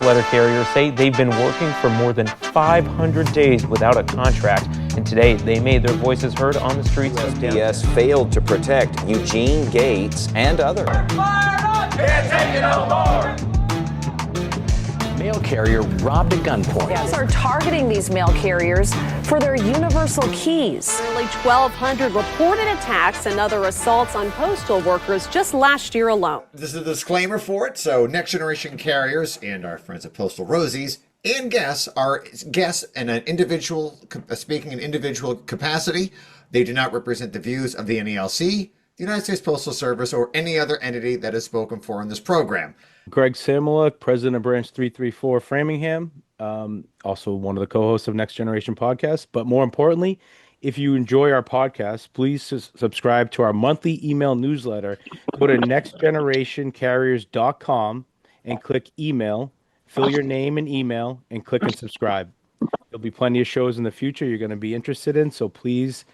Letter carriers say they've been working for more than 500 days without a contract, and today they made their voices heard on the streets of USPS failed to protect Eugene Gates and others. Can't take it no more. Mail carrier robbed at gunpoint. Police are targeting these mail carriers for their universal keys. Nearly 1,200 reported attacks and other assaults on postal workers just last year alone. This is a disclaimer for it. So next generation carriers and our friends at Postal Rosies and guests are guests in an individual, speaking in individual capacity. They do not represent the views of the NALC, the United States Postal Service, or any other entity that is spoken for in this program. Greg Samula, President of Branch 334 Framingham, also one of the co-hosts of Next Generation Podcast. But more importantly, if you enjoy our podcast, please subscribe to our monthly email newsletter. Go to nextgenerationcarriers.com and click email, fill your name and email, and click and subscribe. There'll be plenty of shows in the future you're going to be interested in, so please,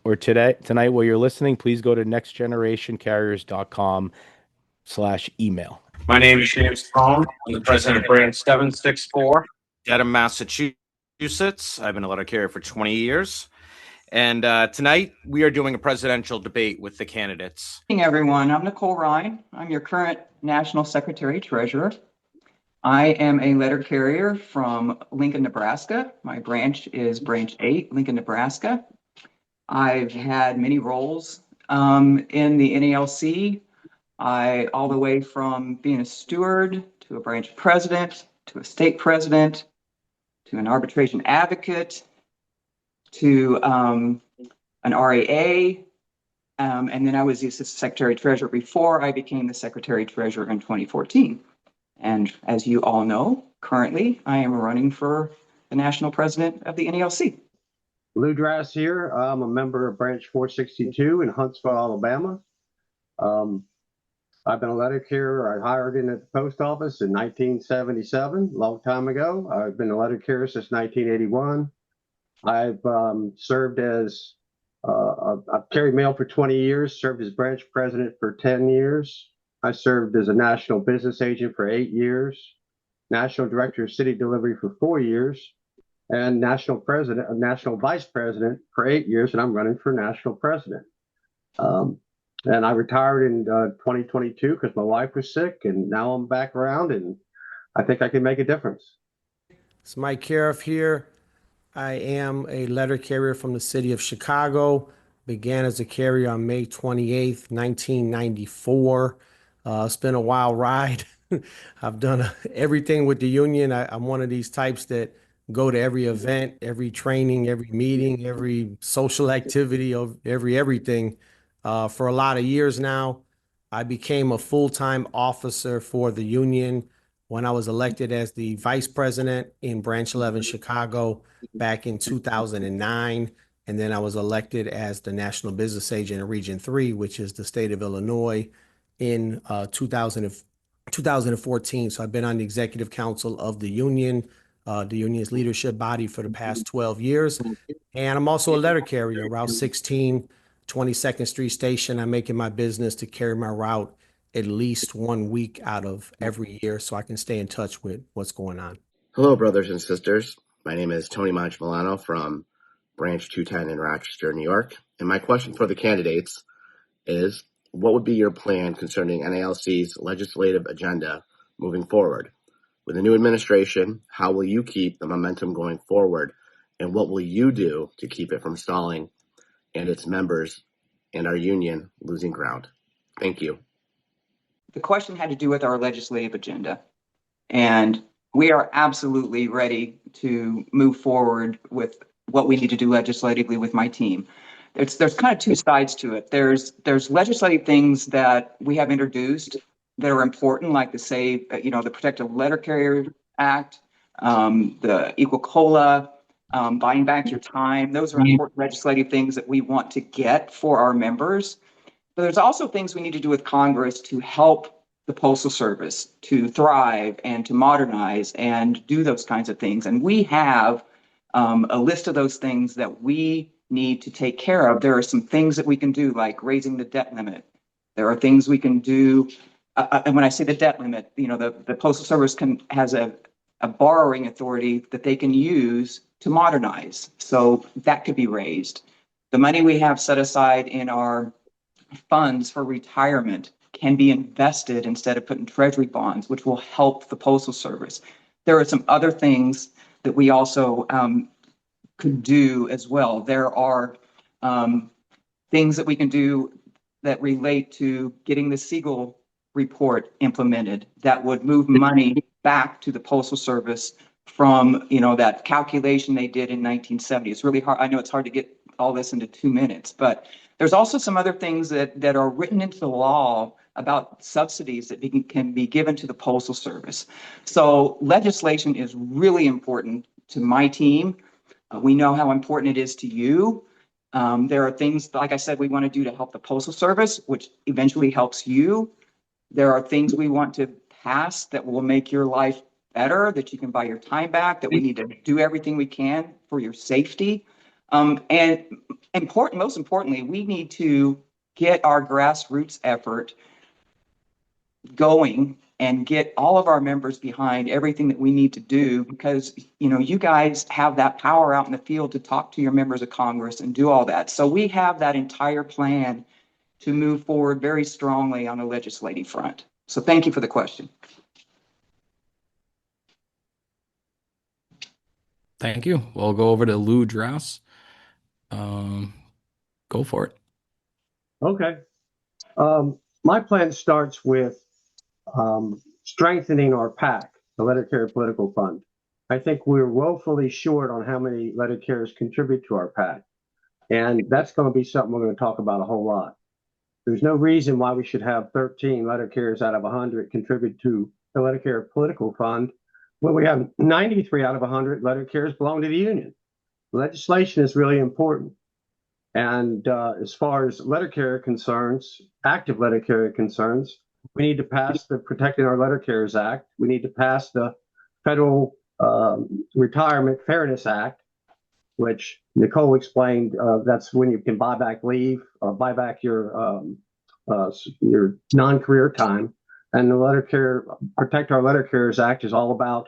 or tonight while you're listening, please go to nextgenerationcarriers.com/email. My name is James Cohn. I'm the president of Branch 764, Dedham, Massachusetts. I've been a letter carrier for 20 years. And tonight we are doing a presidential debate with the candidates. Good evening, everyone. I'm Nicole Rhine. I'm your current National Secretary Treasurer. I am a letter carrier from Lincoln, Nebraska. My branch is Branch 8, Lincoln, Nebraska. I've had many roles in the NALC. All the way from being a steward to a branch president, to a state president, to an arbitration advocate, to an RAA, and then I was the Assistant Secretary Treasurer before I became the Secretary Treasurer in 2014. And as you all know, currently I am running for the National President of the NALC. Lew Drass here. I'm a member of Branch 462 in Huntsville, Alabama. I've been a letter carrier. I hired in at the post office in 1977, a long time ago. I've been a letter carrier since 1981. I've served as, I've carried mail for 20 years, served as branch president for 10 years. I served as a national business agent for 8 years, national director of city delivery for 4 years, and national vice president for 8 years, and I'm running for national president. And I retired in 2022 because my wife was sick, and now I'm back around, and I think I can make a difference. It's Mike Caref here. I am a letter carrier from the city of Chicago. Began as a carrier on May 28th, 1994. It's been a wild ride. I've done everything with the union. I'm one of these types that go to every event, every training, every meeting, every social activity, everything. For a lot of years now. I became a full-time officer for the union when I was elected as the vice president in Branch 11 Chicago back in 2009. And then I was elected as the national business agent in Region 3, which is the state of Illinois, in 2014. So I've been on the executive council of the union's leadership body for the past 12 years. And I'm also a letter carrier, Route 16, 22nd Street Station. I'm making my business to carry my route at least 1 week out of every year so I can stay in touch with what's going on. Hello, brothers and sisters. My name is Tony Manchmilano from Branch 210 in Rochester, New York. And my question for the candidates is, what would be your plan concerning NALC's legislative agenda moving forward? With the new administration, how will you keep the momentum going forward? And what will you do to keep it from stalling and its members and our union losing ground? Thank you. The question had to do with our legislative agenda. And we are absolutely ready to move forward with what we need to do legislatively with my team. There's kind of two sides to it. There's legislative things that we have introduced that are important, like the Protective Letter Carrier Act, the Equal COLA, buying back your time. Those are important legislative things that we want to get for our members. But there's also things we need to do with Congress to help the Postal Service to thrive and to modernize and do those kinds of things. And we have a list of those things that we need to take care of. There are some things that we can do, like raising the debt limit. There are things we can do and when I say the debt limit, the Postal Service has a borrowing authority that they can use to modernize. So that could be raised. The money we have set aside in our funds for retirement can be invested instead of put in treasury bonds, which will help the Postal Service. There are some other things that we also could do as well. There are things that we can do that relate to getting the Siegel report implemented that would move money back to the Postal Service from, that calculation they did in 1970. It's really hard. I know it's hard to get all this into 2 minutes, but there's also some other things that are written into the law about subsidies that can be given to the Postal Service. So legislation is really important to my team. We know how important it is to you. There are things, like I said, we want to do to help the Postal Service, which eventually helps you. There are things we want to pass that will make your life better, that you can buy your time back, that we need to do everything we can for your safety. And most importantly, we need to get our grassroots effort going and get all of our members behind everything that we need to do, because, you guys have that power out in the field to talk to your members of Congress and do all that. So we have that entire plan to move forward very strongly on the legislative front. So thank you for the question. Thank you. We'll go over to Lew Drass. Go for it. Okay. My plan starts with strengthening our PAC, the Letter Carrier Political Fund. I think we're woefully short on how many letter carriers contribute to our PAC. And that's going to be something we're going to talk about a whole lot. There's no reason why we should have 13 letter carriers out of 100 contribute to the Letter Carrier Political Fund when we have 93 out of 100 letter carriers belong to the union. Legislation is really important. And as far as letter carrier concerns, active letter carrier concerns, we need to pass the Protecting Our Letter Carriers Act. We need to pass the Federal Retirement Fairness Act, which Nicole explained. That's when you can buy back leave, buy back your non-career time. And the Protect Our Letter Carriers Act is all about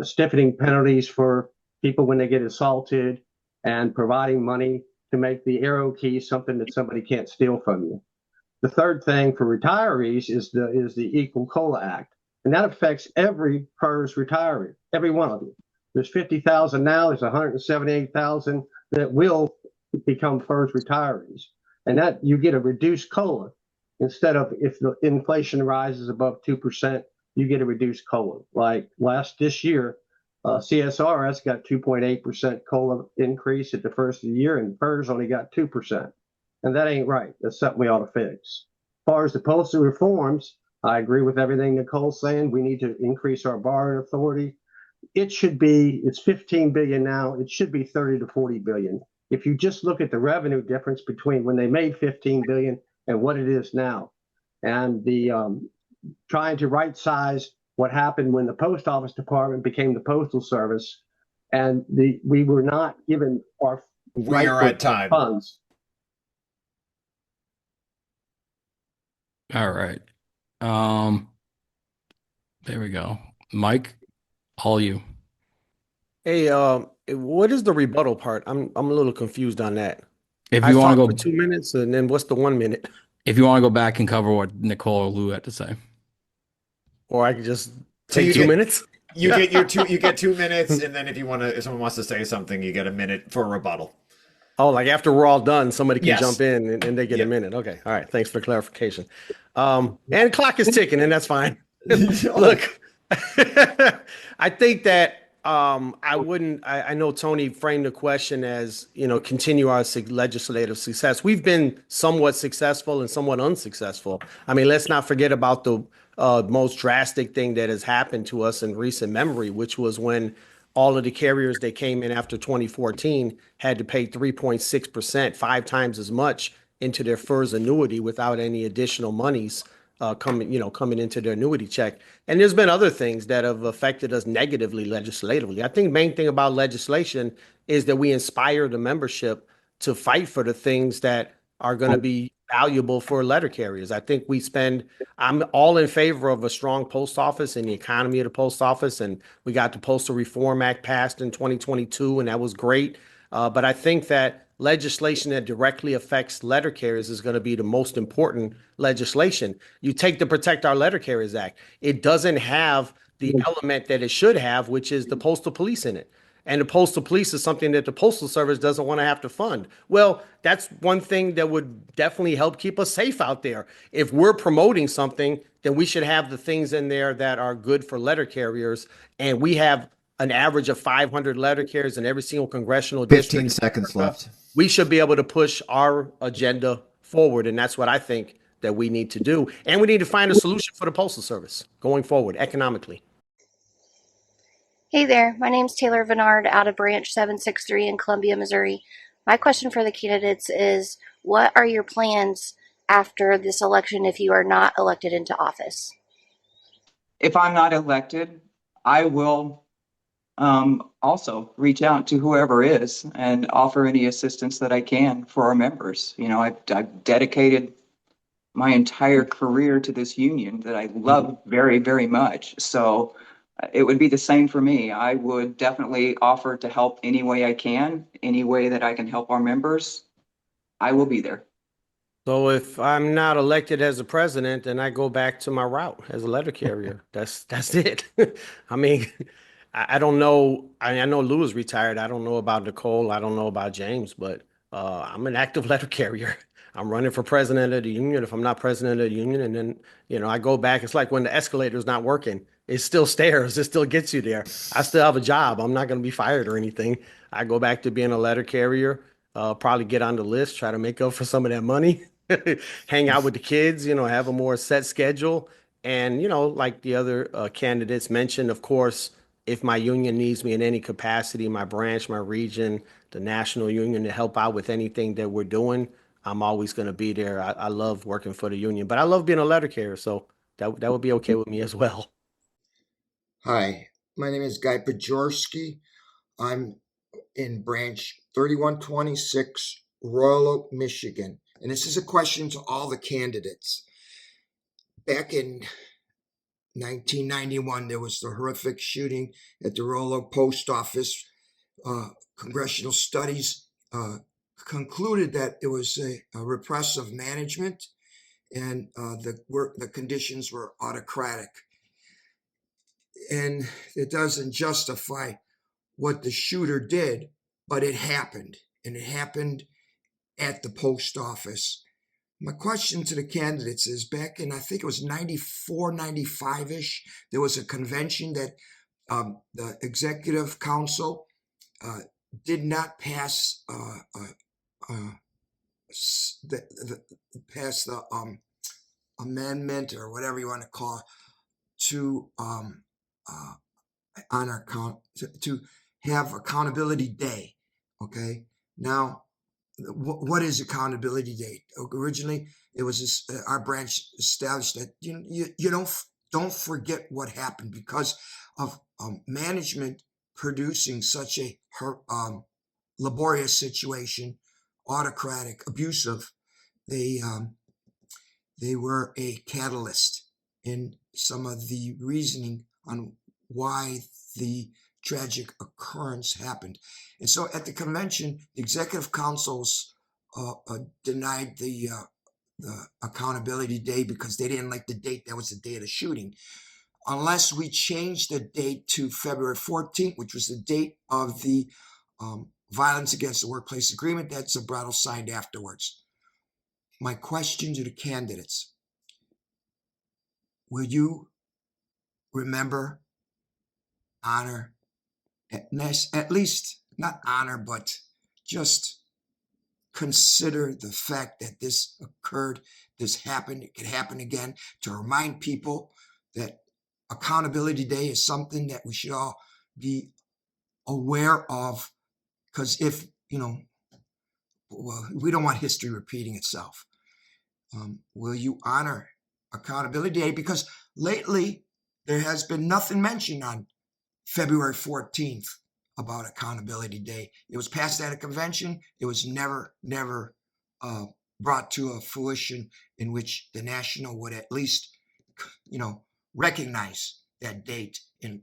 stiffening penalties for people when they get assaulted and providing money to make the arrow key something that somebody can't steal from you. The third thing for retirees is the Equal COLA Act, and that affects every PERS retiree, every one of you. There's 50,000 now. There's 178,000 that will become PERS retirees, and that you get a reduced COLA instead of, if the inflation rises above 2%, you get a reduced COLA. Like this year, CSRS got 2.8% COLA increase at the first of the year, and PERS only got 2%. And that ain't right. That's something we ought to fix. As far as the postal reforms, I agree with everything Nicole's saying. We need to increase our borrowing authority. It's 15 billion now. It should be 30 to 40 billion. If you just look at the revenue difference between when they made 15 billion and what it is now, and the trying to right size what happened when the post office department became the Postal Service, and we were not given our funds. All right. There we go. Mike, all you. Hey, what is the rebuttal part? I'm a little confused on that. If you want to go for 2 minutes, and then what's the 1 minute? If you want to go back and cover what Nicole or Lew had to say. Or I could just take 2 minutes. You get 2 minutes, and then if someone wants to say something, you get a minute for a rebuttal. Oh, like after we're all done, somebody can Yes. jump in and they get a minute. Okay. All right. Thanks for the clarification. And clock is ticking, and that's fine. Look, I think that I know Tony framed the question as, continue our legislative success. We've been somewhat successful and somewhat unsuccessful. I mean, let's not forget about the most drastic thing that has happened to us in recent memory, which was when all of the carriers that came in after 2014 had to pay 3.6%, 5 times as much into their FERS annuity without any additional monies coming into their annuity check. And there's been other things that have affected us negatively legislatively. I think the main thing about legislation is that we inspire the membership to fight for the things that are going to be valuable for letter carriers. I think I'm all in favor of a strong post office and the economy of the post office. And we got the Postal Reform Act passed in 2022, and that was great. But I think that legislation that directly affects letter carriers is going to be the most important legislation. You take the Protect Our Letter Carriers Act. It doesn't have the element that it should have, which is the postal police in it. And the postal police is something that the Postal Service doesn't want to have to fund. Well, that's one thing that would definitely help keep us safe out there. If we're promoting something, then we should have the things in there that are good for letter carriers. And we have an average of 500 letter carriers in every single congressional 15 district. seconds left. We should be able to push our agenda forward. And that's what I think that we need to do. And we need to find a solution for the Postal Service going forward economically. Hey there, my name's Taylor Vennard out of Branch 763 in Columbia, Missouri. My question for the candidates is, what are your plans after this election if you are not elected into office? If I'm not elected, I will also reach out to whoever is and offer any assistance that I can for our members. You know, I've dedicated my entire career to this union that I love very, very much. So it would be the same for me. I would definitely offer to help any way I can, any way that I can help our members. I will be there. So if I'm not elected as a president, then I go back to my route as a letter carrier. That's it. I mean, I don't know. I know Lew is retired. I don't know about Nicole. I don't know about James, but I'm an active letter carrier. I'm running for president of the union if I'm not president of the union. And then, I go back. It's like when the escalator's not working. It still stairs. It still gets you there. I still have a job. I'm not going to be fired or anything. I go back to being a letter carrier, probably get on the list, try to make up for some of that money, hang out with the kids, have a more set schedule. And, like the other candidates mentioned, of course, if my union needs me in any capacity, my branch, my region, the national union to help out with anything that we're doing, I'm always going to be there. I love working for the union, but I love being a letter carrier. So that would be okay with me as well. Hi, my name is Guy Pajorski. I'm in branch 3126, Royal Oak, Michigan. And this is a question to all the candidates. Back in 1991, there was the horrific shooting at the Royal Oak Post Office. Congressional studies concluded that it was a repressive management and the conditions were autocratic. And it doesn't justify what the shooter did, but it happened. And it happened at the post office. My question to the candidates is, back in, I think it was 94, 95-ish, there was a convention that the executive council did not pass the amendment or whatever you want to call it to to have accountability day. Okay, now what is accountability day? Originally, it was our branch established that you don't forget what happened because of management producing such a laborious situation, autocratic, abusive. They were a catalyst in some of the reasoning on why the tragic occurrence happened. And so at the convention, the executive councils denied the accountability day because they didn't like the date. That was the day of the shooting. Unless we changed the date to February 14th, which was the date of the Violence Against the Workplace Agreement that Sobrato signed afterwards. My question to the candidates: will you remember, honor, at least not honor, but just consider the fact that this occurred, this happened, it could happen again, to remind people that accountability day is something that we should all be aware of, because if, we don't want history repeating itself. Will you honor accountability day? Because lately there has been nothing mentioned on February 14th about accountability day. It was passed at a convention. It was never brought to a fruition in which the national would at least, recognize that date in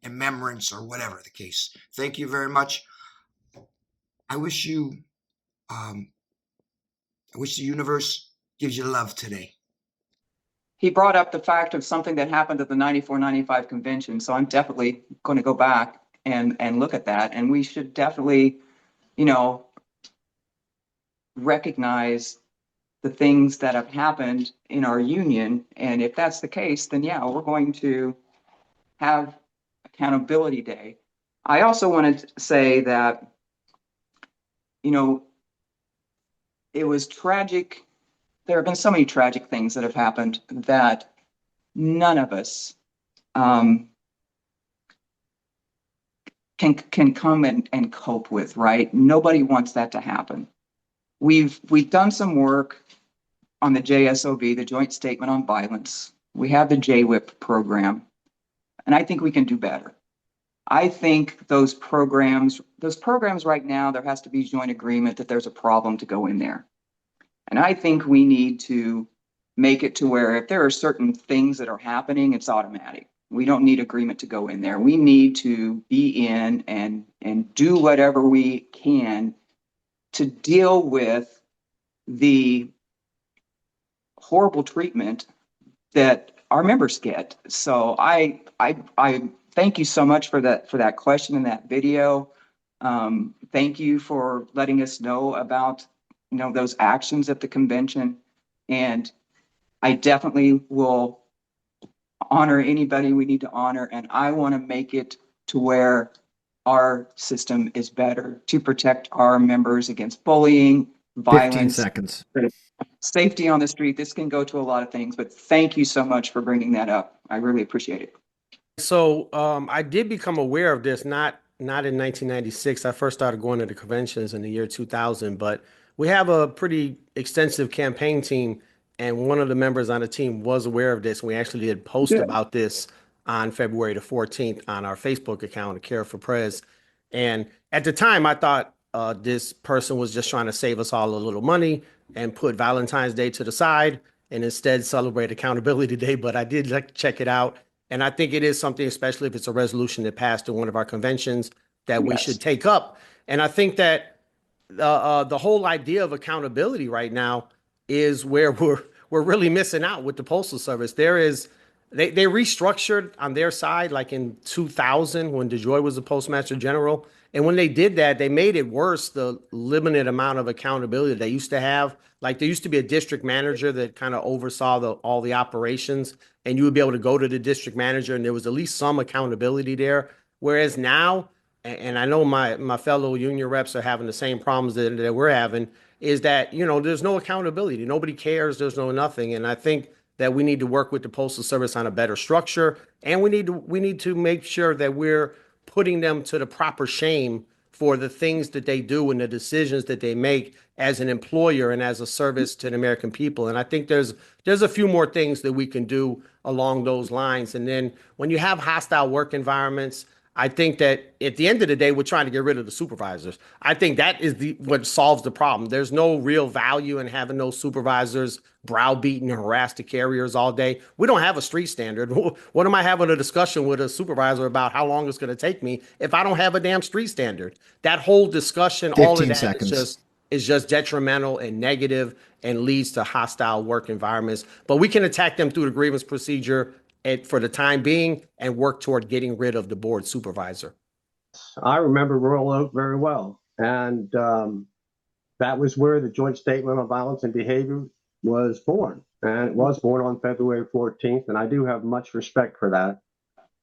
remembrance or whatever the case. Thank you very much. I wish the universe gives you love today. He brought up the fact of something that happened at the 94-95 convention. So I'm definitely going to go back and look at that. And we should definitely, recognize the things that have happened in our union. And if that's the case, then yeah, we're going to have Accountability Day. I also wanted to say that, it was tragic. There have been so many tragic things that have happened that none of us can come and cope with, right? Nobody wants that to happen. We've done some work on the JSOV, the Joint Statement on Violence. We have the JWIP program, and I think we can do better. I think those programs right now, there has to be joint agreement that there's a problem to go in there. And I think we need to make it to where if there are certain things that are happening, it's automatic. We don't need agreement to go in there. We need to be in and do whatever we can to deal with the horrible treatment that our members get. So I thank you so much for that question and that video. Thank you for letting us know about those actions at the convention. And I definitely will honor anybody we need to honor. And I want to make it to where our system is better to protect our members against bullying, violence, 15 seconds. Safety on the street. This can go to a lot of things, but thank you so much for bringing that up. I really appreciate it. So I did become aware of this, not in 1996. I first started going to the conventions in the year 2000, but we have a pretty extensive campaign team, and one of the members on the team was aware of this. We actually did post about this on February the 14th on our Facebook account, Caref for Pres. And at the time, I thought this person was just trying to save us all a little money and put Valentine's Day to the side and instead celebrate Accountability Day. But I did check it out. And I think it is something, especially if it's a resolution that passed at one of our conventions, that we should take up. And I think that the whole idea of accountability right now is where we're really missing out with the Postal Service. They restructured on their side, like in 2000 when DeJoy was the Postmaster General. And when they did that, they made it worse, the limited amount of accountability they used to have. Like there used to be a district manager that kind of oversaw all the operations, and you would be able to go to the district manager and there was at least some accountability there. Whereas now, and I know my fellow union reps are having the same problems that we're having, is that, there's no accountability. Nobody cares. There's no nothing. And I think that we need to work with the Postal Service on a better structure. And we need to make sure that we're putting them to the proper shame for the things that they do and the decisions that they make as an employer and as a service to the American people. And I think there's a few more things that we can do along those lines. And then when you have hostile work environments, I think that at the end of the day, we're trying to get rid of the supervisors. I think that is what solves the problem. There's no real value in having those supervisors browbeating and harass the carriers all day. We don't have a street standard. What am I having a discussion with a supervisor about how long it's going to take me if I don't have a damn street standard? That whole discussion, all of that is just detrimental and negative and leads to hostile work environments. But we can attack them through the grievance procedure for the time being and work toward getting rid of the board supervisor. I remember Royal Oak very well. And that was where the Joint Statement on Violence and Behavior was born. And it was born on February 14th. And I do have much respect for that.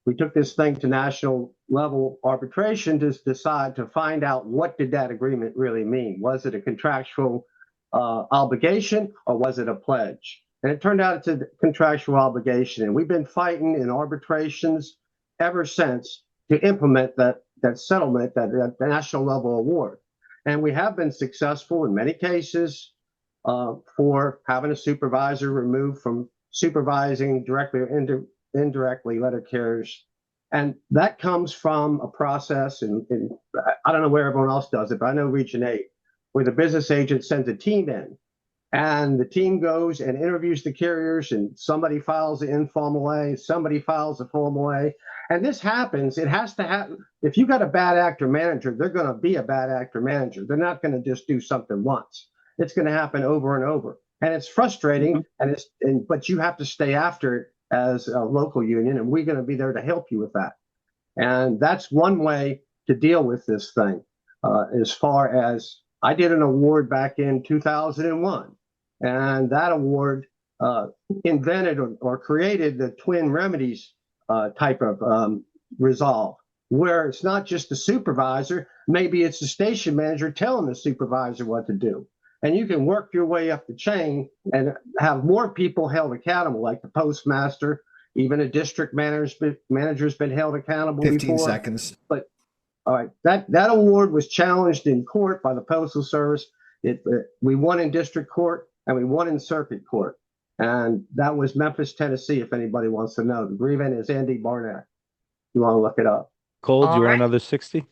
We took this thing to national level arbitration to decide to find out what did that agreement really mean. Was it a contractual obligation or was it a pledge? And it turned out it's a contractual obligation. And we've been fighting in arbitrations ever since to implement that settlement, that national level award. And we have been successful in many cases for having a supervisor removed from supervising directly or indirectly letter carriers. And that comes from a process, and I don't know where everyone else does it, but I know Region 8, where the business agent sends a team in And the team goes and interviews the carriers, and somebody files the informal A, somebody files the formal A. And this happens, it has to happen. If you got a bad actor manager, they're going to be a bad actor manager. They're not going to just do something once. It's going to happen over and over. And it's frustrating, but you have to stay after it as a local union, and we're going to be there to help you with that. And that's one way to deal with this thing. As far as I did an award back in 2001, and that award invented or created the twin remedies type of resolve, where it's not just the supervisor, maybe it's the station manager telling the supervisor what to do. And you can work your way up the chain and have more people held accountable, like the postmaster, even a district manager's been held accountable 15 before. seconds. But all right, that award was challenged in court by the Postal Service. We won in district court and we won in circuit court. And that was Memphis, Tennessee, if anybody wants to know. The grievant is Andy Barnett. You want to look it up. Cole, do you want another 60?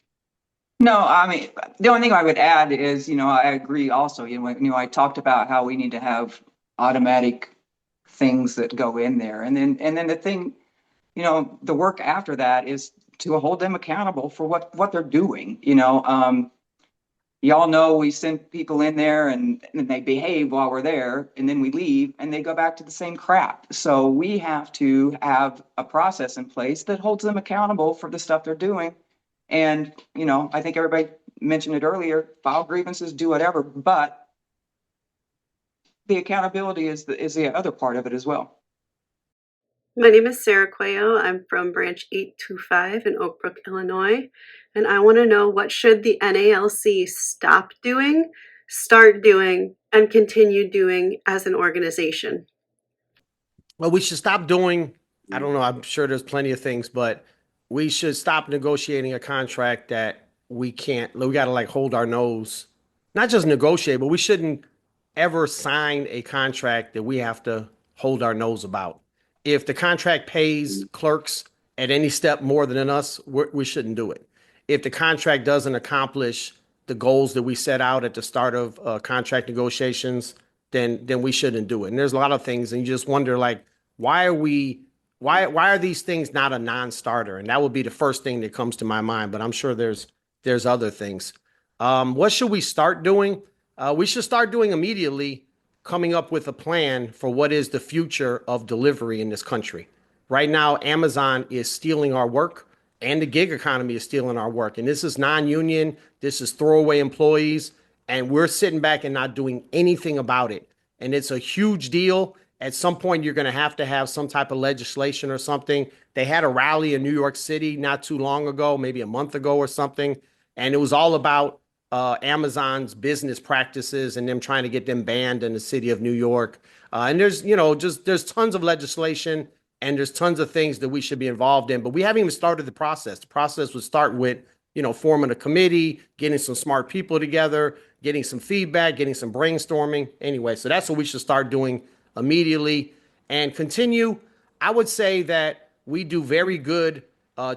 No, I mean, the only thing I would add is, I agree also, I talked about how we need to have automatic things that go in there. And then the thing, the work after that is to hold them accountable for what they're doing. Y'all know we send people in there and they behave while we're there, and then we leave and they go back to the same crap. So we have to have a process in place that holds them accountable for the stuff they're doing. And, I think everybody mentioned it earlier, file grievances, do whatever, but the accountability is the other part of it as well. My name is Sarah Cuello. I'm from Branch 825 in Oak Brook, Illinois. And I want to know, what should the NALC stop doing, start doing, and continue doing as an organization? Well, we should stop doing, I don't know, I'm sure there's plenty of things, but we should stop negotiating a contract that we got to hold our nose, not just negotiate, but we shouldn't ever sign a contract that we have to hold our nose about. If the contract pays clerks at any step more than us, we shouldn't do it. If the contract doesn't accomplish the goals that we set out at the start of contract negotiations, then we shouldn't do it. And there's a lot of things, and you just wonder, why are these things not a non-starter? And that would be the first thing that comes to my mind, but I'm sure there's other things. What should we start doing? We should start doing immediately, coming up with a plan for what is the future of delivery in this country. Right now, Amazon is stealing our work, and the gig economy is stealing our work. And this is non-union, this is throwaway employees, and we're sitting back and not doing anything about it. And it's a huge deal. At some point, you're going to have some type of legislation or something. They had a rally in New York City not too long ago, maybe a month ago or something. And it was all about Amazon's business practices and them trying to get them banned in the city of New York. And there's tons of legislation and there's tons of things that we should be involved in, but we haven't even started the process. The process would start with, forming a committee, getting some smart people together, getting some feedback, getting some brainstorming. Anyway, so that's what we should start doing immediately and continue. I would say that we do very good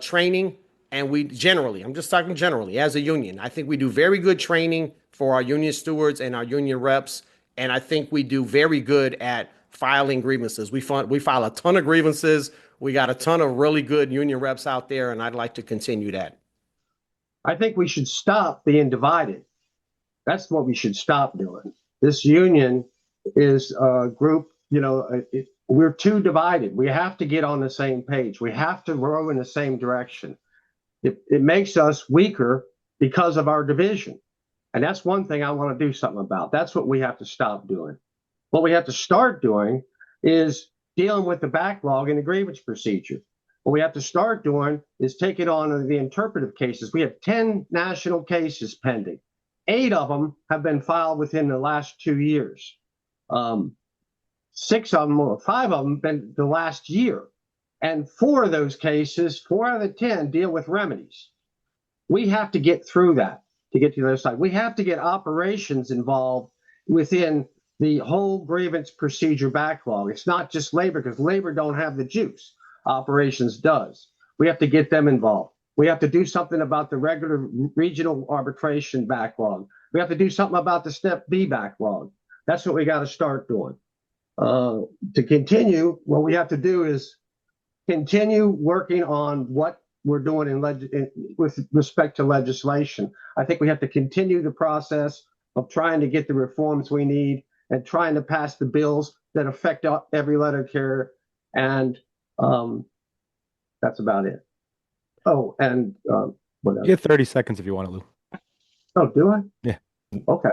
training, and I'm just talking generally as a union. I think we do very good training for our union stewards and our union reps. And I think we do very good at filing grievances. We file a ton of grievances. We got a ton of really good union reps out there, and I'd like to continue that. I think we should stop being divided. That's what we should stop doing. This union is a group, we're too divided. We have to get on the same page. We have to row in the same direction. It makes us weaker because of our division. And that's one thing I want to do something about. That's what we have to stop doing. What we have to start doing is dealing with the backlog in the grievance procedure. What we have to start doing is taking on the interpretive cases. We have 10 national cases pending. 8 of them have been filed within the last 2 years. 6 of them, or 5 of them, been the last year. And 4 of those cases, 4 out of the 10, deal with remedies. We have to get through that to get to the other side. We have to get operations involved within the whole grievance procedure backlog. It's not just labor, because labor don't have the juice. Operations does. We have to get them involved. We have to do something about the regular regional arbitration backlog. We have to do something about the Step B backlog. That's what we got to start doing. To continue, what we have to do is continue working on what we're doing with respect to legislation. I think we have to continue the process of trying to get the reforms we need and trying to pass the bills that affect every letter carrier. And that's about it. Oh, and whatever. You get 30 seconds if you want to, Lou. Oh, do I? Yeah. Okay.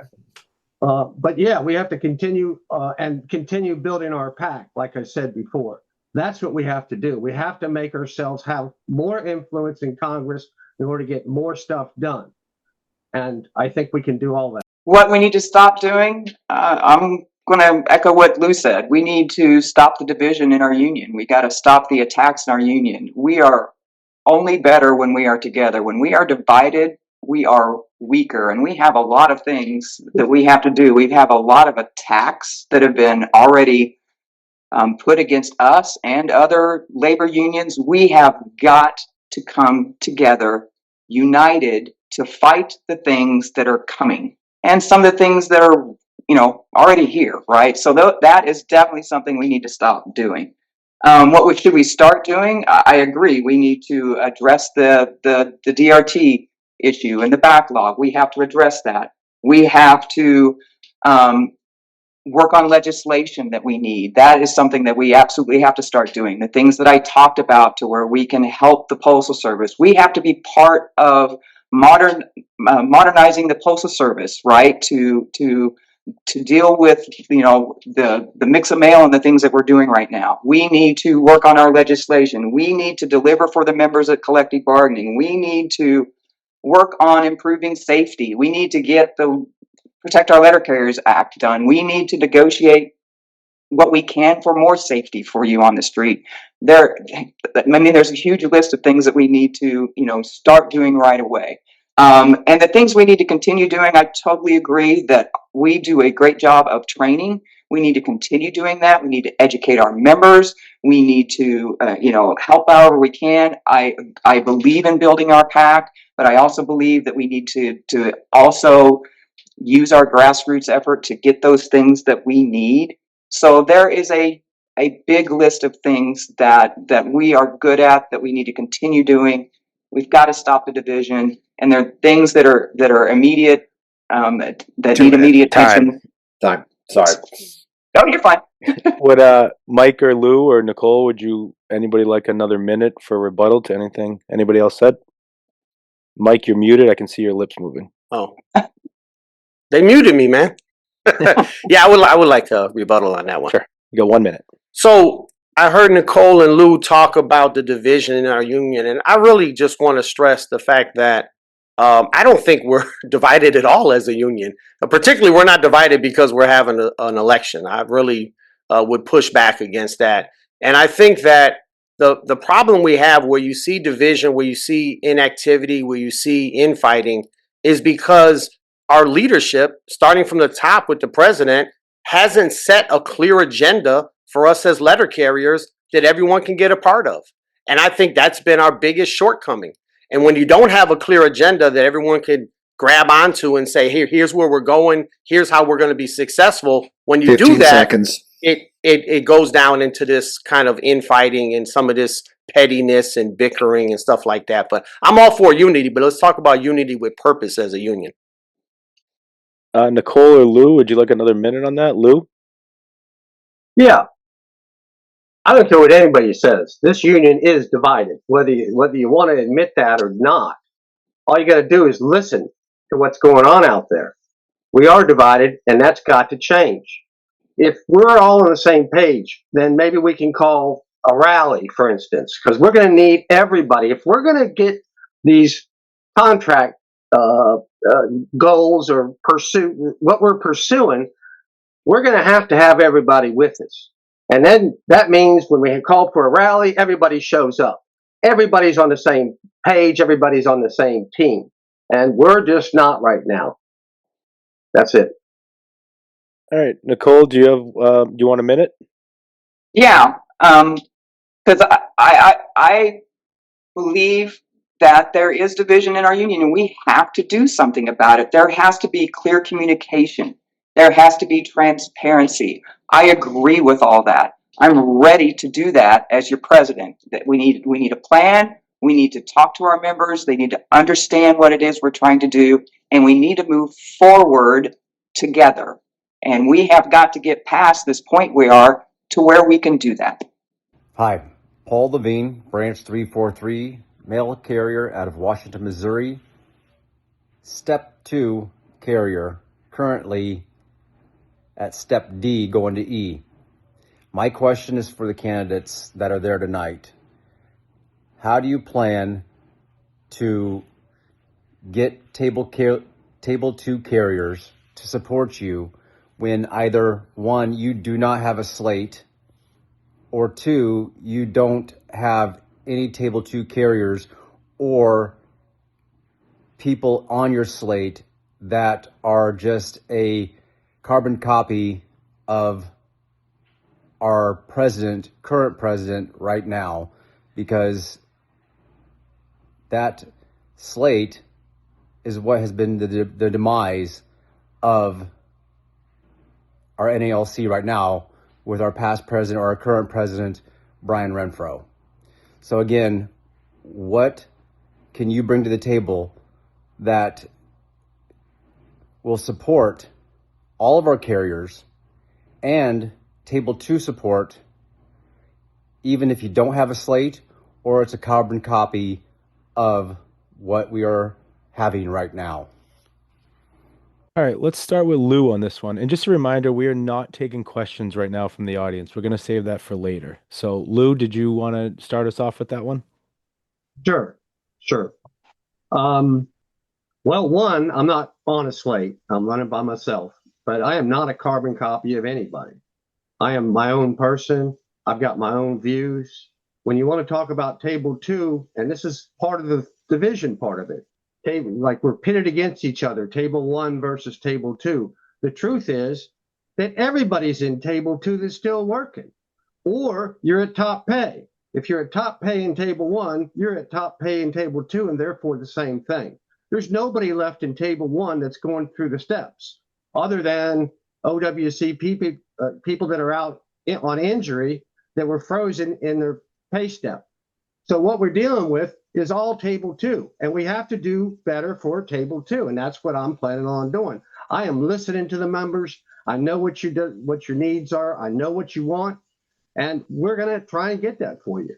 But yeah, we have to continue and continue building our pack, like I said before. That's what we have to do. We have to make ourselves have more influence in Congress in order to get more stuff done. And I think we can do all that. What we need to stop doing, I'm going to echo what Lew said. We need to stop the division in our union. We got to stop the attacks in our union. We are only better when we are together. When we are divided, we are weaker, and we have a lot of things that we have to do. We have a lot of attacks that have been already put against us and other labor unions. We have got to come together, united, to fight the things that are coming and some of the things that are, already here, right? So that is definitely something we need to stop doing. What should we start doing? I agree. We need to address the DRT issue and the backlog. We have to address that. We have to work on legislation that we need. That is something that we absolutely have to start doing. The things that I talked about to where we can help the Postal Service. We have to be part of modernizing the Postal Service, right? To deal with, the mix of mail and the things that we're doing right now. We need to work on our legislation. We need to deliver for the members at collective bargaining. We need to work on improving safety. We need to get the Protect Our Letter Carriers Act done. We need to negotiate what we can for more safety for you on the street. There's a huge list of things that we need to, start doing right away. And the things we need to continue doing, I totally agree that we do a great job of training. We need to continue doing that. We need to educate our members. We need to, help however we can. I believe in building our pack, but I also believe that we need to also use our grassroots effort to get those things that we need. So there is a big list of things that we are good at that we need to continue doing. We've got to stop the division, and there are things that are immediate that need immediate attention. Time. Sorry. No, you're fine. Would Mike or Lou or Nicole, anybody like another minute for rebuttal to anything anybody else said? Mike, you're muted. I can see your lips moving. Oh, they muted me, man. Yeah, I would like a rebuttal on that one. Sure. You got 1 minute. So I heard Nicole and Lew talk about the division in our union, and I really just want to stress the fact that I don't think we're divided at all as a union. Particularly, we're not divided because we're having an election. I really would push back against that. And I think that the problem we have where you see division, where you see inactivity, where you see infighting is because our leadership, starting from the top with the president, hasn't set a clear agenda for us as letter carriers that everyone can get a part of. And I think that's been our biggest shortcoming. And when you don't have a clear agenda that everyone can grab onto and say, here's where we're going, here's how we're going to be successful. When you do that, seconds. It goes down into this kind of infighting and some of this pettiness and bickering and stuff like that. But I'm all for unity, but let's talk about unity with purpose as a union. Nicole or Lou, would you like another minute on that? Lou? Yeah. I don't care what anybody says. This union is divided, whether you want to admit that or not. All you got to do is listen to what's going on out there. We are divided, and that's got to change. If we're all on the same page, then maybe we can call a rally, for instance, because we're going to need everybody. If we're going to get these contract goals or pursue what we're pursuing, we're going to have everybody with us. And then that means when we call for a rally, everybody shows up. Everybody's on the same page. Everybody's on the same team. And we're just not right now. That's it. All right. Nicole, do you want a minute? Yeah. Because I believe that there is division in our union and we have to do something about it. There has to be clear communication. There has to be transparency. I agree with all that. I'm ready to do that as your president. That we need a plan. We need to talk to our members. They need to understand what it is we're trying to do, and we need to move forward together. And we have got to get past this point we are to where we can do that. Hi, Paul Levine, Branch 343, mail carrier out of Washington, Missouri. Step 2 carrier, currently at Step D going to E. My question is for the candidates that are there tonight. How do you plan to get Table 2 carriers to support you when either one, you do not have a slate, or two, you don't have any Table 2 carriers or people on your slate that are just a carbon copy of our president, current president right now, because that slate is what has been the demise of our NALC right now with our past president or our current president, Brian Renfro. So again, what can you bring to the table that will support all of our carriers and Table 2 support, even if you don't have a slate or it's a carbon copy of what we are having right now? All right, let's start with Lou on this one. And just a reminder, we are not taking questions right now from the audience. We're going to save that for later. So, Lou, did you want to start us off with that one? Sure. Well, one, I'm not on a slate. I'm running by myself, but I am not a carbon copy of anybody. I am my own person. I've got my own views. When you want to talk about Table 2, and this is part of the division part of it, like we're pitted against each other, Table 1 versus Table 2. The truth is that everybody's in Table 2 that's still working, or you're at top pay. If you're at top pay in Table 1, you're at top pay in Table 2, and therefore the same thing. There's nobody left in Table 1 that's going through the steps other than OWC people that are out on injury that were frozen in their pay step. So what we're dealing with is all Table 2, and we have to do better for Table 2, and that's what I'm planning on doing. I am listening to the members. I know what your needs are. I know what you want, and we're going to try and get that for you.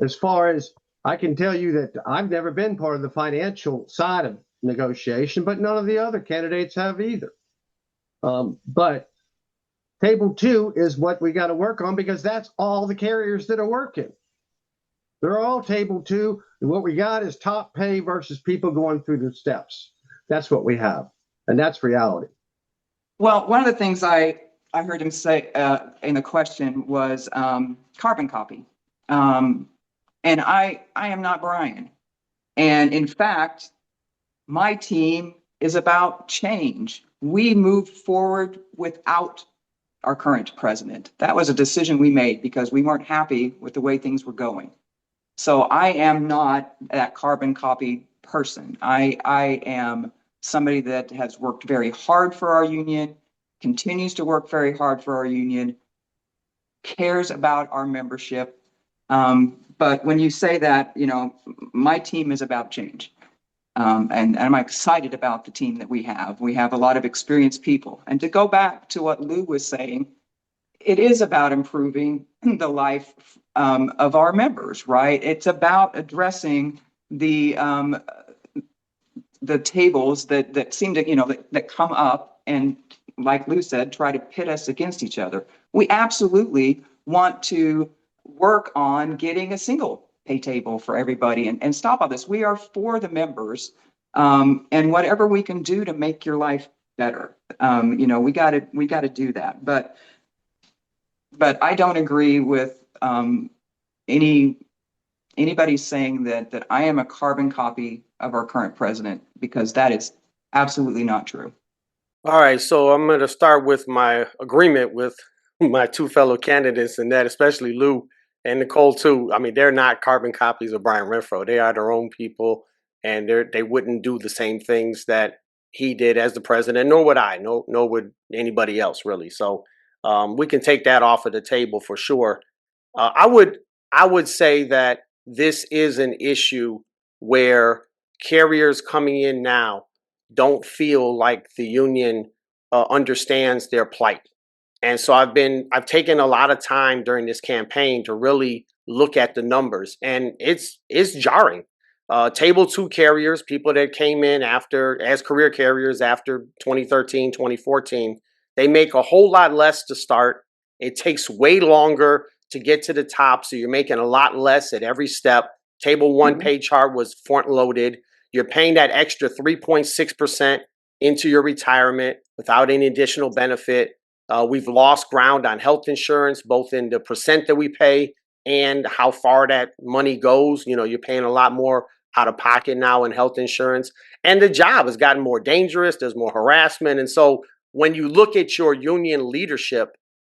As far as I can tell you that I've never been part of the financial side of negotiation, but none of the other candidates have either. But Table 2 is what we got to work on, because that's all the carriers that are working. They're all Table 2. And what we got is top pay versus people going through the steps. That's what we have. And that's reality. Well, one of the things I heard him say in the question was carbon copy. And I am not Brian. And in fact, my team is about change. We moved forward without our current president. That was a decision we made because we weren't happy with the way things were going. So I am not that carbon copy person. I am somebody that has worked very hard for our union, continues to work very hard for our union, cares about our membership. But when you say that, my team is about change. And I'm excited about the team that we have. We have a lot of experienced people. And to go back to what Lew was saying, it is about improving the life of our members, right? It's about addressing the tables that seem to, that come up and, like Lew said, try to pit us against each other. We absolutely want to work on getting a single pay table for everybody and stop all this. We are for the members, and whatever we can do to make your life better, we got to do that. But I don't agree with anybody saying that I am a carbon copy of our current president, because that is absolutely not true. All right, so I'm going to start with my agreement with my two fellow candidates, and that especially Lew and Nicole too. I mean, they're not carbon copies of Brian Renfro. They are their own people, and they wouldn't do the same things that he did as the president, nor would I, nor would anybody else really. So we can take that off of the table for sure. I would say that this is an issue where carriers coming in now don't feel like the union understands their plight. And so I've taken a lot of time during this campaign to really look at the numbers, and it's jarring. Table 2 carriers, people that came in as career carriers after 2013, 2014, they make a whole lot less to start. It takes way longer to get to the top, so you're making a lot less at every step. Table 1 pay chart was front loaded. You're paying that extra 3.6% into your retirement without any additional benefit. We've lost ground on health insurance, both in the percent that we pay and how far that money goes. You know, you're paying a lot more out of pocket now in health insurance. And the job has gotten more dangerous. There's more harassment. And so when you look at your union leadership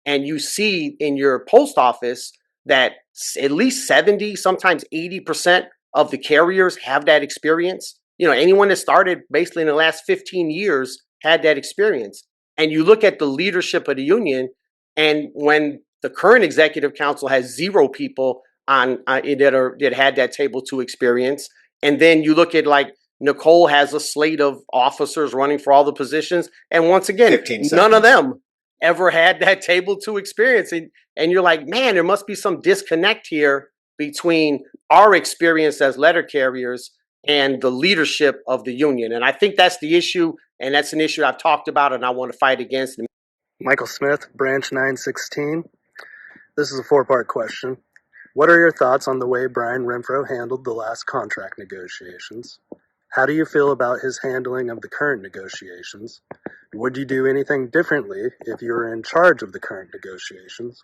and you see in your post office that at least 70, sometimes 80% of the carriers have that experience. You know, anyone that started basically in the last 15 years had that experience. And you look at the leadership of the union, and when the current executive council has 0 people that had that table 2 experience, and then you look at like Nicole has a slate of officers running for all the positions, and once again, none of them ever had that table 2 experience, and you're like, man, there must be some disconnect here between our experience as letter carriers and the leadership of the union. And I think that's the issue, and that's an issue I've talked about and I want to fight against. Michael Smith, Branch 916. This is a 4-part question. What are your thoughts on the way Brian Renfro handled the last contract negotiations? How do you feel about his handling of the current negotiations? Would you do anything differently if you were in charge of the current negotiations?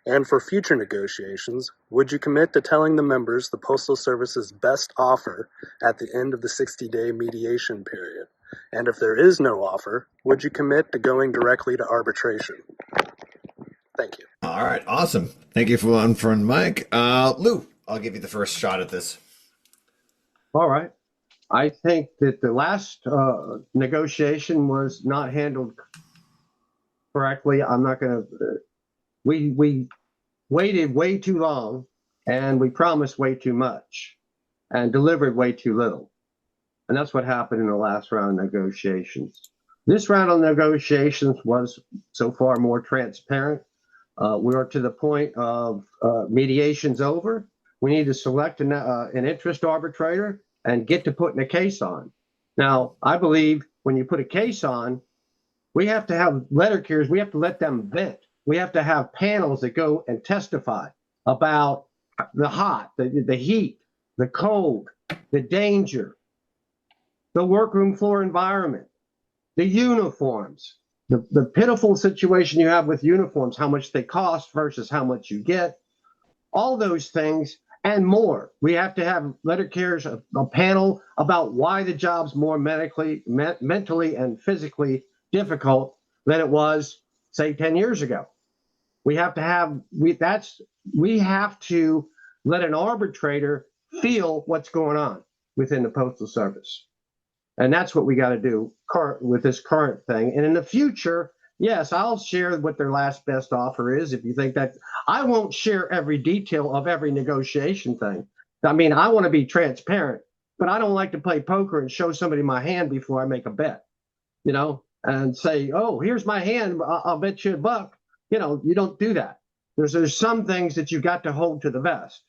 And for future negotiations, would you commit to telling the members the Postal Service's best offer at the end of the 60-day mediation period? And if there is no offer, would you commit to going directly to arbitration? Thank you. All right, awesome. Thank you for one from Mike. Lew, I'll give you the first shot at this. All right. I think that the last negotiation was not handled correctly. I'm not going to. We waited way too long, and we promised way too much, and delivered way too little. And that's what happened in the last round of negotiations. This round of negotiations was so far more transparent. We are to the point of mediation's over. We need to select an interest arbitrator and get to putting a case on. Now, I believe when you put a case on, we have to have letter carriers. We have to let them vent. We have to have panels that go and testify about the hot, the heat, the cold, the danger, the workroom floor environment, the uniforms, the pitiful situation you have with uniforms, how much they cost versus how much you get, all those things and more. We have to have letter carriers, a panel about why the job's more mentally and physically difficult than it was, say, 10 years ago. We have to let an arbitrator feel what's going on within the Postal Service. And that's what we got to do with this current thing. And in the future, yes, I'll share what their last best offer is. If you think that, I won't share every detail of every negotiation thing. I mean, I want to be transparent, but I don't like to play poker and show somebody my hand before I make a bet, you know, and say, oh, here's my hand. I'll bet you $1. You know, you don't do that. There's some things that you got to hold to the vest,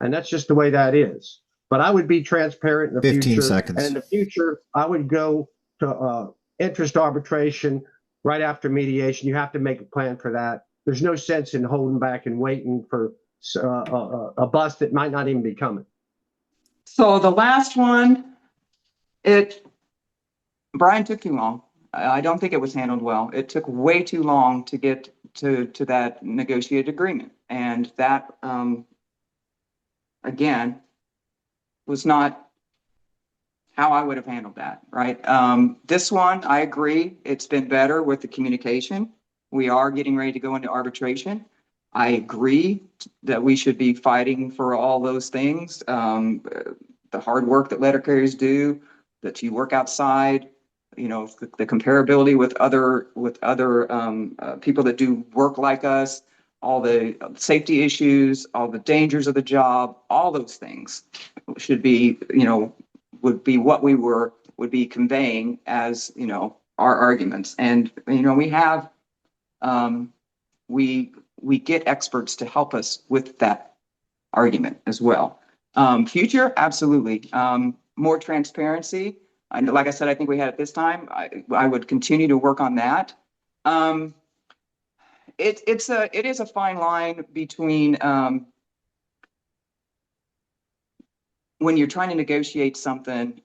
and that's just the way that is. But I would be transparent in the 15 future. seconds. And in the future, I would go to interest arbitration right after mediation. You have to make a plan for that. There's no sense in holding back and waiting for a bus that might not even be coming. So the last one, Brian took too long. I don't think it was handled well. It took way too long to get to that negotiated agreement. And that, again, was not how I would have handled that, right? This one, I agree, it's been better with the communication. We are getting ready to go into arbitration. I agree that we should be fighting for all those things. The hard work that letter carriers do, that you work outside, the comparability with other people that do work like us, all the safety issues, all the dangers of the job, all those things should be, would be what we would be conveying as, our arguments. And, we have, we get experts to help us with that argument as well. Future, absolutely. More transparency. And like I said, I think we had it this time. I would continue to work on that. It is a fine line between when you're trying to negotiate something,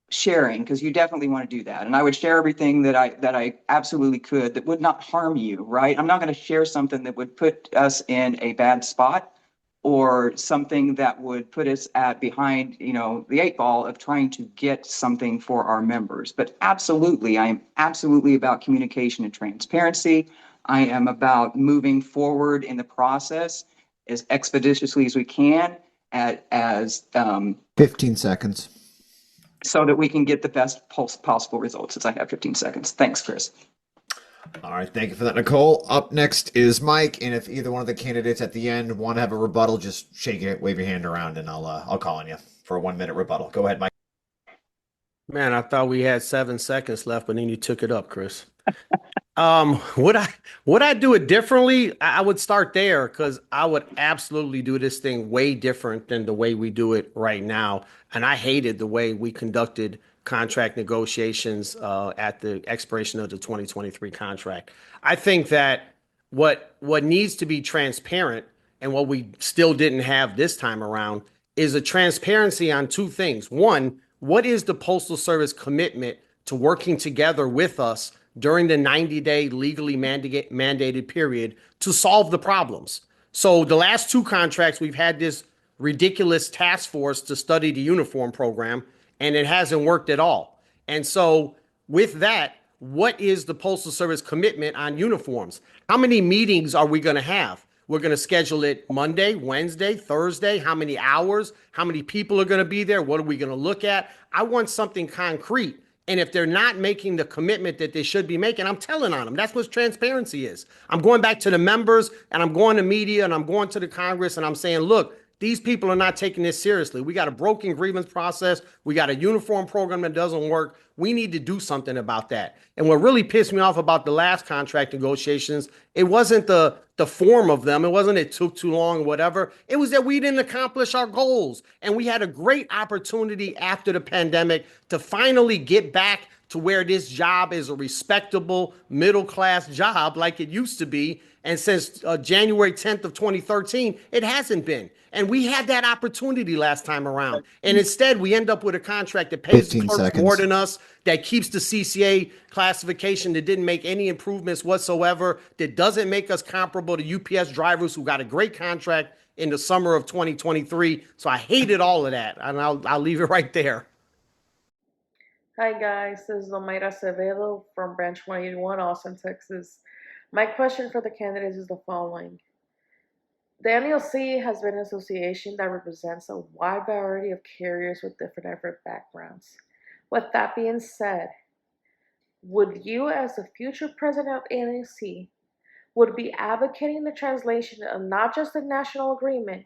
sharing, because you definitely want to do that. And I would share everything that I absolutely could that would not harm you, right? I'm not going to share something that would put us in a bad spot or something that would put us behind, the 8 ball of trying to get something for our members. But absolutely, I am absolutely about communication and transparency. I am about moving forward in the process as expeditiously as we can, as 15 seconds. So that we can get the best possible results. Since I have 15 seconds. Thanks, Chris. All right, thank you for that, Nicole. Up next is Mike, and if either one of the candidates at the end want to have a rebuttal, just shake it, wave your hand around, and I'll call on you for a 1-minute rebuttal. Go ahead, Mike. Man, I thought we had 7 seconds left, but then you took it up, Chris. Would I do it differently? I would start there because I would absolutely do this thing way different than the way we do it right now. And I hated the way we conducted contract negotiations at the expiration of the 2023 contract. I think that what needs to be transparent and what we still didn't have this time around is a transparency on 2 things. One, what is the Postal Service commitment to working together with us during the 90-day legally mandated period to solve the problems? So the last 2 contracts, we've had this ridiculous task force to study the uniform program, and it hasn't worked at all. And so with that, what is the Postal Service commitment on uniforms? How many meetings are we going to have? We're going to schedule it Monday, Wednesday, Thursday. How many hours? How many people are going to be there? What are we going to look at? I want something concrete. And if they're not making the commitment that they should be making, I'm telling on them. That's what transparency is. I'm going back to the members, and I'm going to media, and I'm going to the Congress, and I'm saying, look, these people are not taking this seriously. We got a broken grievance process. We got a uniform program that doesn't work. We need to do something about that. And what really pissed me off about the last contract negotiations, it wasn't the form of them. It wasn't it took too long or whatever. It was that we didn't accomplish our goals. And we had a great opportunity after the pandemic to finally get back to where this job is a respectable middle-class job like it used to be. And since January 10th of 2013, it hasn't been. And we had that opportunity last time around. And instead, we end up with a contract that pays clerks more than us, that keeps the CCA classification, that didn't make any improvements whatsoever, that doesn't make us comparable to UPS drivers who got a great contract in the summer of 2023. So I hated all of that. And I'll leave it right there. Hi, guys. This is Omaira Acevedo from Branch 181, Austin, Texas. My question for the candidates is the following. The NALC has been an association that represents a wide variety of carriers with different backgrounds. With that being said, would you, as the future president of NALC, would be advocating the translation of not just the national agreement,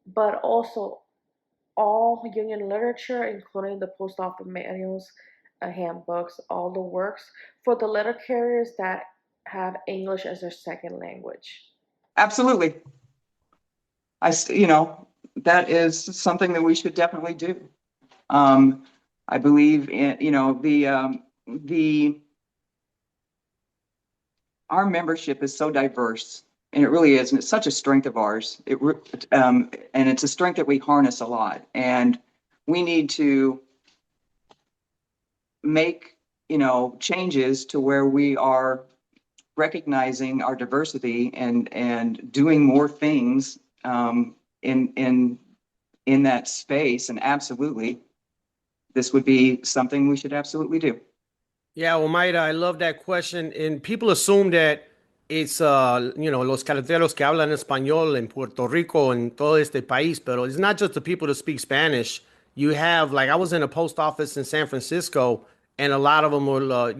but also all union literature, including the post office manuals, handbooks, all the works, for the letter carriers that have English as their second language? Absolutely. That is something that we should definitely do. I believe in, our membership is so diverse, and it really is, and it's such a strength of ours. And it's a strength that we harness a lot, and we need to make, changes to where we are recognizing our diversity and doing more things in that space. And absolutely, this would be something we should absolutely do. Yeah, well, Mayra, I love that question. And people assume that it's, los carreteros que hablan español en Puerto Rico and todo este país, pero it's not just the people that speak Spanish. You have, like, I was in a post office in San Francisco, and a lot of them were,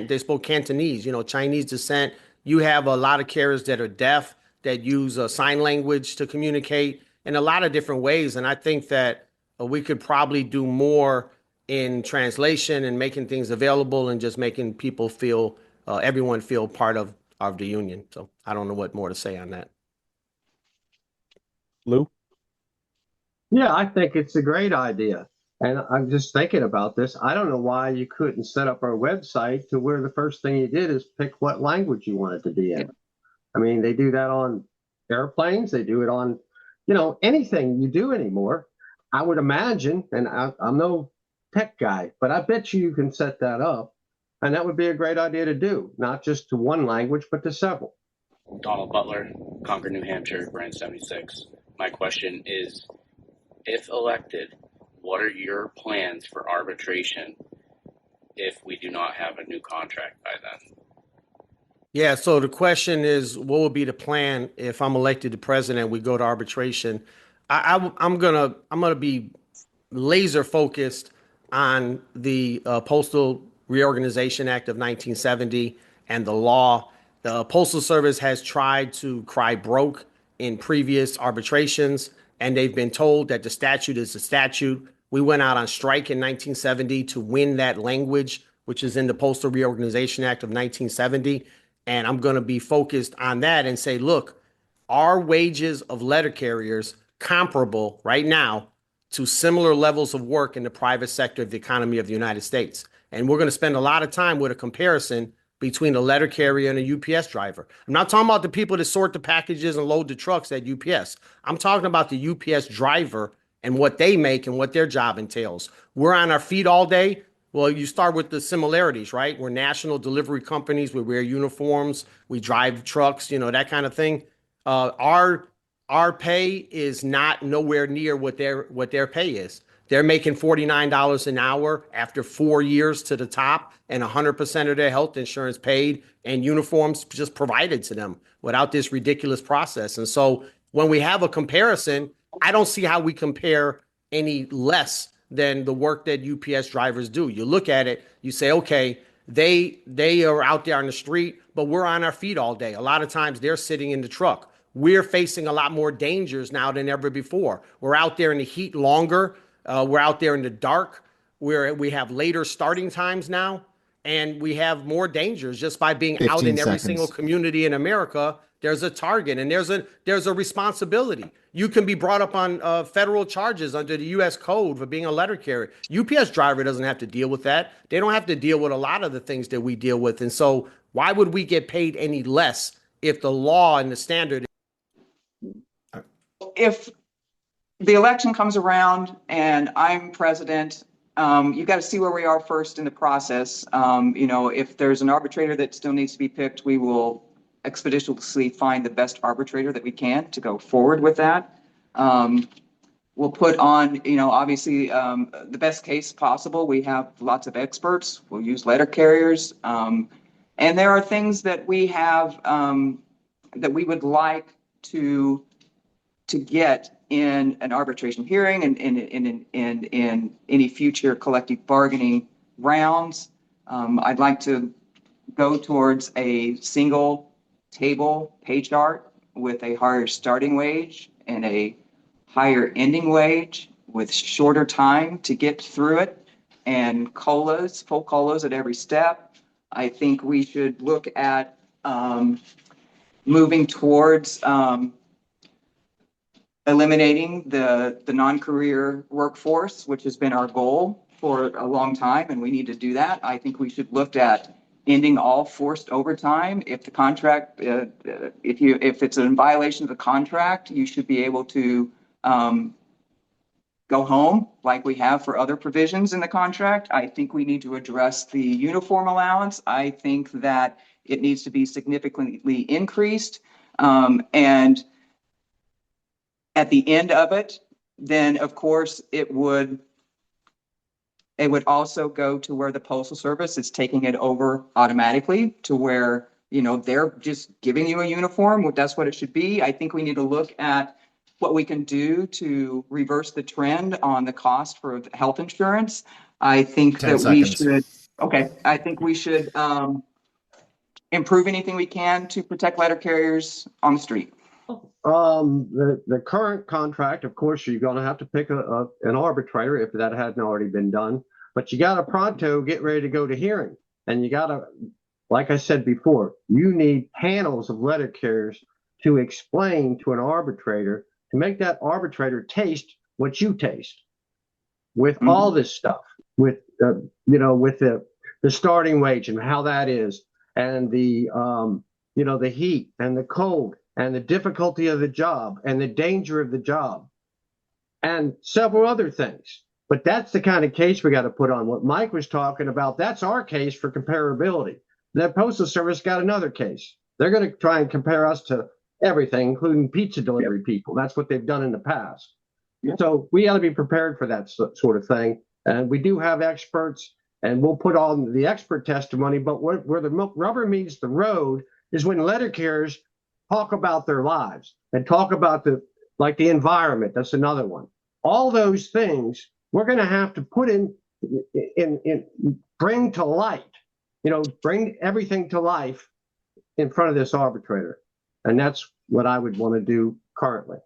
they spoke Cantonese, Chinese descent. You have a lot of carriers that are deaf that use sign language to communicate in a lot of different ways. And I think that we could probably do more in translation and making things available and just making people feel, everyone feel part of the union. So I don't know what more to say on that. Lew? Yeah, I think it's a great idea. And I'm just thinking about this. I don't know why you couldn't set up our website to where the first thing you did is pick what language you wanted to be in. I mean, they do that on airplanes. They do it on, anything you do anymore. I would imagine, and I'm no tech guy, but I bet you can set that up. And that would be a great idea to do, not just to one language, but to several. Donald Butler, Concord, New Hampshire, Branch 76. My question is, if elected, what are your plans for arbitration if we do not have a new contract by then? Yeah, so the question is, what would be the plan if I'm elected to president? We go to arbitration. I'm gonna be laser focused on the Postal Reorganization Act of 1970 and the law. The Postal Service has tried to cry broke in previous arbitrations, and they've been told that the statute is the statute. We went out on strike in 1970 to win that language, which is in the Postal Reorganization Act of 1970. And I'm going to be focused on that and say, look, are wages of letter carriers comparable right now to similar levels of work in the private sector of the economy of the United States? And we're going to spend a lot of time with a comparison between a letter carrier and a UPS driver. I'm not talking about the people that sort the packages and load the trucks at UPS. I'm talking about the UPS driver and what they make and what their job entails. We're on our feet all day. Well, you start with the similarities, right? We're national delivery companies. We wear uniforms. We drive trucks, that kind of thing. Our pay is not nowhere near what their pay is. They're making $49 an hour after 4 years to the top, and 100% of their health insurance paid and uniforms just provided to them without this ridiculous process. And so when we have a comparison, I don't see how we compare any less than the work that UPS drivers do. You look at it, you say, okay, they are out there on the street, but we're on our feet all day. A lot of times they're sitting in the truck. We're facing a lot more dangers now than ever before. We're out there in the heat longer. We're out there in the dark. We have later starting times now, and we have more dangers just by being out in every single community in America. There's a target and there's a responsibility. You can be brought up on federal charges under the U.S. code for being a letter carrier. UPS driver doesn't have to deal with that. They don't have to deal with a lot of the things that we deal with. And so why would we get paid any less if the law and the standard? If the election comes around and I'm president, you got to see where we are first in the process. If there's an arbitrator that still needs to be picked, we will expeditiously find the best arbitrator that we can to go forward with that. We'll put on, obviously the best case possible. We have lots of experts. We'll use letter carriers. And there are things that we have that we would like to get in an arbitration hearing and in any future collective bargaining rounds. I'd like to go towards a single table pay chart with a higher starting wage and a higher ending wage with shorter time to get through it, and full colas at every step. I think we should look at moving towards eliminating the non-career workforce, which has been our goal for a long time, and we need to do that. I think we should look at ending all forced overtime. If the contract, if it's in violation of the contract, you should be able to go home like we have for other provisions in the contract. I think we need to address the uniform allowance. I think that it needs to be significantly increased. And at the end of it, then of course it would also go to where the Postal Service is taking it over automatically to where, they're just giving you a uniform. That's what it should be. I think we need to look at what we can do to reverse the trend on the cost for health insurance. I think that we should Okay, I think we should improve anything we can to protect letter carriers on the street. The current contract, of course, you're going to have to pick an arbitrator if that hadn't already been done. But you got to pronto get ready to go to hearing, and you got to, like I said before, you need panels of letter carriers to explain to an arbitrator to make that arbitrator taste what you taste with all this stuff, with with the starting wage and how that is, and the the heat and the cold and the difficulty of the job and the danger of the job and several other things. But that's the kind of case we got to put on. What Mike was talking about, that's our case for comparability. The Postal Service got another case. They're going to try and compare us to everything, including pizza delivery people. That's what they've done in the past. So we got to be prepared for that sort of thing. And we do have experts, and we'll put on the expert testimony. But where the rubber meets the road is when letter carriers talk about their lives and talk about the environment. That's another one. All those things we're going to have to put in bring to light, bring everything to life in front of this arbitrator. And that's what I would want to do currently.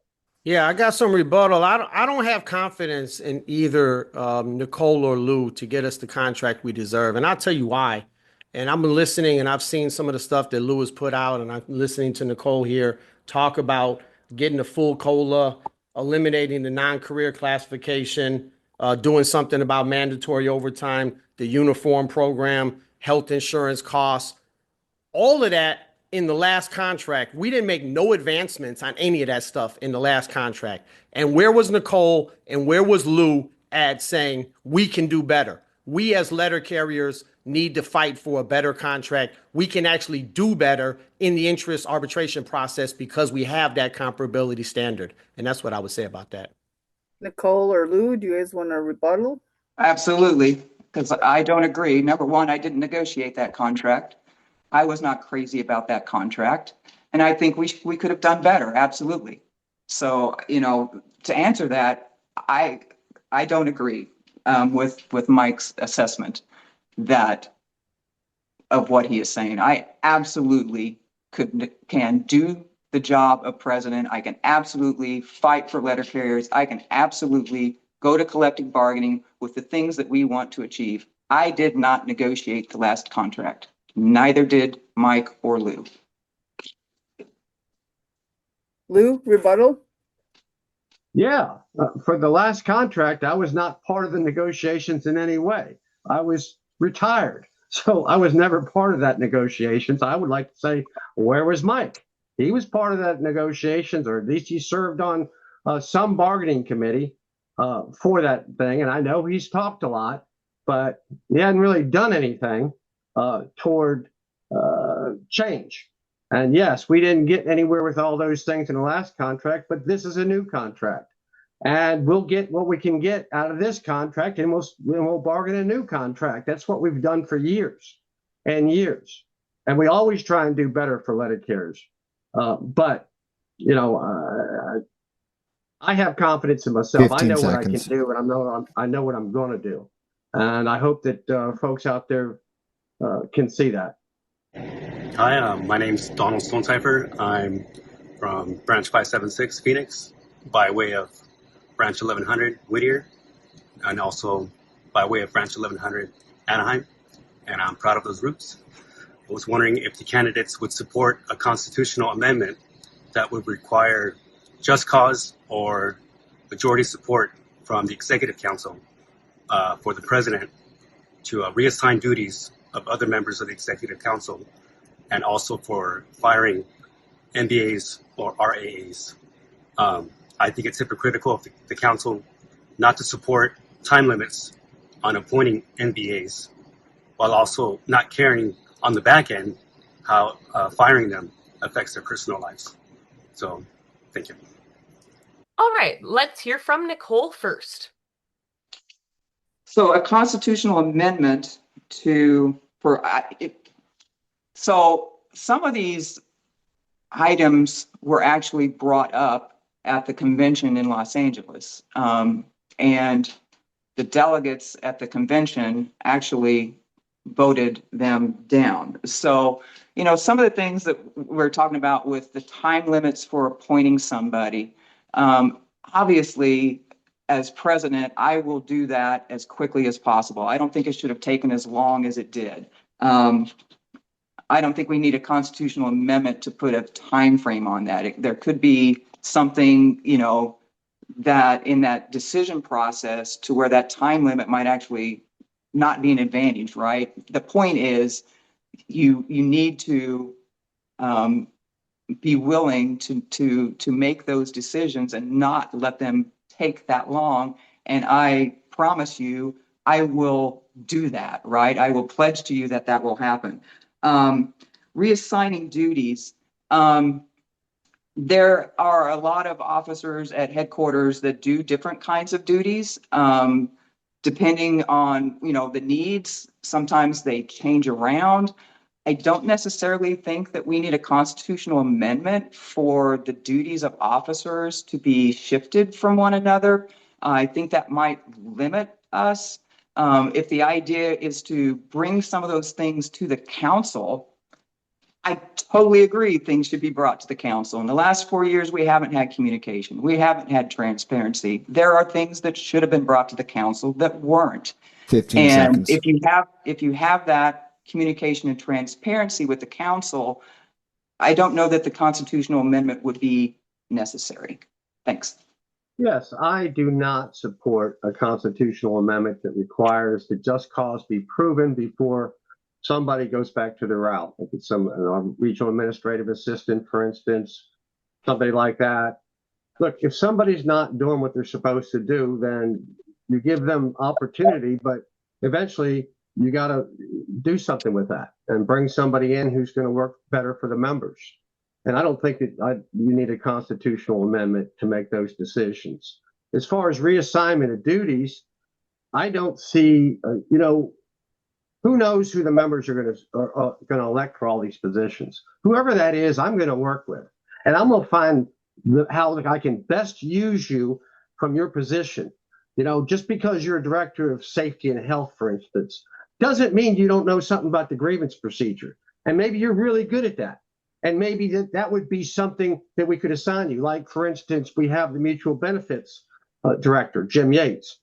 Yeah, I got some rebuttal. I don't have confidence in either Nicole or Lew to get us the contract we deserve. And I'll tell you why. And I'm listening, and I've seen some of the stuff that Lew has put out, and I'm listening to Nicole here talk about getting the full COLA, eliminating the non-career classification, doing something about mandatory overtime, the uniform program, health insurance costs, all of that in the last contract. We didn't make no advancements on any of that stuff in the last contract. And where was Nicole and where was Lew at saying we can do better? We as letter carriers need to fight for a better contract. We can actually do better in the interest arbitration process because we have that comparability standard. And that's what I would say about that. Nicole or Lew, do you guys want a rebuttal? Absolutely, because I don't agree. Number one, I didn't negotiate that contract. I was not crazy about that contract. And I think we could have done better. Absolutely. So, to answer that, I don't agree with Mike's assessment of what he is saying. I absolutely can do the job of president. I can absolutely fight for letter carriers. I can absolutely go to collective bargaining with the things that we want to achieve. I did not negotiate the last contract. Neither did Mike or Lew. Lew, rebuttal? Yeah, for the last contract, I was not part of the negotiations in any way. I was retired, so I was never part of that negotiations. I would like to say, where was Mike? He was part of that negotiations, or at least he served on some bargaining committee for that thing. And I know he's talked a lot, but he hadn't really done anything toward change. And yes, we didn't get anywhere with all those things in the last contract, but this is a new contract. And we'll get what we can get out of this contract, and we'll bargain a new contract. That's what we've done for years and years. And we always try and do better for letter carriers. But, I have confidence in myself. I know what I can do, and I know what I'm going to do. And I hope that folks out there can see that. Hi, my name's Donald Stonecipher. I'm from Branch 576 Phoenix by way of Branch 1100 Whittier, and also by way of Branch 1100 Anaheim, and I'm proud of those roots. I was wondering if the candidates would support a constitutional amendment that would require just cause or majority support from the Executive Council for the President to reassign duties of other members of the Executive Council, and also for firing MBAs or RAAs. I think it's hypocritical of the council not to support time limits on appointing MBAs, while also not caring on the back end how firing them affects their personal lives. So, thank you. All right, let's hear from Nicole first. So a constitutional amendment so some of these items were actually brought up at the convention in Los Angeles. And the delegates at the convention actually voted them down. So, some of the things that we're talking about with the time limits for appointing somebody, obviously, as president, I will do that as quickly as possible. I don't think it should have taken as long as it did. I don't think we need a constitutional amendment to put a time frame on that. There could be something, that in that decision process to where that time limit might actually not be an advantage, right? The point is you need to be willing to make those decisions and not let them take that long. And I promise you, I will do that, right? I will pledge to you that that will happen. Reassigning duties. There are a lot of officers at headquarters that do different kinds of duties. Depending on, the needs, sometimes they change around. I don't necessarily think that we need a constitutional amendment for the duties of officers to be shifted from one another. I think that might limit us. If the idea is to bring some of those things to the council, I totally agree things should be brought to the council. In the last 4 years, we haven't had communication. We haven't had transparency. There are things that should have been brought to the council that weren't. 15 seconds. If you have that communication and transparency with the council, I don't know that the constitutional amendment would be necessary. Thanks. Yes, I do not support a constitutional amendment that requires the just cause be proven before somebody goes back to the route. If it's some regional administrative assistant, for instance, somebody like that. Look, if somebody's not doing what they're supposed to do, then you give them opportunity, but eventually you got to do something with that and bring somebody in who's going to work better for the members. And I don't think that you need a constitutional amendment to make those decisions. As far as reassignment of duties, I don't see, who knows who the members are going to elect for all these positions. Whoever that is, I'm going to work with. And I'm going to find how I can best use you from your position. Just because you're a director of safety and health, for instance, doesn't mean you don't know something about the grievance procedure. And maybe you're really good at that. And maybe that would be something that we could assign you. Like, for instance, we have the mutual benefits director, Jim Yates.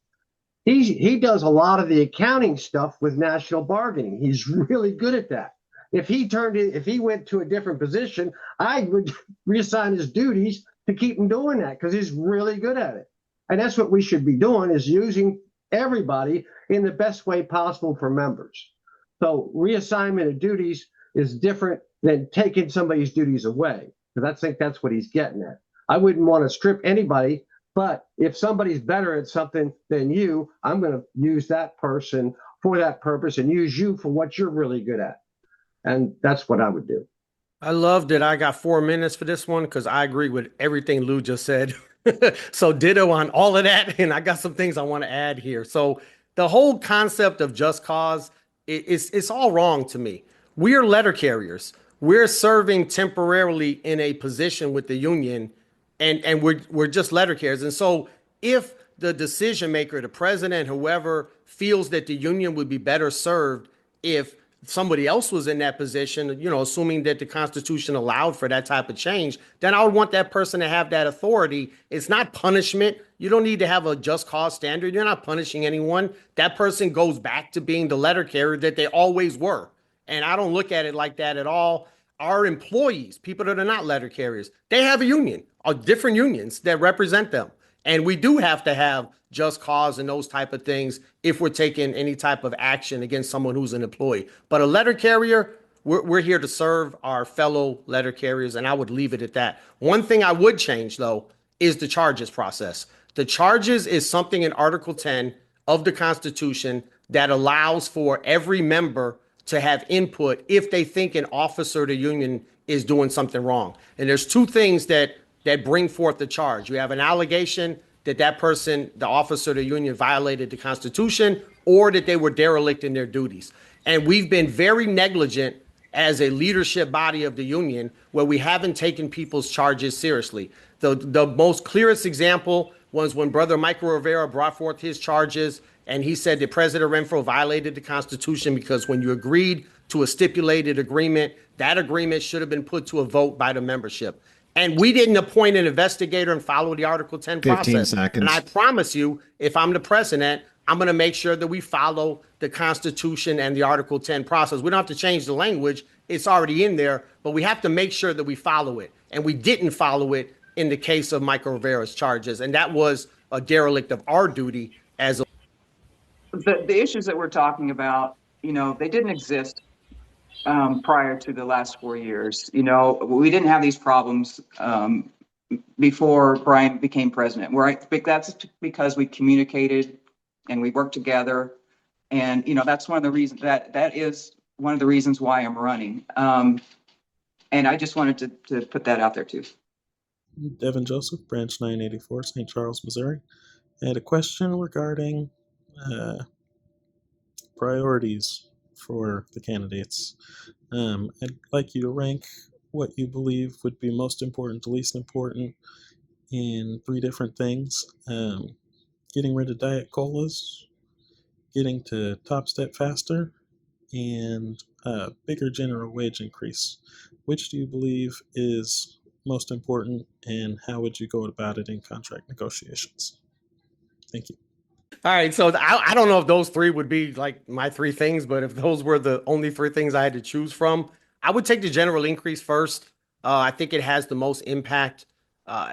He does a lot of the accounting stuff with national bargaining. He's really good at that. If he went to a different position, I would reassign his duties to keep him doing that because he's really good at it. And that's what we should be doing, is using everybody in the best way possible for members. So reassignment of duties is different than taking somebody's duties away. Because I think that's what he's getting at. I wouldn't want to strip anybody, but if somebody's better at something than you, I'm going to use that person for that purpose and use you for what you're really good at. And that's what I would do. I love that I got 4 minutes for this one because I agree with everything Lew just said. So ditto on all of that. And I got some things I want to add here. So the whole concept of just cause, it's all wrong to me. We are letter carriers. We're serving temporarily in a position with the union, and we're just letter carriers. And so if the decision maker, the president, whoever, feels that the union would be better served if somebody else was in that position, assuming that the Constitution allowed for that type of change, then I would want that person to have that authority. It's not punishment. You don't need to have a just cause standard. You're not punishing anyone. That person goes back to being the letter carrier that they always were. And I don't look at it like that at all. Our employees, people that are not letter carriers, they have a union, different unions that represent them. And we do have to have just cause and those type of things if we're taking any type of action against someone who's an employee. But a letter carrier, we're here to serve our fellow letter carriers, and I would leave it at that. One thing I would change, though, is the charges process. The charges is something in Article 10 of the Constitution that allows for every member to have input if they think an officer of the union is doing something wrong. And there's two things that bring forth the charge. You have an allegation that person, the officer of the union, violated the Constitution or that they were derelict in their duties. And we've been very negligent as a leadership body of the union where we haven't taken people's charges seriously. The most clearest example was when Brother Michael Rivera brought forth his charges And he said that President Renfro violated the Constitution because when you agreed to a stipulated agreement, that agreement should have been put to a vote by the membership. And we didn't appoint an investigator and follow the Article 10 15 process. seconds. And I promise you, if I'm the president, I'm going to make sure that we follow the Constitution and the Article 10 process. We don't have to change the language. It's already in there, but we have to make sure that we follow it. And we didn't follow it in the case of Michael Rivera's charges. And that was a derelict of our duty as a... The issues that we're talking about, they didn't exist prior to the last 4 years. We didn't have these problems before Brian became president. That's because we communicated and we worked together. And, that's one of the reasons that is one of the reasons why I'm running. And I just wanted to put that out there too. Devin Joseph, Branch 984, St. Charles, Missouri. I had a question regarding priorities for the candidates. I'd like you to rank what you believe would be most important to least important in 3 different things. Getting rid of diet colas, getting to top step faster, and a bigger general wage increase. Which do you believe is most important, and how would you go about it in contract negotiations? Thank you. All right, so I don't know if those 3 would be like my 3 things, but if those were the only 3 things I had to choose from, I would take the general increase first. I think it has the most impact.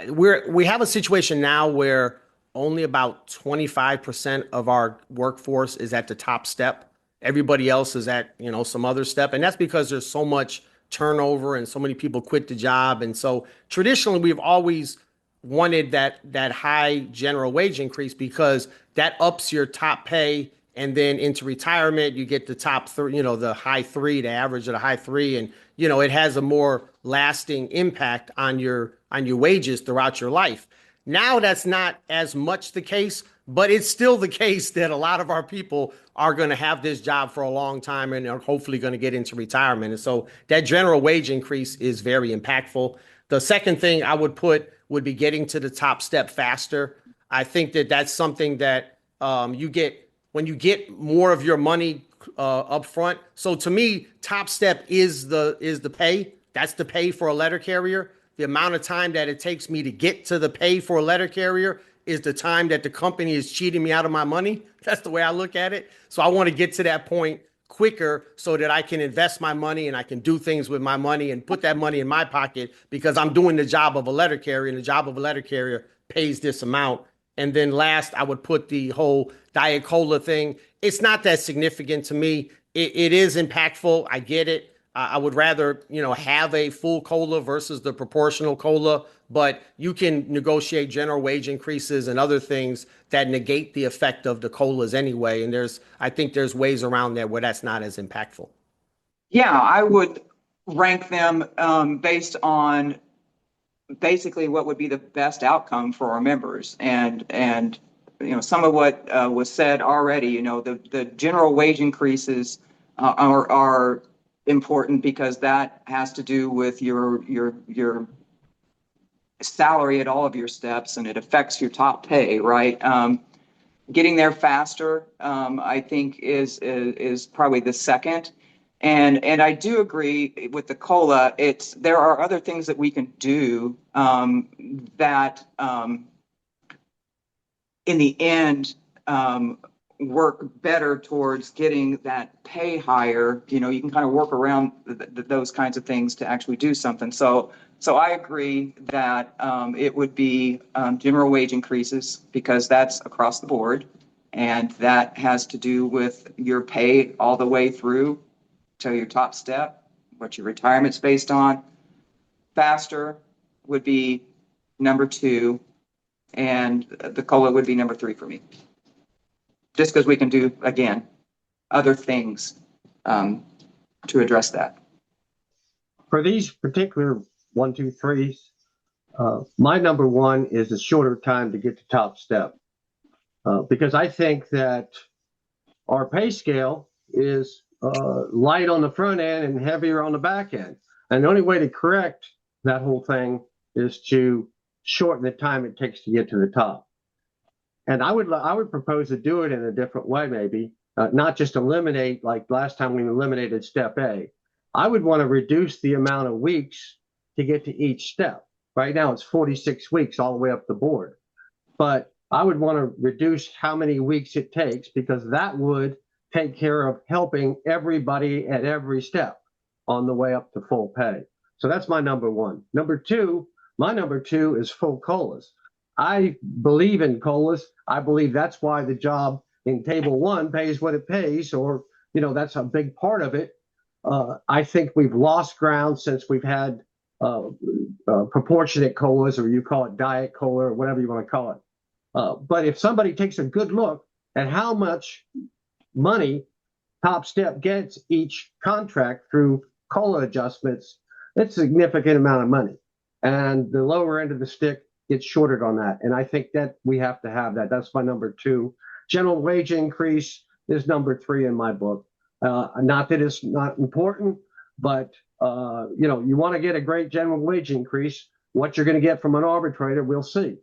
We have a situation now where only about 25% of our workforce is at the top step. Everybody else is at, some other step. And that's because there's so much turnover and so many people quit the job. And so traditionally, we've always wanted that high general wage increase because that ups your top pay, and then into retirement you get the top 3, the high 3, the average of the high 3, and it has a more lasting impact on your wages throughout your life. Now that's not as much the case, but it's still the case that a lot of our people are going to have this job for a long time and are hopefully going to get into retirement. And so that general wage increase is very impactful. The second thing I would put would be getting to the top step faster. I think that that's something that you get when you get more of your money up front. So to me, top step is the pay. That's the pay for a letter carrier. The amount of time that it takes me to get to the pay for a letter carrier is the time that the company is cheating me out of my money. That's the way I look at it. So I want to get to that point quicker so that I can invest my money and I can do things with my money and put that money in my pocket because I'm doing the job of a letter carrier, and the job of a letter carrier pays this amount. And then last, I would put the whole Diet Cola thing. It's not that significant to me. It is impactful. I get it. I would rather, have a full COLA versus the proportional COLA, but you can negotiate general wage increases and other things that negate the effect of the COLAs anyway. And I think there's ways around there where that's not as impactful. Yeah, I would rank them based on basically what would be the best outcome for our members. And some of what was said already, the general wage increases are important because that has to do with your salary at all of your steps, and it affects your top pay, right? Getting there faster, I think is probably the second. And I do agree with the COLA. There are other things that we can do that in the end work better towards getting that pay higher. You can kind of work around those kinds of things to actually do something. So I agree that it would be general wage increases because that's across the board, and that has to do with your pay all the way through to your top step, what your retirement's based on. Faster would be number 2, and the COLA would be number 3 for me. Just because we can do, again, other things to address that. For these particular 1, 2, 3s, my number 1 is a shorter time to get to top step. Because I think that our pay scale is light on the front end and heavier on the back end. And the only way to correct that whole thing is to shorten the time it takes to get to the top. And I would propose to do it in a different way, maybe not just eliminate like last time we eliminated step A. I would want to reduce the amount of weeks to get to each step. Right now it's 46 weeks all the way up the board, but I would want to reduce how many weeks it takes, because that would take care of helping everybody at every step on the way up to full pay. So that's my number one. My number two is full COLAs. I believe in COLAs. I believe that's why the job in table one pays what it pays, or, that's a big part of it. I think we've lost ground since we've had proportionate COLAs, or you call it diet COLA, or whatever you want to call it. But if somebody takes a good look at how much money Top Step gets each contract through COLA adjustments, it's a significant amount of money. And the lower end of the stick gets shorted on that. And I think that we have to have that. That's my number two. General wage increase is number three in my book. Not that it's not important, but you want to get a great general wage increase. What you're going to get from an arbitrator, we'll see.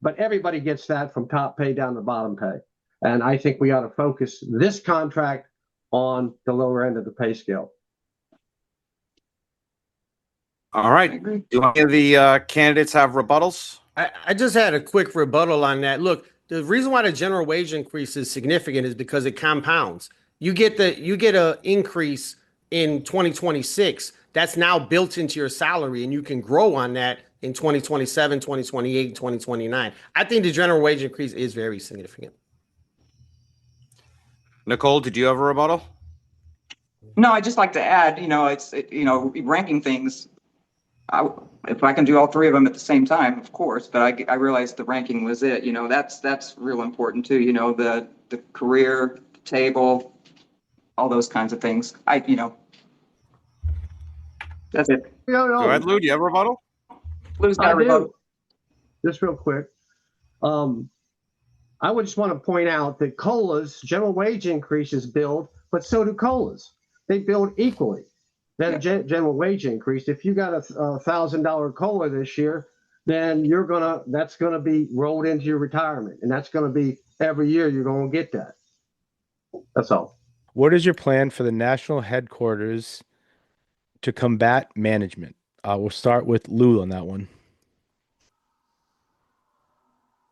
But everybody gets that from top pay down to bottom pay. And I think we ought to focus this contract on the lower end of the pay scale. All right. Do any of the candidates have rebuttals? I just had a quick rebuttal on that. Look, the reason why the general wage increase is significant is because it compounds. You get an increase in 2026 that's now built into your salary, and you can grow on that in 2027, 2028, 2029. I think the general wage increase is very significant. Nicole, did you have a rebuttal? No, I'd just like to add, ranking things. If I can do all three of them at the same time, of course, but I realized the ranking was it. That's real important too. The career, the table, all those kinds of things. That's it. Go ahead, Lew. Do you have a rebuttal? Lew's got a rebuttal. Just real quick. I would just want to point out that COLAs, general wage increases build, but so do COLAs. They build equally. That general wage increase. If you got a $1,000 COLA this year, then that's gonna be rolled into your retirement, and that's gonna be every year you're gonna get that. That's all. What is your plan for the national headquarters to combat management? We'll start with Lew on that one.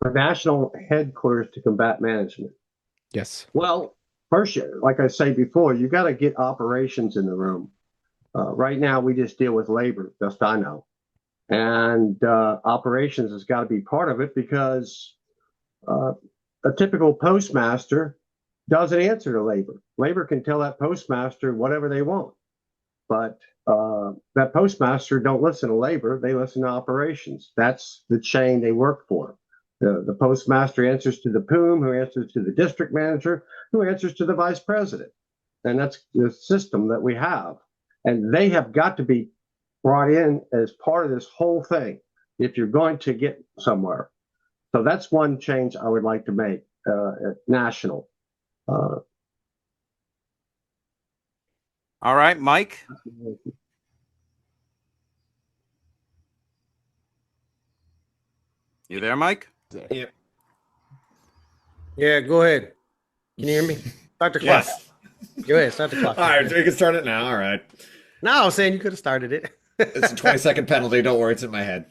The national headquarters to combat management. Yes. Well, first, like I said before, you got to get operations in the room. Right now, we just deal with labor, best I know. And operations has got to be part of it, because a typical postmaster doesn't answer to labor. Labor can tell that postmaster whatever they want. But that postmaster don't listen to labor, they listen to operations. That's the chain they work for. The postmaster answers to the POOM, who answers to the district manager, who answers to the vice president. And that's the system that we have. And they have got to be brought in as part of this whole thing if you're going to get somewhere. So that's one change I would like to make at national. All right, Mike. You there, Mike? Yep. Yeah, go ahead. Can you hear me? Start the clock. Yes. Go ahead, start the clock. All right, we can start it now. All right. No, I was saying you could have started it. It's a 20-second penalty. Don't worry, it's in my head.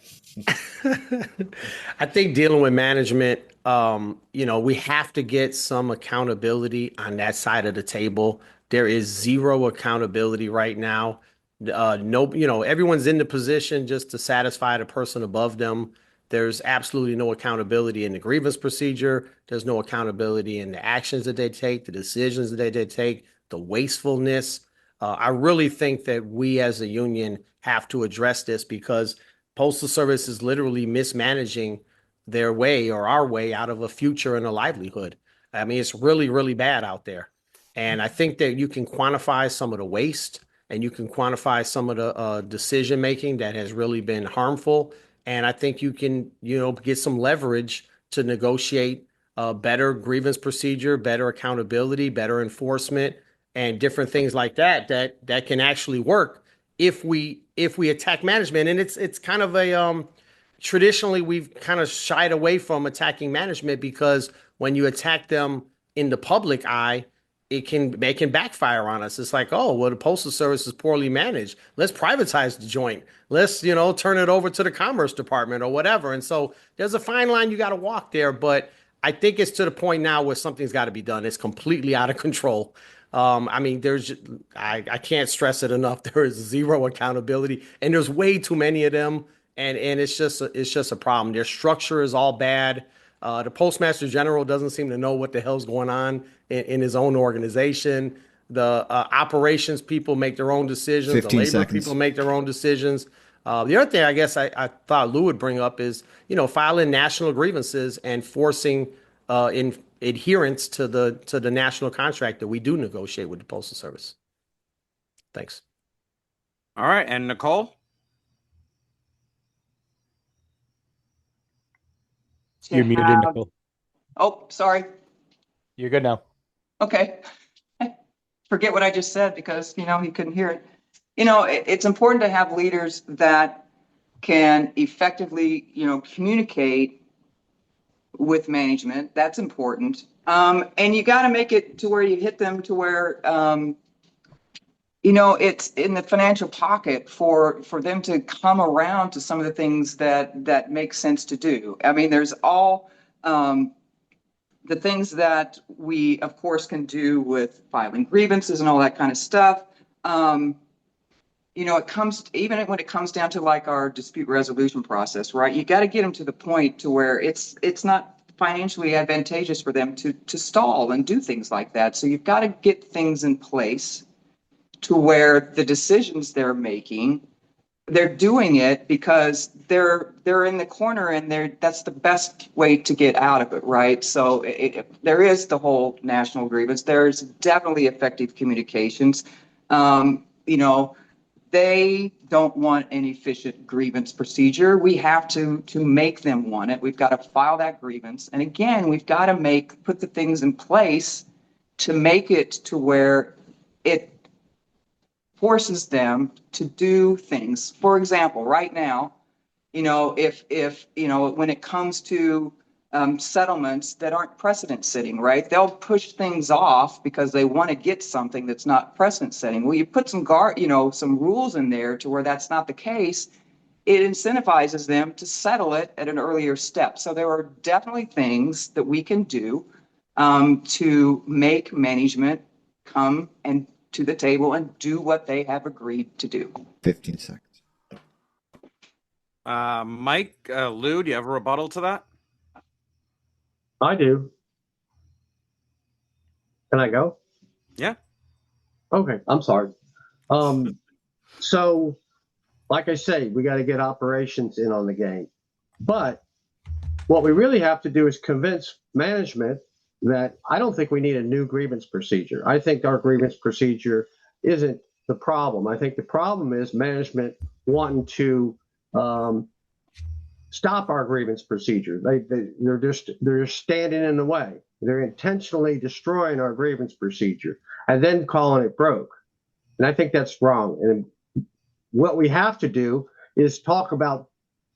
I think dealing with management, we have to get some accountability on that side of the table. There is zero accountability right now. Everyone's in the position just to satisfy the person above them. There's absolutely no accountability in the grievance procedure. There's no accountability in the actions that they take, the decisions that they take, the wastefulness. I really think that we as a union have to address this, because Postal Service is literally mismanaging their way, or our way, out of a future and a livelihood. I mean, it's really, really bad out there. And I think that you can quantify some of the waste, and you can quantify some of the decision making that has really been harmful. And I think you can, get some leverage to negotiate a better grievance procedure, better accountability, better enforcement, and different things like that can actually work if we attack management. And it's kind of traditionally we've kind of shied away from attacking management because when you attack them in the public eye, it can backfire on us. It's like, oh, well, the Postal Service is poorly managed. Let's privatize the joint. Let's, turn it over to the Commerce Department or whatever. And so there's a fine line you got to walk there. But I think it's to the point now where something's got to be done. It's completely out of control. I mean, I can't stress it enough. There is zero accountability, and there's way too many of them. And it's just a problem. Their structure is all bad. The Postmaster General doesn't seem to know what the hell's going on in his own organization. The operations people make their own decisions. The 15 labor seconds. people make their own decisions. The other thing I guess I thought Lew would bring up is, filing national grievances and forcing in adherence to the national contract that we do negotiate with the Postal Service. Thanks. All right, and Nicole? You're muted, Nicole. Oh, sorry. You're good now. Okay. Forget what I just said because, he couldn't hear it. It's important to have leaders that can effectively, communicate with management. That's important. And you got to make it to where you hit them to where, it's in the financial pocket for them to come around to some of the things that make sense to do. I mean, there's all the things that we, of course, can do with filing grievances and all that kind of stuff. It comes, even when it comes down to like our dispute resolution process, right? You got to get them to the point to where it's not financially advantageous for them to stall and do things like that. So you've got to get things in place to where the decisions they're making, they're doing it because they're in the corner and that's the best way to get out of it, right? So there is the whole national grievance. There's definitely effective communications. They don't want an efficient grievance procedure. We have to make them want it. We've got to file that grievance. And again, we've got to put the things in place to make it to where it forces them to do things. For example, right now, if when it comes to settlements that aren't precedent setting, right? They'll push things off because they want to get something that's not precedent setting. Well, you put some some rules in there to where that's not the case. It incentivizes them to settle it at an earlier step. So there are definitely things that we can do to make management come and to the table and do what they have agreed to do. 15 seconds. Mike, Lew, do you have a rebuttal to that? I do. Can I go? Yeah. Okay, I'm sorry. So, like I say, we got to get operations in on the game. But what we really have to do is convince management that I don't think we need a new grievance procedure. I think our grievance procedure isn't the problem. I think the problem is management wanting to stop our grievance procedure. They're just standing in the way. They're intentionally destroying our grievance procedure and then calling it broke. And I think that's wrong. And what we have to do is talk about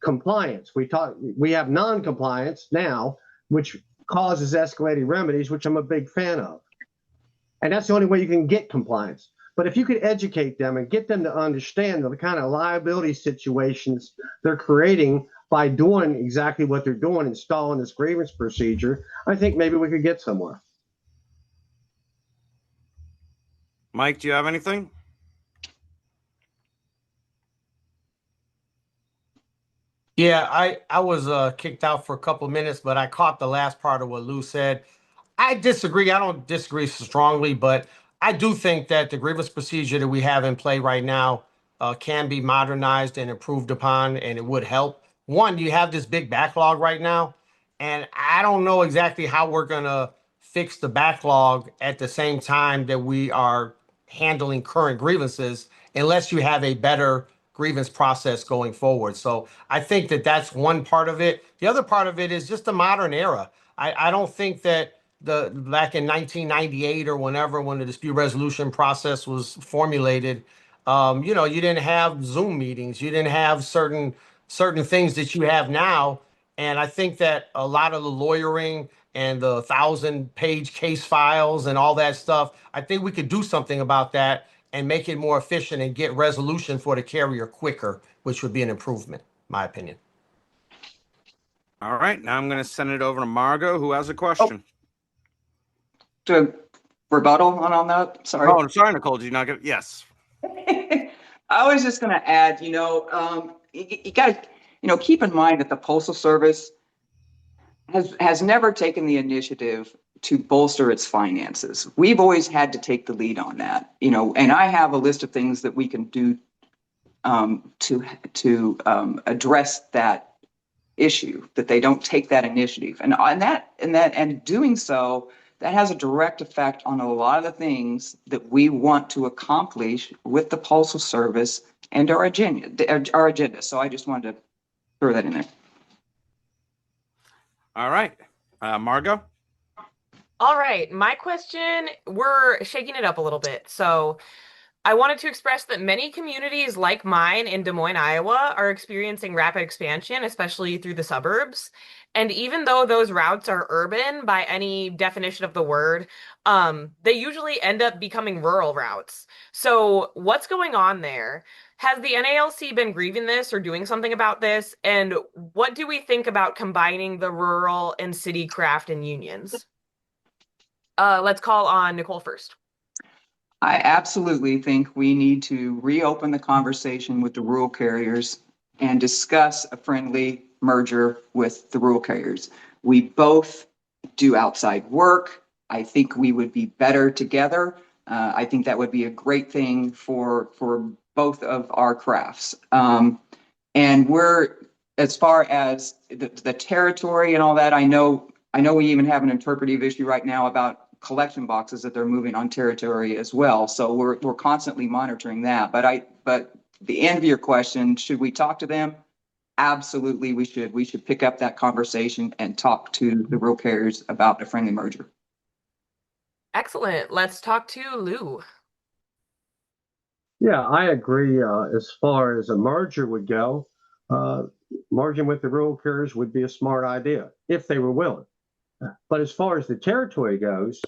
compliance. We have non-compliance now, which causes escalating remedies, which I'm a big fan of. And that's the only way you can get compliance. But if you could educate them and get them to understand the kind of liability situations they're creating by doing exactly what they're doing, installing this grievance procedure, I think maybe we could get somewhere. Mike, do you have anything? Yeah, I was kicked out for a couple of minutes, but I caught the last part of what Lew said. I disagree. I don't disagree strongly, but I do think that the grievance procedure that we have in play right now can be modernized and improved upon, and it would help. One, you have this big backlog right now, and I don't know exactly how we're going to fix the backlog at the same time that we are handling current grievances unless you have a better grievance process going forward. So I think that that's one part of it. The other part of it is just the modern era. I don't think that back in 1998 or whenever, when the dispute resolution process was formulated, you didn't have Zoom meetings. You didn't have certain certain things that you have now. And I think that a lot of the lawyering and the 1,000-page case files and all that stuff, I think we could do something about that and make it more efficient and get resolution for the carrier quicker, which would be an improvement, in my opinion. All right, now I'm going to send it over to Margot, who has a question. To rebuttal on that, sorry. Oh, I'm sorry, Nicole. Did you not get? Yes. I was just going to add, you got to, keep in mind that the Postal Service has never taken the initiative to bolster its finances. We've always had to take the lead on that, and I have a list of things that we can do to address that issue, that they don't take that initiative, and doing so, that has a direct effect on a lot of the things that we want to accomplish with the Postal Service and our agenda. So I just wanted to throw that in there. All right, Margot. All right, my question, we're shaking it up a little bit. So I wanted to express that many communities like mine in Des Moines, Iowa, are experiencing rapid expansion, especially through the suburbs. And even though those routes are urban by any definition of the word, they usually end up becoming rural routes. So what's going on there? Has the NALC been grieving this or doing something about this? And what do we think about combining the rural and city craft and unions? Let's call on Nicole first. I absolutely think we need to reopen the conversation with the rural carriers and discuss a friendly merger with the rural carriers. We both do outside work. I think we would be better together. I think that would be a great thing for both of our crafts. And we're, as far as the territory and all that, I know we even have an interpretive issue right now about collection boxes that they're moving on territory as well. So we're constantly monitoring that. But the end of your question, should we talk to them? Absolutely, we should. We should pick up that conversation and talk to the rural carriers about a friendly merger. Excellent. Let's talk to Lew. Yeah, I agree. As far as a merger would go, merging with the rural carriers would be a smart idea if they were willing. But as far as the territory goes,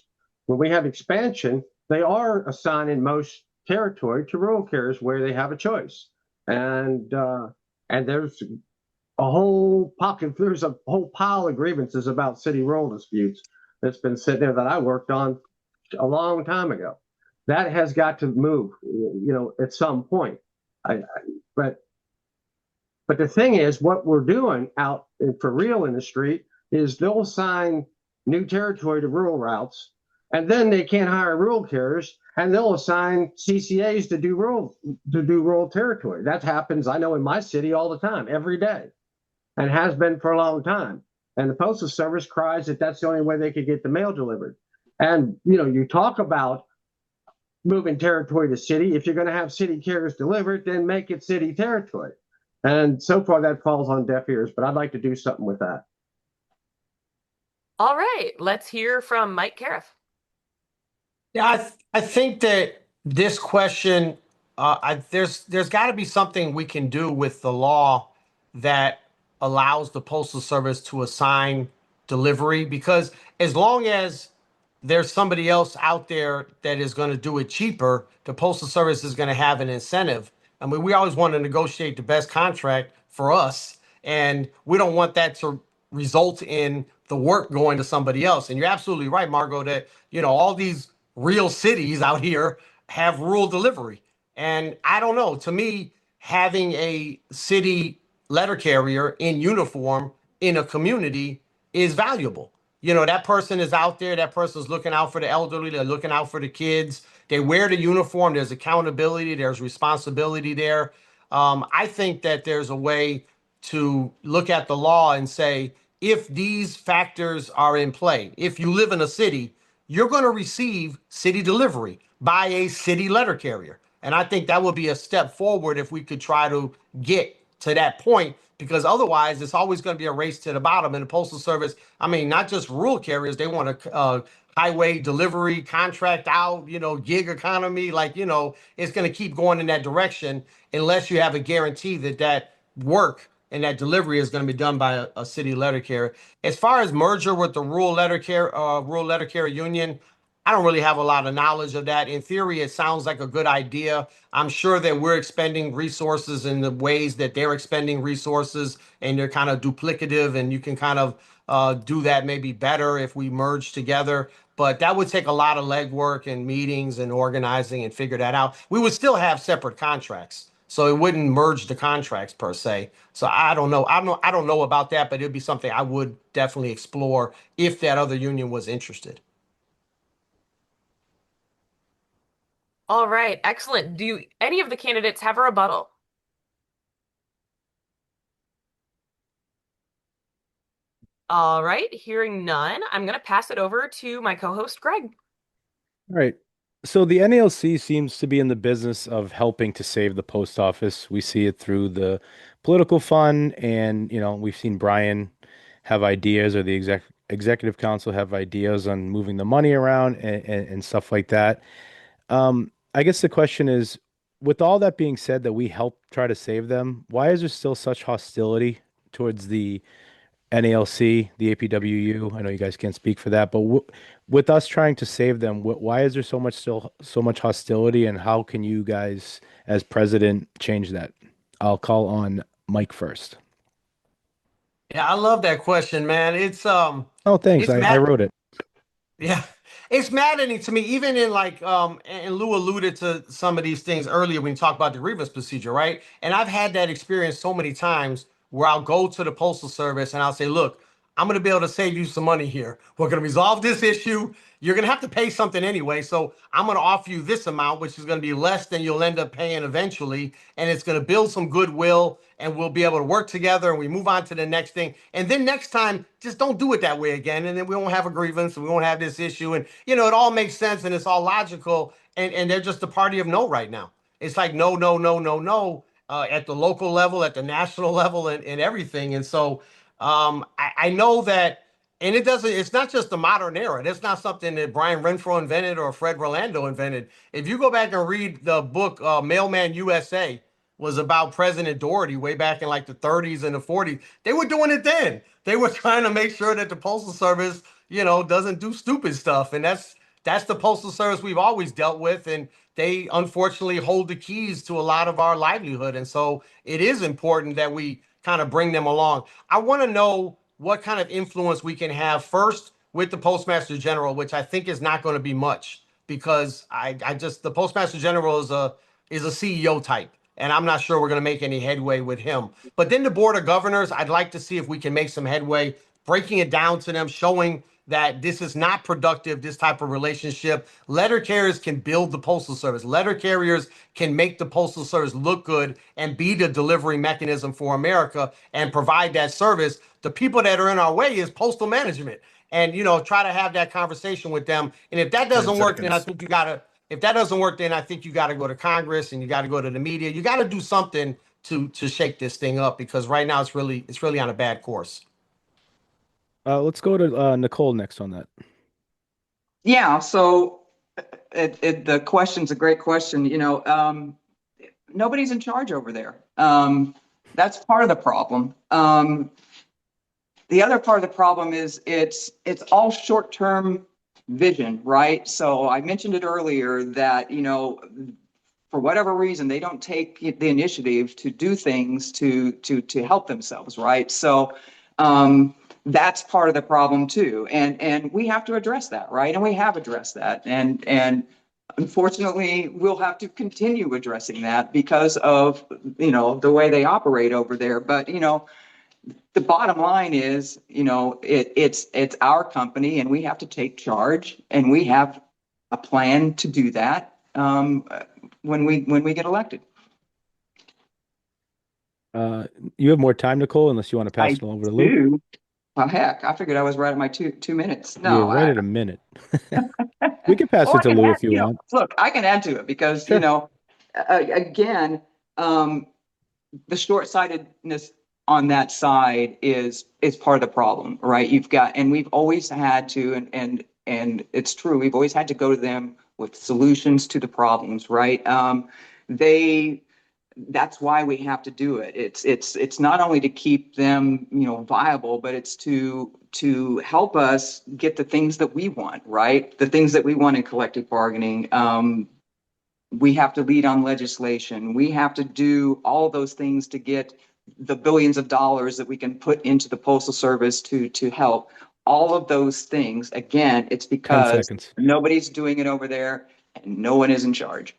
when we have expansion, they are assigning most territory to rural carriers where they have a choice. And there's a whole pocket, there's a whole pile of grievances about city-rural disputes that's been sitting there that I worked on a long time ago. That has got to move, at some point. But the thing is, what we're doing out for real in the street is they'll assign new territory to rural routes, and then they can't hire rural carriers, and they'll assign CCAs to do rural territory. That happens, I know, in my city all the time, every day, and has been for a long time. And the Postal Service cries that that's the only way they could get the mail delivered. And you talk about moving territory to city. If you're going to have city carriers delivered, then make it city territory. And so far that falls on deaf ears, but I'd like to do something with that. All right, let's hear from Mike Caref. Yeah, I think that this question, there's got to be something we can do with the law that allows the Postal Service to assign delivery, because as long as there's somebody else out there that is going to do it cheaper, the Postal Service is going to have an incentive. I mean, we always want to negotiate the best contract for us, and we don't want that to result in the work going to somebody else. And you're absolutely right, Margot, that, all these real cities out here have rural delivery. And I don't know, to me, having a city letter carrier in uniform in a community is valuable. That person is out there, that person's looking out for the elderly, they're looking out for the kids. They wear the uniform, there's accountability, there's responsibility there. I think that there's a way to look at the law and say, if these factors are in play, if you live in a city, you're going to receive city delivery by a city letter carrier. And I think that would be a step forward if we could try to get to that point, because otherwise it's always going to be a race to the bottom. And the Postal Service, I mean, not just rural carriers, they want a highway delivery contract out, gig economy, it's going to keep going in that direction unless you have a guarantee that work and that delivery is going to be done by a city letter carrier. As far as merger with the rural letter carrier union, I don't really have a lot of knowledge of that. In theory, it sounds like a good idea. I'm sure that we're expending resources in the ways that they're expending resources, and they're kind of duplicative, and you can kind of do that maybe better if we merge together. But that would take a lot of legwork and meetings and organizing and figure that out. We would still have separate contracts, so it wouldn't merge the contracts per se. So I don't know. I don't know about that, but it'd be something I would definitely explore if that other union was interested. All right, excellent. Do any of the candidates have a rebuttal? All right, hearing none, I'm going to pass it over to my co-host, Greg. All right. So the NALC seems to be in the business of helping to save the post office. We see it through the political fund, and we've seen Brian have ideas, or the executive council have ideas on moving the money around and stuff like that. I guess the question is, with all that being said, that we help try to save them, why is there still such hostility towards the NALC, the APWU? I know you guys can't speak for that, but with us trying to save them, why is there so much hostility, and how can you guys, as president, change that? I'll call on Mike first. Yeah, I love that question, man. It's Oh, thanks. I wrote it. Yeah, it's maddening to me, even in and Lou alluded to some of these things earlier when you talk about the grievance procedure, right? And I've had that experience so many times where I'll go to the Postal Service and I'll say, look, I'm going to be able to save you some money here. We're going to resolve this issue. You're going to have to pay something anyway. So I'm going to offer you this amount, which is going to be less than you'll end up paying eventually. And it's going to build some goodwill, and we'll be able to work together, and we move on to the next thing. And then next time, just don't do it that way again. And then we won't have a grievance, and we won't have this issue. And, it all makes sense, and it's all logical. And they're just the party of no right now. It's like no, no, no, no, no, at the local level, at the national level, and everything. And so I know that. And it's not just the modern era. That's not something that Brian Renfro invented or Fred Rolando invented. If you go back and read the book, Mailman USA was about President Doherty way back in like the 30s and the 40s. They were doing it then. They were trying to make sure that the Postal Service, doesn't do stupid stuff. And that's the Postal Service we've always dealt with. And they unfortunately hold the keys to a lot of our livelihood. And so it is important that we kind of bring them along. I want to know what kind of influence we can have first with the Postmaster General, which I think is not going to be much, because the Postmaster General is a CEO type, and I'm not sure we're going to make any headway with him. But then the Board of Governors, I'd like to see if we can make some headway, breaking it down to them, showing that this is not productive, this type of relationship. Letter carriers can build the Postal Service. Letter carriers can make the Postal Service look good and be the delivery mechanism for America and provide that service. The people that are in our way is postal management. And, try to have that conversation with them. And if that doesn't work, then I think if that doesn't work, then I think you got to go to Congress, and you got to go to the media. You got to do something to shake this thing up, because right now it's really on a bad course. Let's go to Nicole next on that. Yeah, so the question's a great question. Nobody's in charge over there. That's part of the problem. The other part of the problem is it's all short-term vision, right? So I mentioned it earlier that, for whatever reason, they don't take the initiative to do things to help themselves, right? So that's part of the problem too. And we have to address that, right? And we have addressed that. And unfortunately, we'll have to continue addressing that because of, the way they operate over there. But, the bottom line is, it's our company, and we have to take charge, and we have a plan to do that when we get elected. You have more time, Nicole, unless you want to pass it over to Lou. Well, heck, I figured I was right at my two minutes. No, you're right at a minute. We can pass it to Lou if you want. Look, I can add to it because, Sure. Again, the short-sightedness on that side is part of the problem, right? And we've always had to, and it's true, we've always had to go to them with solutions to the problems, right? They that's why we have to do it. It's not only to keep them, viable, but it's to help us get the things that we want, right? The things that we want in collective bargaining. We have to lead on legislation. We have to do all those things to get the billions of dollars that we can put into the Postal Service to help. All of those things, again, it's 10 because seconds. nobody's doing it over there and no one is in charge.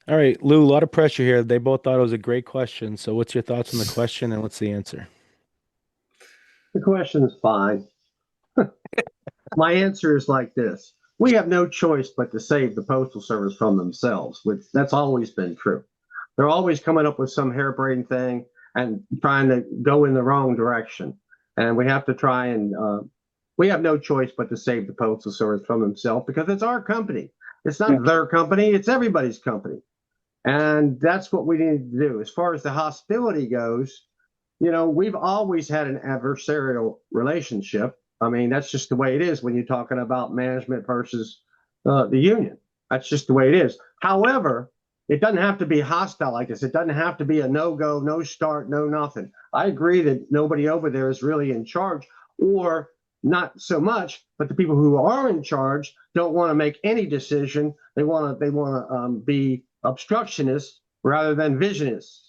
All right, Lou, a lot of pressure here. They both thought it was a great question. So what's your thoughts on the question and what's the answer? The question's fine. My answer is like this. We have no choice but to save the Postal Service from themselves, which that's always been true. They're always coming up with some harebrained thing and trying to go in the wrong direction. And we have to try and we have no choice but to save the Postal Service from themselves because it's our company. It's not their company. It's everybody's company. And that's what we need to do. As far as the hostility goes, we've always had an adversarial relationship. I mean, that's just the way it is when you're talking about management versus the union. That's just the way it is. However, it doesn't have to be hostile like this. It doesn't have to be a no-go, no start, no nothing. I agree that nobody over there is really in charge, or not so much, but the people who are in charge don't want to make any decision. They want to be obstructionists rather than visionists.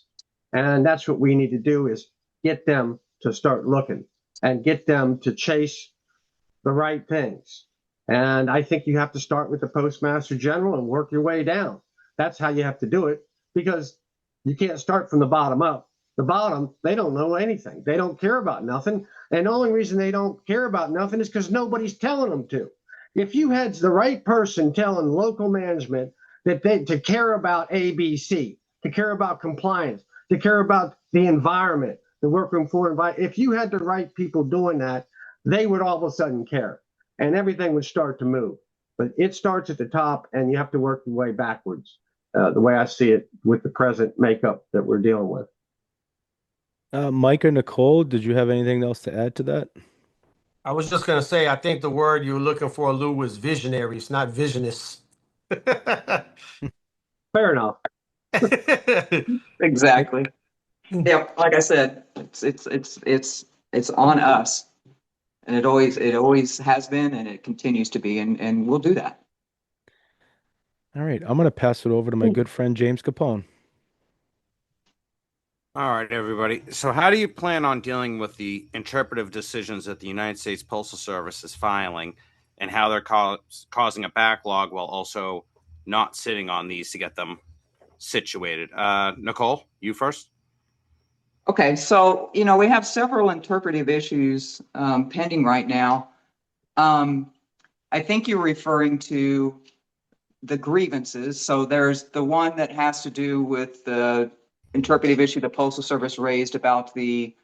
And that's what we need to do, is get them to start looking and get them to chase the right things. And I think you have to start with the Postmaster General and work your way down. That's how you have to do it, because you can't start from the bottom up. The bottom, they don't know anything. They don't care about nothing. And the only reason they don't care about nothing is because nobody's telling them to. If you had the right person telling local management that they to care about ABC, to care about compliance, to care about the environment, the workroom floor environment, if you had the right people doing that, they would all of a sudden care and everything would start to move. But it starts at the top and you have to work your way backwards, the way I see it with the present makeup that we're dealing with. Mike or Nicole, did you have anything else to add to that? I was just going to say, I think the word you were looking for, Lou, was visionaries, not visionists. Fair enough. Exactly. Yeah, like I said, it's on us, and it always has been, and it continues to be, and we'll do that. All right, I'm going to pass it over to my good friend James Capone. All right, everybody. So how do you plan on dealing with the interpretive decisions that the United States Postal Service is filing and how they're causing a backlog while also not sitting on these to get them situated? Nicole, you first. Okay, so, we have several interpretive issues pending right now. I think you're referring to the grievances. So there's the one that has to do with the interpretive issue the Postal Service raised about if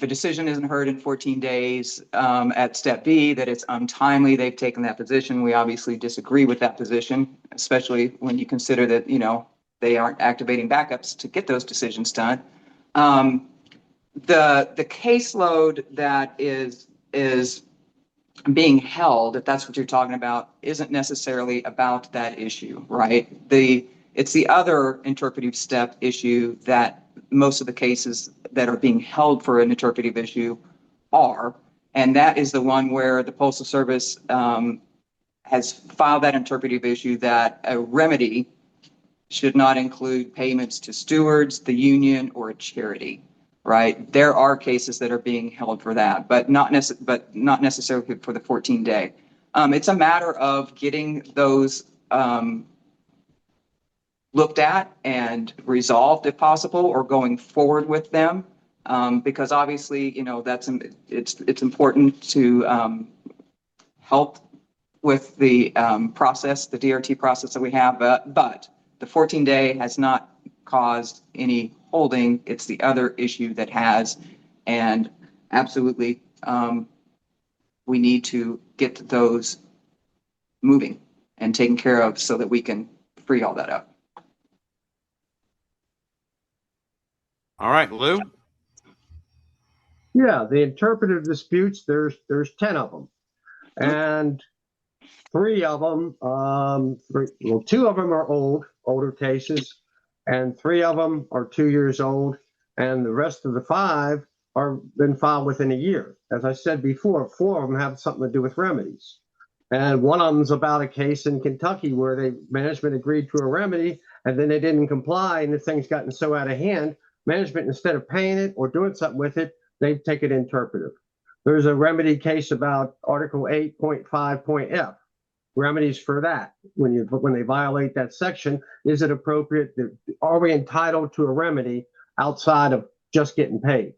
a decision isn't heard in 14 days at step B, that it's untimely. They've taken that position. We obviously disagree with that position, especially when you consider that, they aren't activating backups to get those decisions done. The caseload that is being held, if that's what you're talking about, isn't necessarily about that issue, right? It's the other interpretive step issue that most of the cases that are being held for an interpretive issue are, and that is the one where the Postal Service has filed that interpretive issue that a remedy should not include payments to stewards, the union, or a charity, right? There are cases that are being held for that, but not necessarily for the 14-day. It's a matter of getting those looked at and resolved if possible, or going forward with them, because obviously, it's important to help with the process, the DRT process that we have, but the 14-day has not caused any holding. It's the other issue that has, and absolutely, we need to get those moving and taken care of so that we can free all that up. All right, Lou. Yeah, the interpretive disputes, there's 10 of them. And 3 of them, 2 of them are older cases. and 3 of them are 2 years old, and the rest of the 5 are been filed within a year. As I said before, 4 of them have something to do with remedies. And one of them's about a case in Kentucky where management agreed to a remedy and then they didn't comply, and the thing's gotten so out of hand, management, instead of paying it or doing something with it, they take it interpretive. There's a remedy case about Article 8.5.f, remedies for that. When they violate that section, is it appropriate? Are we entitled to a remedy outside of just getting paid?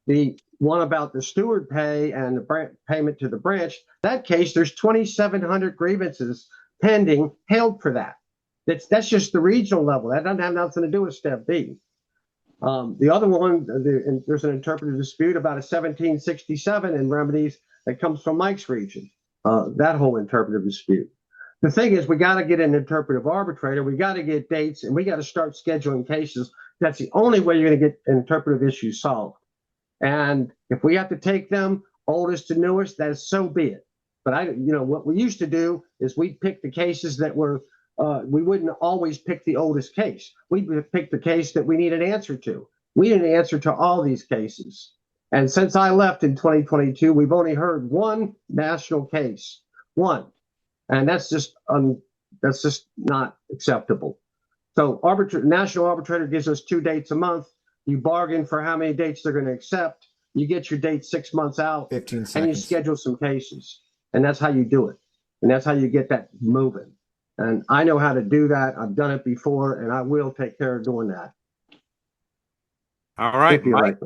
The one about the steward pay and the payment to the branch, that case, there's 2,700 grievances pending held for that. That's just the regional level. That doesn't have nothing to do with Step B. The other one, there's an interpretive dispute about a 1767 and remedies that comes from Mike's region, that whole interpretive dispute. The thing is, we got to get an interpretive arbitrator. We got to get dates, and we got to start scheduling cases. That's the only way you're going to get interpretive issues solved. And if we have to take them oldest to newest, that is so be it. But what we used to do is we'd pick the cases that were, we wouldn't always pick the oldest case. We'd pick the case that we need an answer to. We need an answer to all these cases. And since I left in 2022, we've only heard one national case, one. And that's just not acceptable. So national arbitrator gives us 2 dates a month. You bargain for how many dates they're going to accept. You get your date 6 months out, 15 seconds. And you schedule some cases. And that's how you do it. And that's how you get that moving. And I know how to do that. I've done it before, and I will take care of doing that. All right, Mike.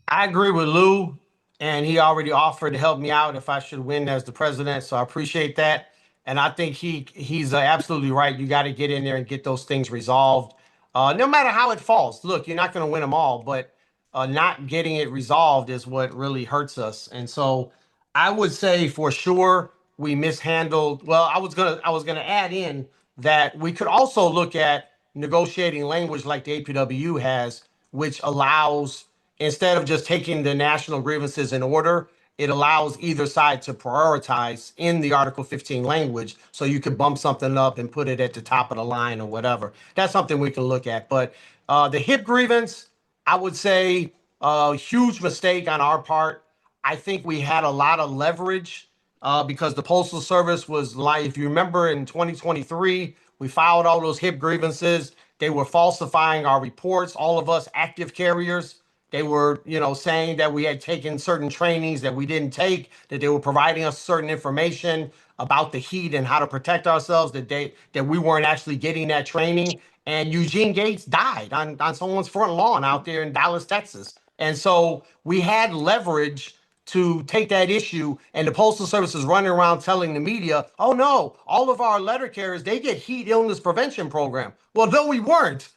I agree with Lew, and he already offered to help me out if I should win as the president. So I appreciate that. And I think he's absolutely right. You got to get in there and get those things resolved. No matter how it falls. Look, you're not going to win them all, but not getting it resolved is what really hurts us. And so I would say for sure we mishandled. Well, I was gonna add in that we could also look at negotiating language like the APWU has, which allows, instead of just taking the national grievances in order, it allows either side to prioritize in the Article 15 language, so you could bump something up and put it at the top of the line or whatever. That's something we can look at. But the HIP grievance, I would say a huge mistake on our part. I think we had a lot of leverage because the Postal Service was like, if you remember in 2023, we filed all those HIP grievances. They were falsifying our reports, all of us active carriers. They were, saying that we had taken certain trainings that we didn't take, that they were providing us certain information about the heat and how to protect ourselves, that we weren't actually getting that training. And Eugene Gates died on someone's front lawn out there in Dallas, Texas. And so we had leverage to take that issue, and the Postal Service is running around telling the media, oh no, all of our letter carriers, they get heat illness prevention program. Well, though we weren't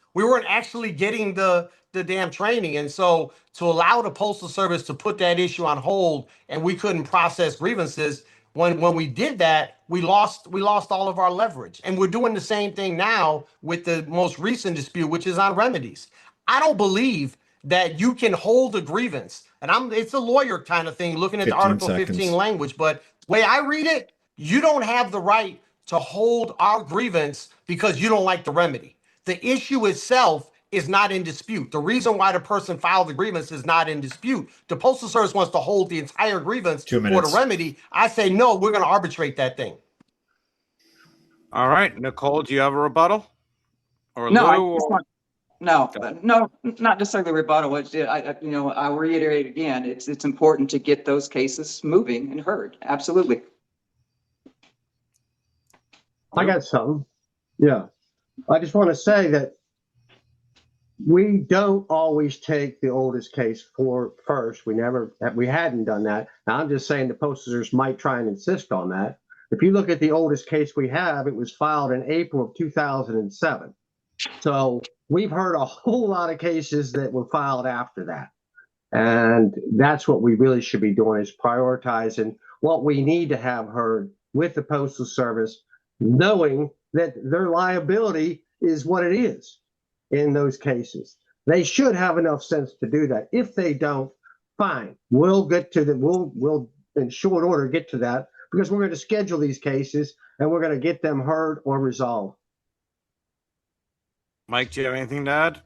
actually getting the damn training. And so to allow the Postal Service to put that issue on hold and we couldn't process grievances, when we did that, we lost all of our leverage. And we're doing the same thing now with the most recent dispute, which is on remedies. I don't believe that you can hold a grievance. And it's a lawyer kind of thing looking at the Article 15 language, but the way I read it, you don't have the right to hold our grievance because you don't like the remedy. The issue itself is not in dispute. The reason why the person filed the grievance is not in dispute. The Postal Service wants to hold the entire grievance for the remedy. I say, no, we're going to arbitrate that thing. All right, Nicole, do you have a rebuttal? Or No, Lew? No, not necessarily rebuttal. I'll reiterate again. It's important to get those cases moving and heard. Absolutely. I got something. Yeah, I just want to say that we don't always take the oldest case first. We hadn't done that. Now I'm just saying the Postal Service might try and insist on that. If you look at the oldest case we have, it was filed in April of 2007. So we've heard a whole lot of cases that were filed after that. And that's what we really should be doing, is prioritizing what we need to have heard with the Postal Service, knowing that their liability is what it is in those cases. They should have enough sense to do that. If they don't, fine. We'll get to we'll in short order get to that, because we're going to schedule these cases and we're going to get them heard or resolved. Mike, do you have anything to add?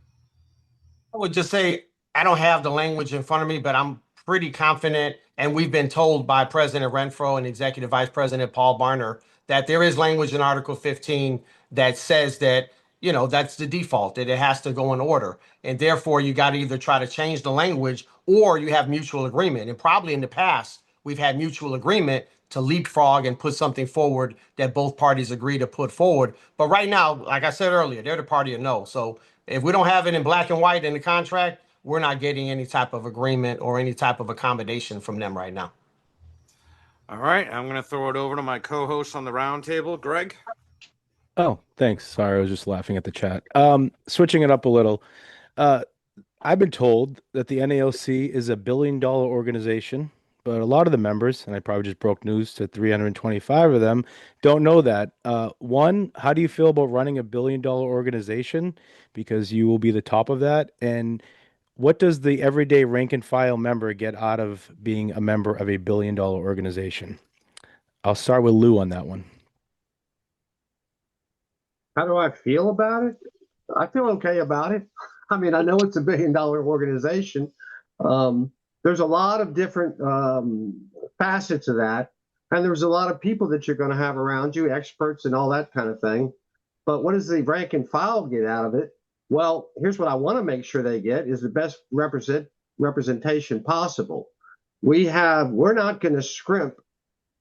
I would just say I don't have the language in front of me, but I'm pretty confident, and we've been told by President Renfro and Executive Vice President Paul Barner that there is language in Article 15 that says that, that's the default, that it has to go in order. And therefore, you got to either try to change the language or you have mutual agreement. And probably in the past, we've had mutual agreement to leapfrog and put something forward that both parties agree to put forward. But right now, like I said earlier, they're the party of no. So if we don't have it in black and white in the contract, we're not getting any type of agreement or any type of accommodation from them right now. All right, I'm going to throw it over to my co-host on the roundtable, Greg. Oh, thanks. Sorry, I was just laughing at the chat. Switching it up a little. I've been told that the NALC is a $1 billion organization, but a lot of the members, and I probably just broke news to 325 of them, don't know that. One, how do you feel about running a $1 billion organization? Because you will be the top of that. And what does the everyday rank and file member get out of being a member of a $1 billion organization? I'll start with Lew on that one. How do I feel about it? I feel okay about it. I mean, I know it's a $1 billion organization. There's a lot of different facets of that. And there's a lot of people that you're going to have around you, experts and all that kind of thing. But what does the rank and file get out of it? Well, here's what I want to make sure they get is the best representation possible. We're not going to scrimp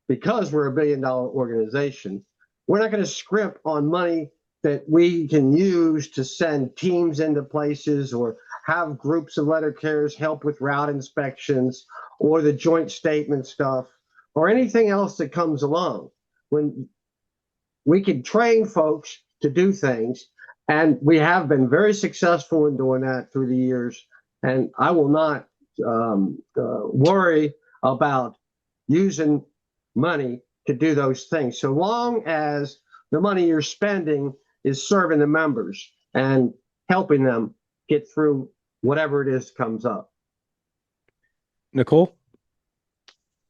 because we're a $1 billion organization. We're not going to scrimp on money that we can use to send teams into places or have groups of letter carriers help with route inspections or the joint statement stuff or anything else that comes along. When we can train folks to do things, and we have been very successful in doing that through the years, and I will not worry about using money to do those things so long as the money you're spending is serving the members and helping them get through whatever it is comes up. Nicole?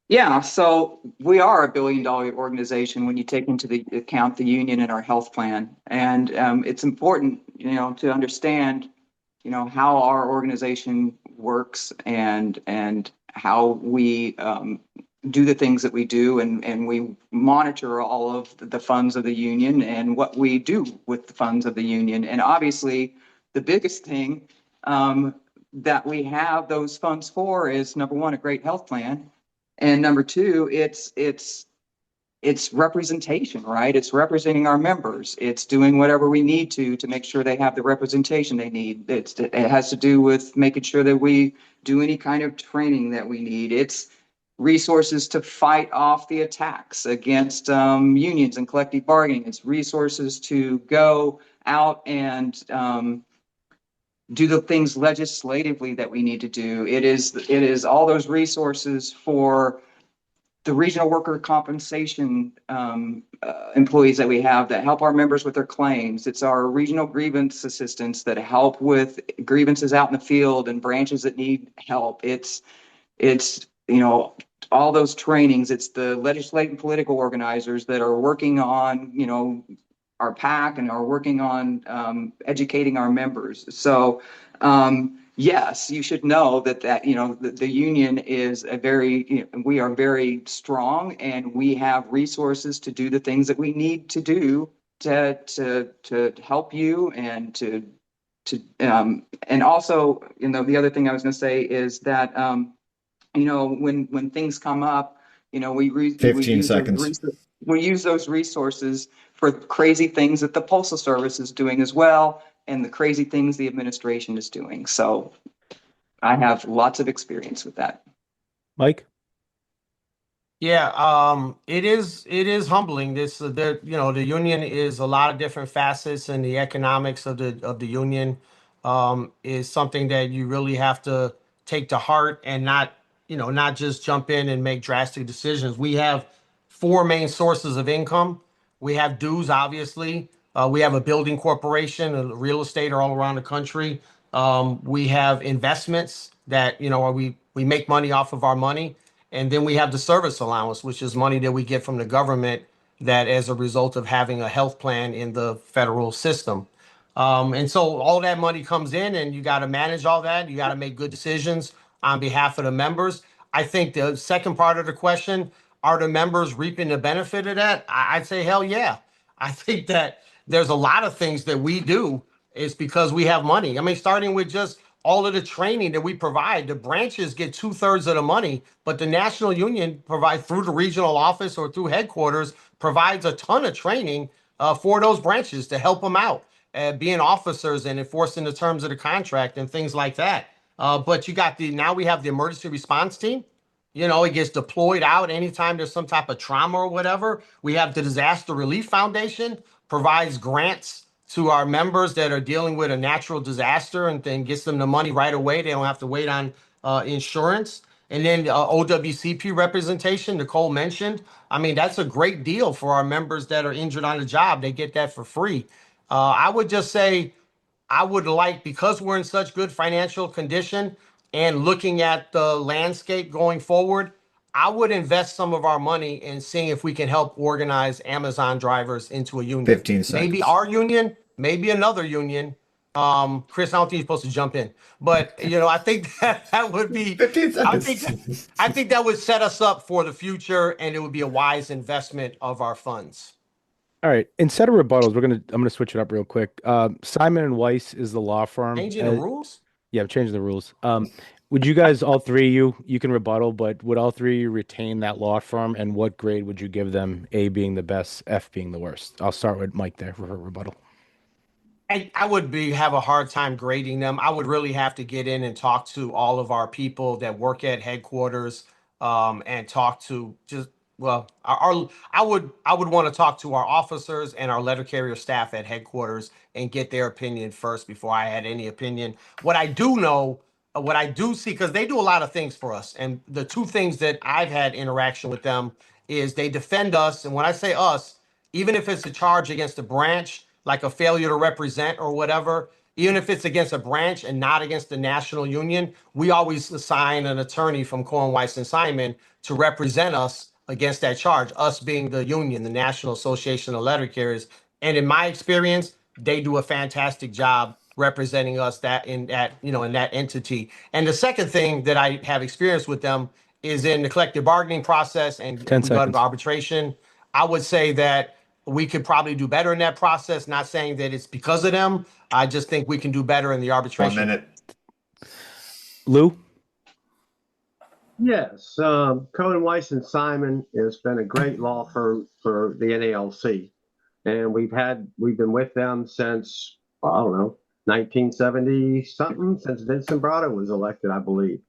Yeah, so we are a $1 billion organization when you take into the account the union and our health plan. And it's important, to understand, how our organization works and how we do the things that we do, and we monitor all of the funds of the union and what we do with the funds of the union. And obviously, the biggest thing that we have those funds for is, number one, a great health plan, and number two, it's representation, right? It's representing our members. It's doing whatever we need to make sure they have the representation they need. It has to do with making sure that we do any kind of training that we need. It's resources to fight off the attacks against unions and collective bargaining. It's resources to go out and do the things legislatively that we need to do. It is all those resources for the regional worker compensation employees that we have that help our members with their claims. It's our regional grievance assistants that help with grievances out in the field and branches that need help. It's all those trainings. It's the legislative and political organizers that are working on, our PAC and are working on educating our members. So yes, you should know that the union is we are very strong, and we have resources to do the things that we need to do to help you and and also, the other thing I was going to say is that, when things come up, we use those resources for crazy things that the Postal Service is doing as well, and the crazy things the administration is doing. So I have lots of experience with that. Mike? Yeah, it is humbling. The union is a lot of different facets, and the economics of the union is something that you really have to take to heart and not just jump in and make drastic decisions. We have four main sources of income. We have dues, obviously. We have a building corporation, and real estate all around the country. We have investments that, we make money off of our money. And then we have the service allowance, which is money that we get from the government that as a result of having a health plan in the federal system. And so all that money comes in and you got to manage all that. You got to make good decisions on behalf of the members. I think the second part of the question, are the members reaping the benefit of that? I'd say, hell yeah. I think that there's a lot of things that we do is because we have money. I mean, starting with just all of the training that we provide, the branches get 2/3 of the money, but the national union provides through the regional office or through headquarters provides a ton of training for those branches to help them out, being officers and enforcing the terms of the contract and things like that. But you got now we have the emergency response team. You know, it gets deployed out anytime there's some type of trauma or whatever. We have the Disaster Relief Foundation, provides grants to our members that are dealing with a natural disaster and then gets them the money right away. They don't have to wait on insurance. And then OWCP representation, Nicole mentioned. I mean, that's a great deal for our members that are injured on the job. They get that for free. I would just say, I would like, because we're in such good financial condition and looking at the landscape going forward, I would invest some of our money in seeing if we can help organize Amazon drivers into a union. 15 seconds. Maybe our union, maybe another union. Chris, I don't think you're supposed to jump in, but you know, I think that would be 15 seconds. I think that would set us up for the future, and it would be a wise investment of our funds. All right. Instead of rebuttals, I'm gonna switch it up real quick. Simon and Weiss is the law firm. Changing the rules? Yeah, I'm changing the rules. Would you guys, all three of you can rebuttal, but would all three of you retain that law firm, and what grade would you give them? A being the best, F being the worst. I'll start with Mike there for her rebuttal. I would have a hard time grading them. I would really have to get in and talk to all of our people that work at headquarters, and talk to I would want to talk to our officers and our letter carrier staff at headquarters and get their opinion first before I had any opinion. What I do know, what I do see, because they do a lot of things for us, and the two things that I've had interaction with them is they defend us. And when I say us, even if it's a charge against a branch, like a failure to represent or whatever, even if it's against a branch and not against the national union, we always assign an attorney from Cohen, Weiss, and Simon to represent us against that charge, us being the union, the National Association of Letter Carriers. And in my experience, they do a fantastic job representing us in that entity. And the second thing that I have experience with them is in the collective bargaining process, and we go to arbitration. I would say that we could probably do better in that process. Not saying that it's because of them. I just think we can do better in the arbitration. 1 minute. Lou? Yes, Cohen, Weiss, and Simon has been a great law firm for the NALC, and we've been with them since, I don't know, 1970 something, since Vince Zambrano was elected, I believe.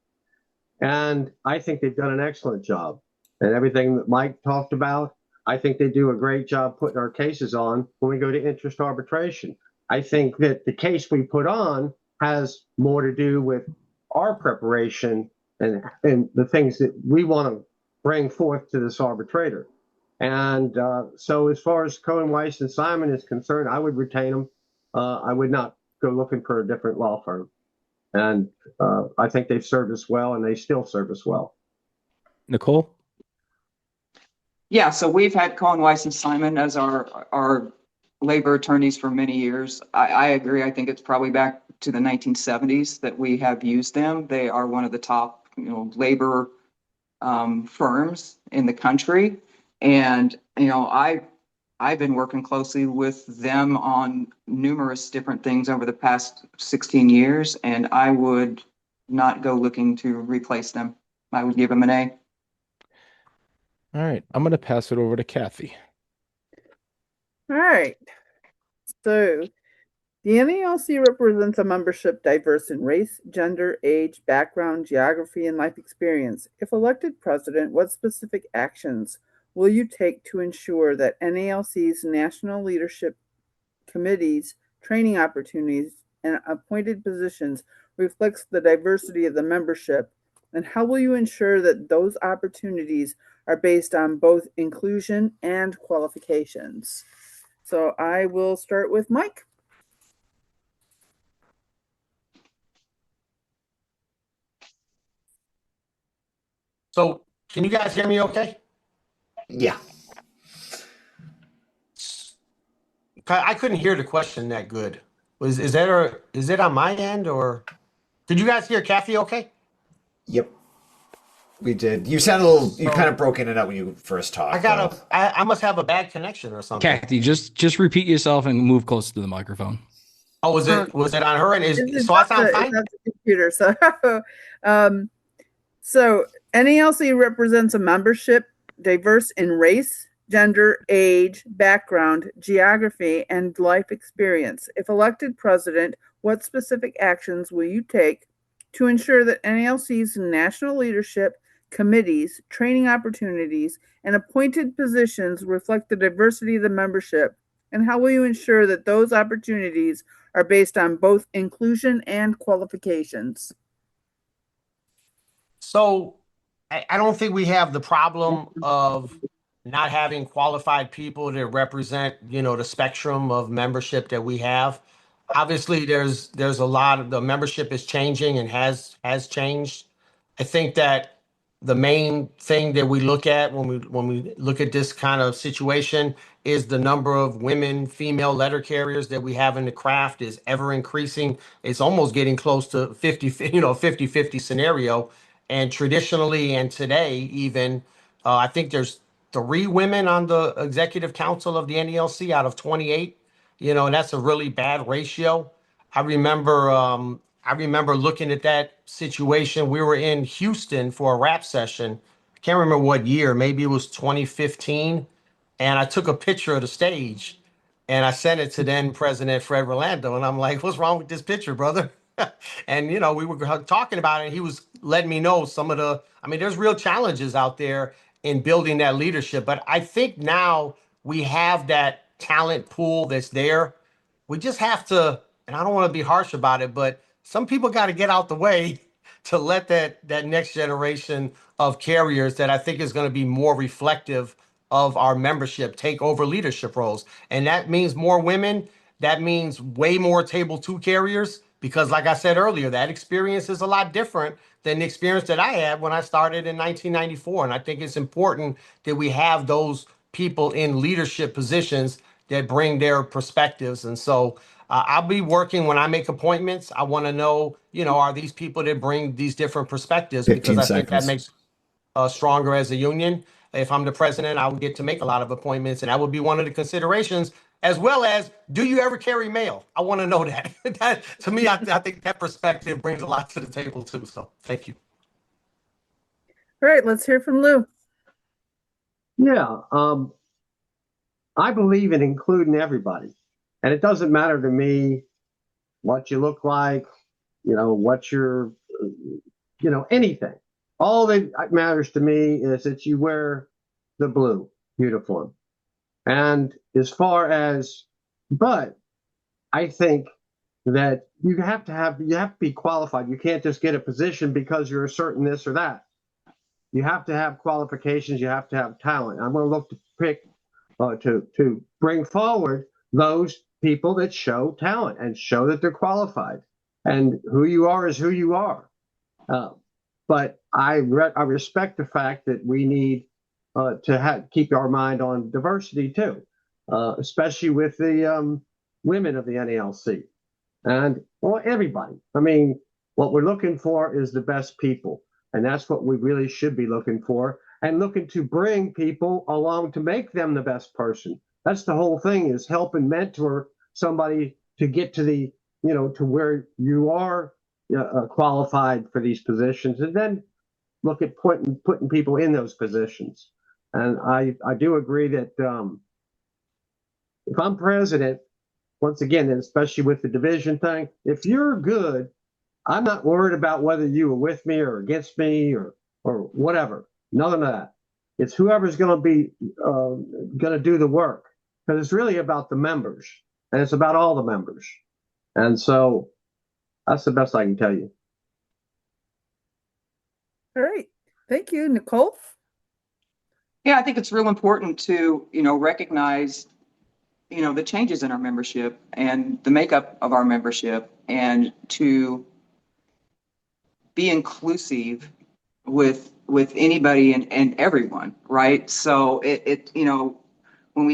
And I think they've done an excellent job. And everything that Mike talked about, I think they do a great job putting our cases on when we go to interest arbitration. I think that the case we put on has more to do with our preparation and the things that we want to bring forth to this arbitrator. And so as far as Cohen, Weiss, and Simon is concerned, I would retain them. I would not go looking for a different law firm. And I think they've served us well, and they still serve us well. Nicole? Yeah, so we've had Cohen, Weiss, and Simon as our labor attorneys for many years. I agree. I think it's probably back to the 1970s that we have used them. They are one of the top, labor firms in the country. And, I've been working closely with them on numerous different things over the past 16 years, and I would not go looking to replace them. I would give them an A. All right. I'm going to pass it over to Kathy. All right. So the NALC represents a membership diverse in race, gender, age, background, geography, and life experience. If elected president, what specific actions will you take to ensure that NALC's national leadership committees, training opportunities, and appointed positions reflects the diversity of the membership? And how will you ensure that those opportunities are based on both inclusion and qualifications? So I will start with Mike. So can you guys hear me okay? Yeah. I couldn't hear the question that good. Is it on my end, or did you guys hear Kathy okay? Yep, we did. You sound a little. You kind of So broke in and out when you first talked, though. I must have a bad connection or something. Kathy, just repeat yourself and move close to the microphone. Oh, was it on her end? It's So I sound it's fine? not the computer. So, so NALC represents a membership diverse in race, gender, age, background, geography, and life experience. If elected president, what specific actions will you take to ensure that NALC's national leadership, committees, training opportunities, and appointed positions reflect the diversity of the membership? And how will you ensure that those opportunities are based on both inclusion and qualifications? So I don't think we have the problem of not having qualified people to represent, the spectrum of membership that we have. Obviously, there's a lot of the membership is changing and has changed. I think that the main thing that we look at when we look at this kind of situation is the number of women, female letter carriers that we have in the craft is ever increasing. It's almost getting close to 50-50 scenario. And traditionally and today, even, I think there's 3 women on the executive council of the NELC out of 28. And that's a really bad ratio. I remember looking at that situation. We were in Houston for a rap session. I can't remember what year. Maybe it was 2015. And I took a picture of the stage and I sent it to then President Fred Rolando. And I'm like, what's wrong with this picture, brother? And, we were talking about it. And he was letting me know there's real challenges out there in building that leadership. But I think now we have that talent pool that's there. We just have to, and I don't want to be harsh about it, but some people got to get out the way to let that next generation of carriers that I think is going to be more reflective of our membership take over leadership roles. And that means more women. That means way more table 2 carriers, because like I said earlier, that experience is a lot different than the experience that I had when I started in 1994. And I think it's important that we have those people in leadership positions that bring their perspectives. And so I'll be working when I make appointments. I want to know, are these people that bring these different perspectives? 15 Because I think that seconds. makes stronger as a union. If I'm the president, I would get to make a lot of appointments, and that would be one of the considerations, as well as, do you ever carry mail? I want to know that. That to me, I think that perspective brings a lot to the table too. So thank you. All right, let's hear from Lew. Yeah, I believe in including everybody, and it doesn't matter to me what you look like, what you're, anything. All that matters to me is that you wear the blue uniform. And as far as, but I think that you have to be qualified. You can't just get a position because you're a certain this or that. You have to have qualifications. You have to have talent. I'm going to look to pick to bring forward those people that show talent and show that they're qualified. And who you are is who you are. But I respect the fact that we need to keep our mind on diversity too, especially with the women of the NALC and everybody. I mean, what we're looking for is the best people, and that's what we really should be looking for, and looking to bring people along to make them the best person. That's the whole thing, is help and mentor somebody to get to the, to where you are qualified for these positions, and then look at putting people in those positions. And I do agree that if I'm president, once again, and especially with the division thing, if you're good, I'm not worried about whether you were with me or against me or whatever. None of that. It's whoever's going to be going to do the work, because it's really about the members, and it's about all the members. And so that's the best I can tell you. All right. Thank you, Nicole. Yeah, I think it's real important to, recognize, the changes in our membership and the makeup of our membership, and to be inclusive with anybody and everyone, right? So when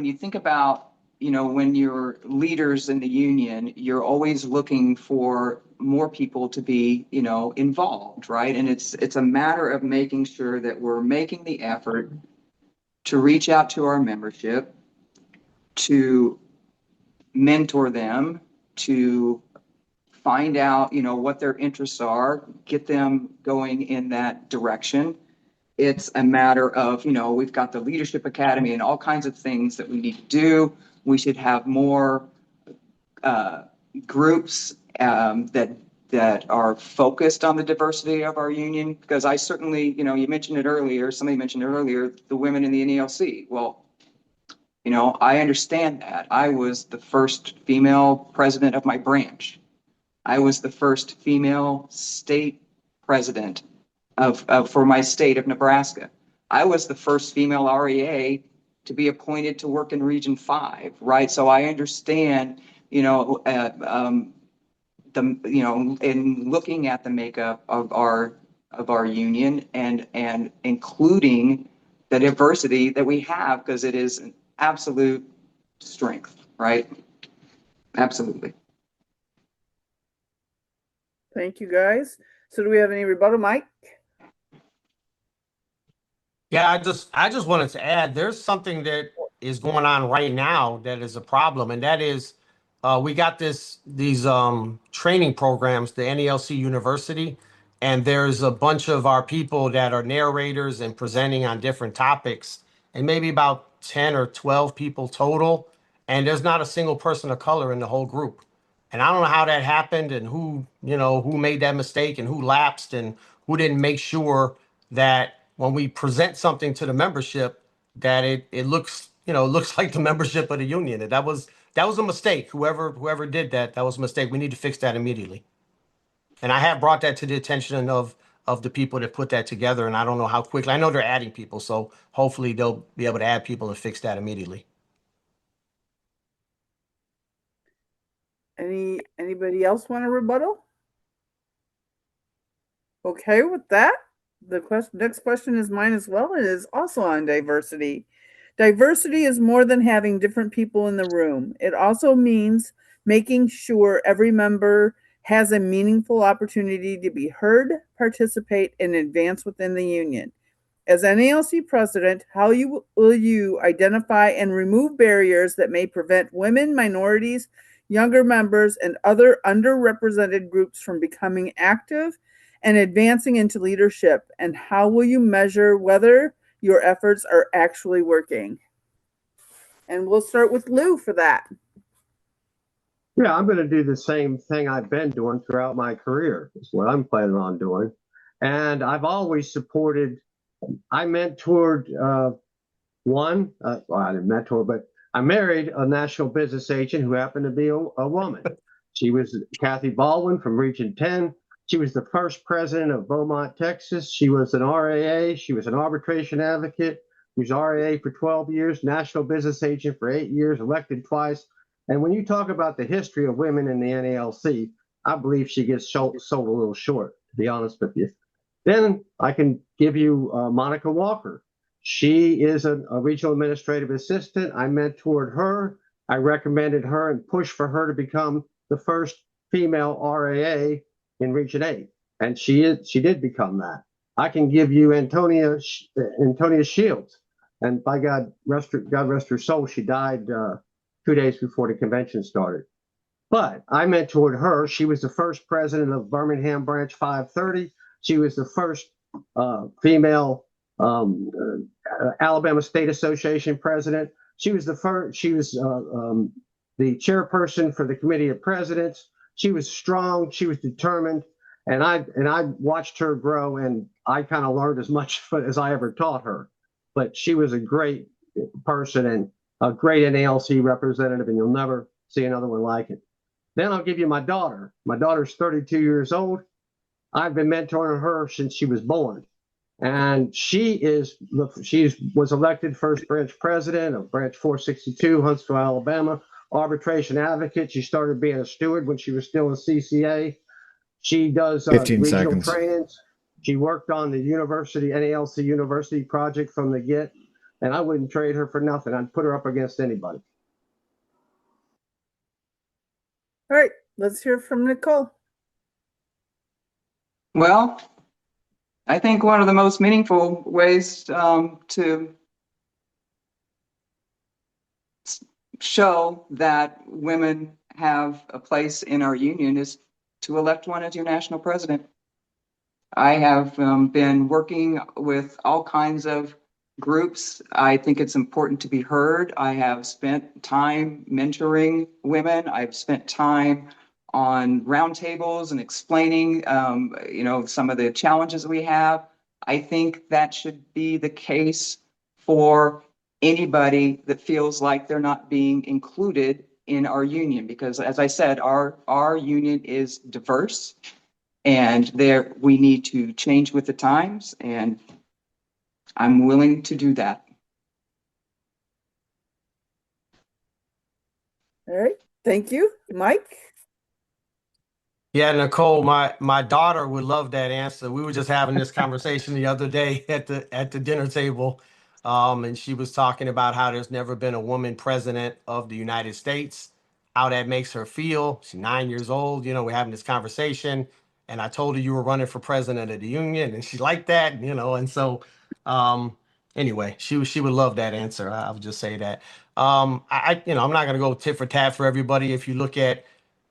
you think about when you're leaders in the union, you're always looking for more people to be, involved, right? And it's a matter of making sure that we're making the effort to reach out to our membership, to mentor them, to find out, what their interests are, get them going in that direction. It's a matter of, we've got the Leadership Academy and all kinds of things that we need to do. We should have more groups that are focused on the diversity of our union, because I certainly, you mentioned it earlier, somebody mentioned it earlier, the women in the NALC. Well, I understand that. I was the first female president of my branch. I was the first female state president for my state of Nebraska. I was the first female REA to be appointed to work in Region 5, right? So I understand, in looking at the makeup of our union and including the diversity that we have, because it is an absolute strength, right? Absolutely. Thank you, guys. So do we have any rebuttal, Mike? Yeah, I just wanted to add, there's something that is going on right now that is a problem, and that is we got these training programs, the NALC University, and there's a bunch of our people that are narrators and presenting on different topics, and maybe about 10 or 12 people total, and there's not a single person of color in the whole group. And I don't know how that happened and who made that mistake and who lapsed and who didn't make sure that when we present something to the membership that it looks like the membership of the union. And that was a mistake. Whoever did that was a mistake. We need to fix that immediately. And I have brought that to the attention of the people that put that together, and I don't know how quickly. I know they're adding people, so hopefully they'll be able to add people and fix that immediately. Anybody else want a rebuttal? Okay, with that, the next question is mine as well. It is also on diversity. Diversity is more than having different people in the room. It also means making sure every member has a meaningful opportunity to be heard, participate, and advance within the union. As NALC President, how will you identify and remove barriers that may prevent women, minorities, younger members, and other underrepresented groups from becoming active and advancing into leadership? And how will you measure whether your efforts are actually working? And we'll start with Lew for that. Yeah, I'm going to do the same thing I've been doing throughout my career. Is what I'm planning on doing. And I've always supported, I mentored I didn't mentor, but I married a national business agent who happened to be a woman. She was Kathy Baldwin from Region 10. She was the first president of Beaumont, Texas. She was an RAA. She was an arbitration advocate. She was RAA for 12 years, national business agent for 8 years, elected twice. And when you talk about the history of women in the NALC, I believe she gets sold a little short, to be honest with you. Then I can give you Monica Walker. She is a regional administrative assistant. I mentored her. I recommended her and pushed for her to become the first female RAA in Region 8. And she did become that. I can give you Antonia Shields. And by God rest her soul, she died 2 days before the convention started. But I mentored her. She was the first president of Birmingham Branch 530. She was the first female Alabama State Association president. She was the first. She was the chairperson for the Committee of Presidents. She was strong. She was determined, and I watched her grow, and I kind of learned as much as I ever taught her. But she was a great person and a great NALC representative, and you'll never see another one like it. Then I'll give you my daughter. My daughter's 32 years old. I've been mentoring her since she was born. And she was elected first branch president of branch 462, Huntsville, Alabama, arbitration advocate. She started being a steward when she was still a CCA. She does regional trainings. She worked on the NALC University project from the get, and I wouldn't trade her for nothing. I'd put her up against anybody. All right, let's hear from Nicole. Well, I think one of the most meaningful ways to show that women have a place in our union is to elect one as your national president. I have been working with all kinds of groups. I think it's important to be heard. I have spent time mentoring women. I've spent time on roundtables and explaining, some of the challenges we have. I think that should be the case for anybody that feels like they're not being included in our union, because as I said, our union is diverse. And there, we need to change with the times, and I'm willing to do that. All right, thank you. Mike? Yeah, Nicole, my daughter would love that answer. We were just having this conversation the other day at the dinner table, and she was talking about how there's never been a woman president of the United States, how that makes her feel. She's 9 years old. We're having this conversation, and I told her you were running for president of the union, and she liked that. And so anyway, she would love that answer. I would just say that. I'm not going to go tit for tat for everybody. If you look at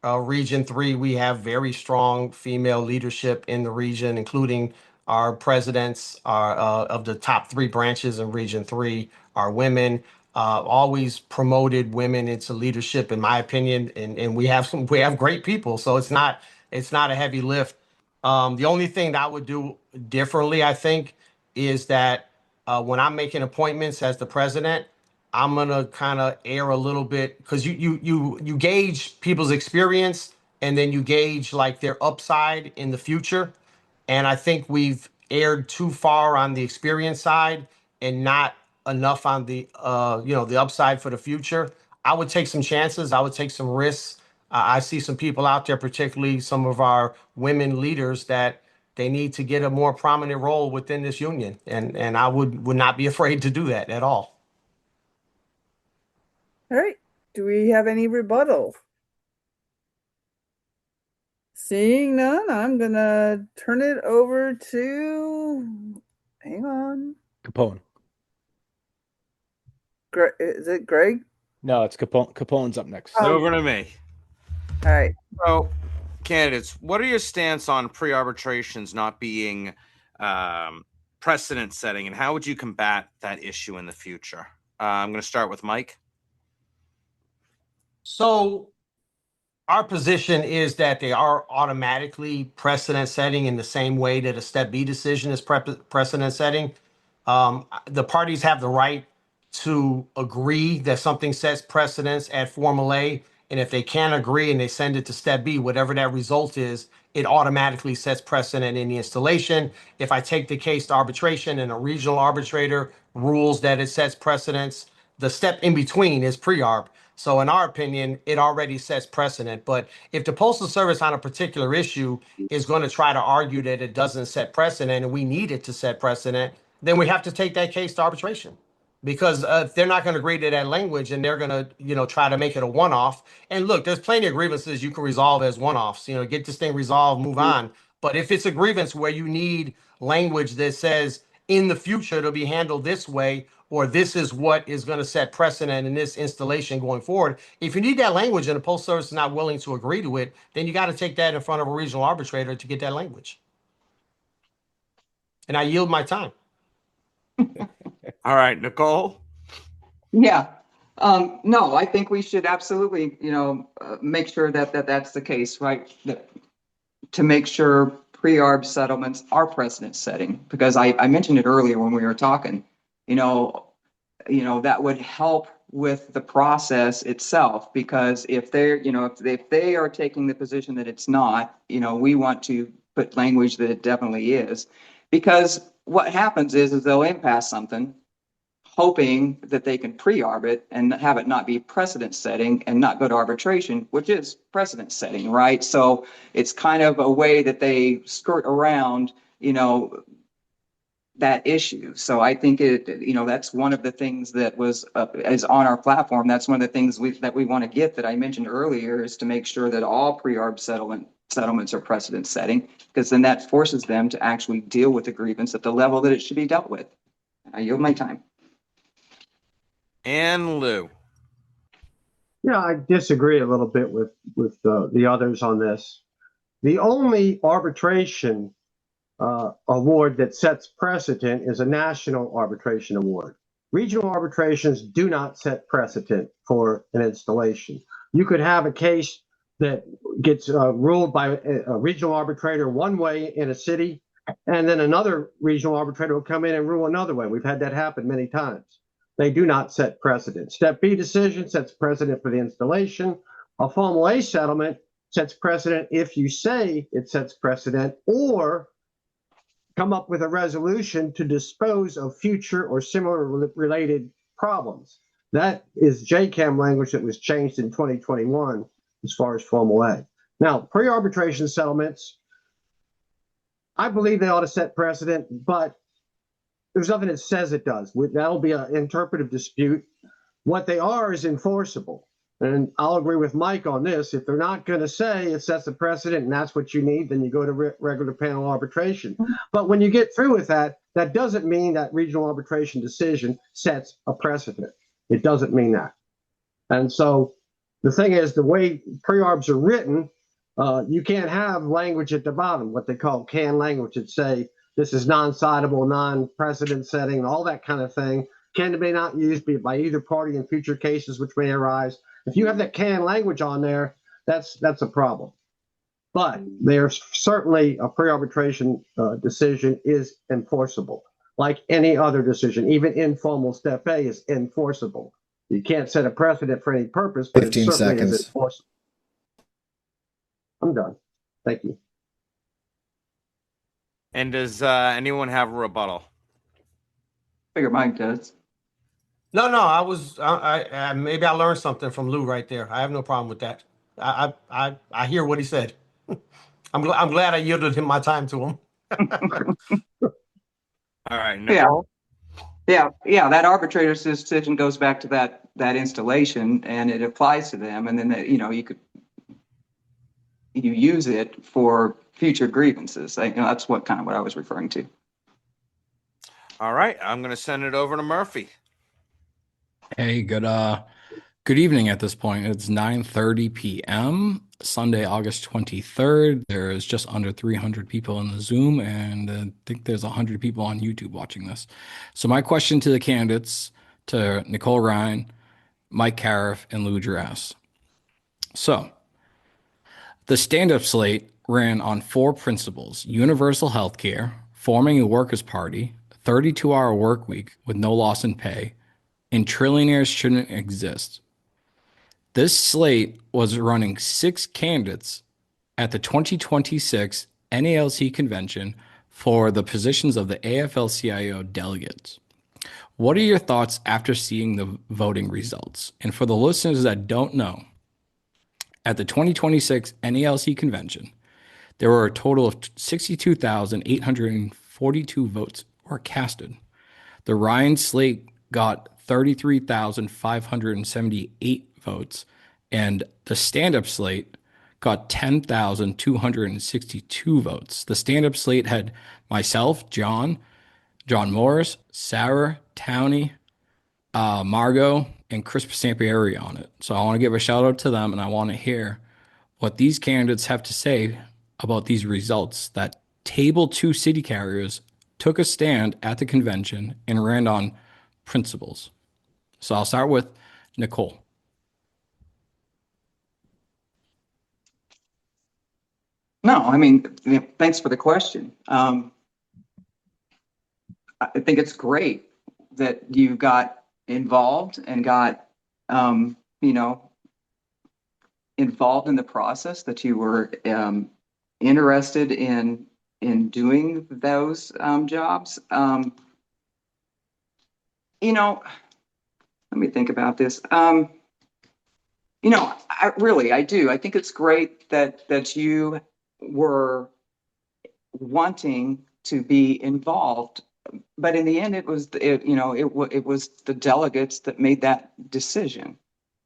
Region 3, we have very strong female leadership in the region, including our presidents of the top 3 branches in Region 3 are women. Always promoted women into leadership, in my opinion, and we have great people, so it's not a heavy lift. The only thing that I would do differently, I think, is that when I'm making appointments as the president, I'm gonna kind of err a little bit, because you gauge people's experience, and then you gauge like their upside in the future. And I think we've erred too far on the experience side and not enough on the the upside for the future. I would take some chances. I would take some risks. I see some people out there, particularly some of our women leaders, that they need to get a more prominent role within this union, and I would not be afraid to do that at all. All right, do we have any rebuttal? Seeing none, I'm gonna turn it over to, hang on. Capone. Is it Greg? No, it's Capone. Capone's up next. Over to me. All right. So, candidates, what are your stance on pre-arbitrations not being precedent setting, and how would you combat that issue in the future? I'm going to start with Mike. So our position is that they are automatically precedent setting in the same way that a Step B decision is precedent setting. The parties have the right to agree that something sets precedence at Formal A, and if they can't agree and they send it to Step B, whatever that result is, it automatically sets precedent in the installation. If I take the case to arbitration and a regional arbitrator rules that it sets precedence, the step in between is pre-arb. So in our opinion, it already sets precedent. But if the Postal Service on a particular issue is going to try to argue that it doesn't set precedent and we need it to set precedent, then we have to take that case to arbitration. Because if they're not going to agree to that language, and they're going to, try to make it a one-off. And look, there's plenty of grievances you can resolve as one-offs. Get this thing resolved, move on. But if it's a grievance where you need language that says in the future it'll be handled this way, or this is what is going to set precedent in this installation going forward, if you need that language and the Postal Service is not willing to agree to it, then you got to take that in front of a regional arbitrator to get that language. And I yield my time. All right, Nicole. Yeah. No, I think we should absolutely, make sure that that's the case, right? To make sure pre-arb settlements are precedent setting, because I mentioned it earlier when we were talking, that would help with the process itself, because if they're, if they are taking the position that it's not, we want to put language that it definitely is, because what happens is they'll impasse something hoping that they can pre-arb it and have it not be precedent setting and not go to arbitration, which is precedent setting, right? So it's kind of a way that they skirt around, that issue. So I think that's one of the things that is on our platform. That's one of the things that we want to get, that I mentioned earlier, is to make sure that all pre-arb settlements are precedent setting, because then that forces them to actually deal with the grievance at the level that it should be dealt with. I yield my time. And Lew. Yeah, I disagree a little bit with the others on this. The only arbitration award that sets precedent is a national arbitration award. Regional arbitrations do not set precedent for an installation. You could have a case that gets ruled by a regional arbitrator one way in a city, and then another regional arbitrator will come in and rule another way. We've had that happen many times. They do not set precedent. Step B decision sets precedent for the installation. A Formal A settlement sets precedent if you say it sets precedent, or come up with a resolution to dispose of future or similar related problems. That is JCAM language that was changed in 2021 as far as Formal A. Now, pre-arbitration settlements, I believe they ought to set precedent, but there's nothing that says it does. That'll be an interpretive dispute. What they are is enforceable. And I'll agree with Mike on this. If they're not going to say it sets a precedent and that's what you need, then you go to regular panel arbitration. But when you get through with that, that doesn't mean that regional arbitration decision sets a precedent. It doesn't mean that. And so the thing is, the way pre-arbs are written, you can't have language at the bottom, what they call canned language, that say this is non-citable, non-precedent setting, all that kind of thing. Can be not used by either party in future cases which may arise. If you have that canned language on there, that's a problem. But there's certainly a pre-arbitration decision is enforceable, like any other decision. Even informal Step A is enforceable. You can't set a precedent for any purpose, but 15 it certainly seconds. is enforceable. I'm done. Thank you. And does anyone have a rebuttal? Figure Mike does. No, I maybe I learned something from Lew right there. I have no problem with that. I hear what he said. I'm glad I yielded him my time to him. All right, Nicole. Yeah. That arbitrator's decision goes back to that installation, and it applies to them. And then you use it for future grievances. That's what I was referring to. All right, I'm going to send it over to Murphy. Hey, good evening at this point. It's 9:30 p.m. Sunday, August 23rd. There is just under 300 people in the Zoom, and I think there's 100 people on YouTube watching this. So my question to the candidates, to Nicole Rhine, Mike Caref, and Lew Drass. So the stand-up slate ran on 4 principles: universal health care, forming a workers' party, 32-hour work week with no loss in pay, and trillionaires shouldn't exist. This slate was running 6 candidates at the 2026 NALC convention for the positions of the AFL-CIO delegates. What are your thoughts after seeing the voting results? And for the listeners that don't know, at the 2026 NALC convention, there were a total of 62,842 votes were casted. The Rhine slate got 33,578 votes, and the stand-up slate got 10,262 votes. The stand-up slate had myself, John Morris, Sarah, Towney, Margot, and Chris Sampieri on it. So I want to give a shout out to them, and I want to hear what these candidates have to say about these results, that Table 2 city carriers took a stand at the convention and ran on principles. So I'll start with Nicole. No, thanks for the question. I think it's great that you got involved and got, involved in the process, that you were interested in doing those jobs. Let me think about this. I do. I think it's great that you were wanting to be involved but in the end, it was it was the delegates that made that decision,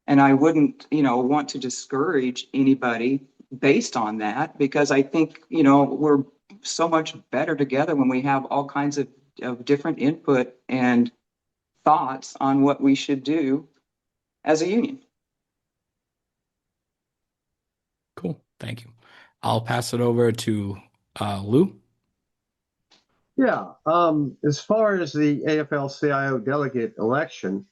and I wouldn't want to discourage anybody based on that, because I think we're so much better together when we have all kinds of different input and thoughts on what we should do as a union. Cool. Thank you. I'll pass it over to Lew. Yeah. As far as the AFL-CIO delegate election,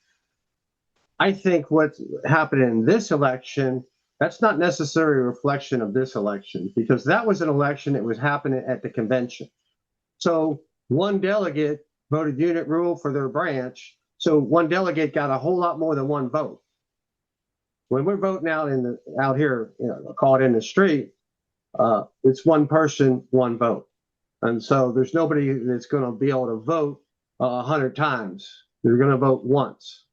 I think what happened in this election, that's not necessarily a reflection of this election, because that was an election that was happening at the convention. So one delegate voted unit rule for their branch. So one delegate got a whole lot more than one vote. When we're voting out here, call it in the street, it's one person, one vote. And so there's nobody that's going to be able to vote 100 times. They're going to vote once.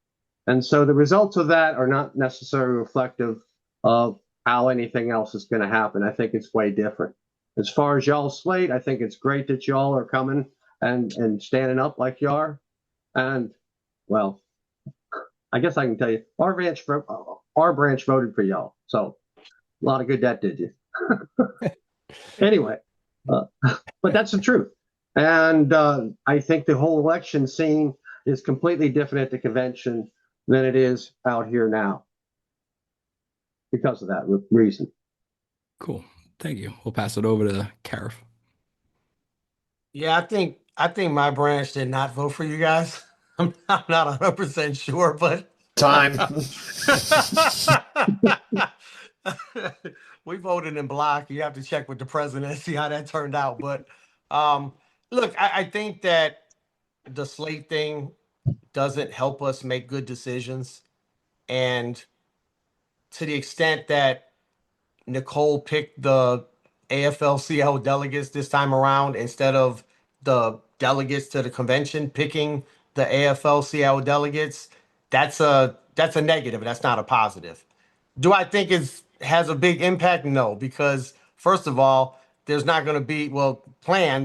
And so the results of that are not necessarily reflective of how anything else is going to happen. I think it's way different. As far as y'all's slate, I think it's great that y'all are coming and standing up like you are. And, well, I guess I can tell you, our branch voted for y'all. So a lot of good that did you. Anyway, but that's the truth. And I think the whole election scene is completely different at the convention than it is out here now because of that reason. Cool. Thank you. We'll pass it over to Caref. Yeah, I think my branch did not vote for you guys. I'm not 100% sure, but time. We voted in block. You have to check with the president, see how that turned out. But look, I think that the slate thing doesn't help us make good decisions. And to the extent that Nicole picked the AFL-CIO delegates this time around instead of the delegates to the convention picking the AFL-CIO delegates, that's a negative. That's not a positive. Do I think it has a big impact? No, because first of all, there's not going to be,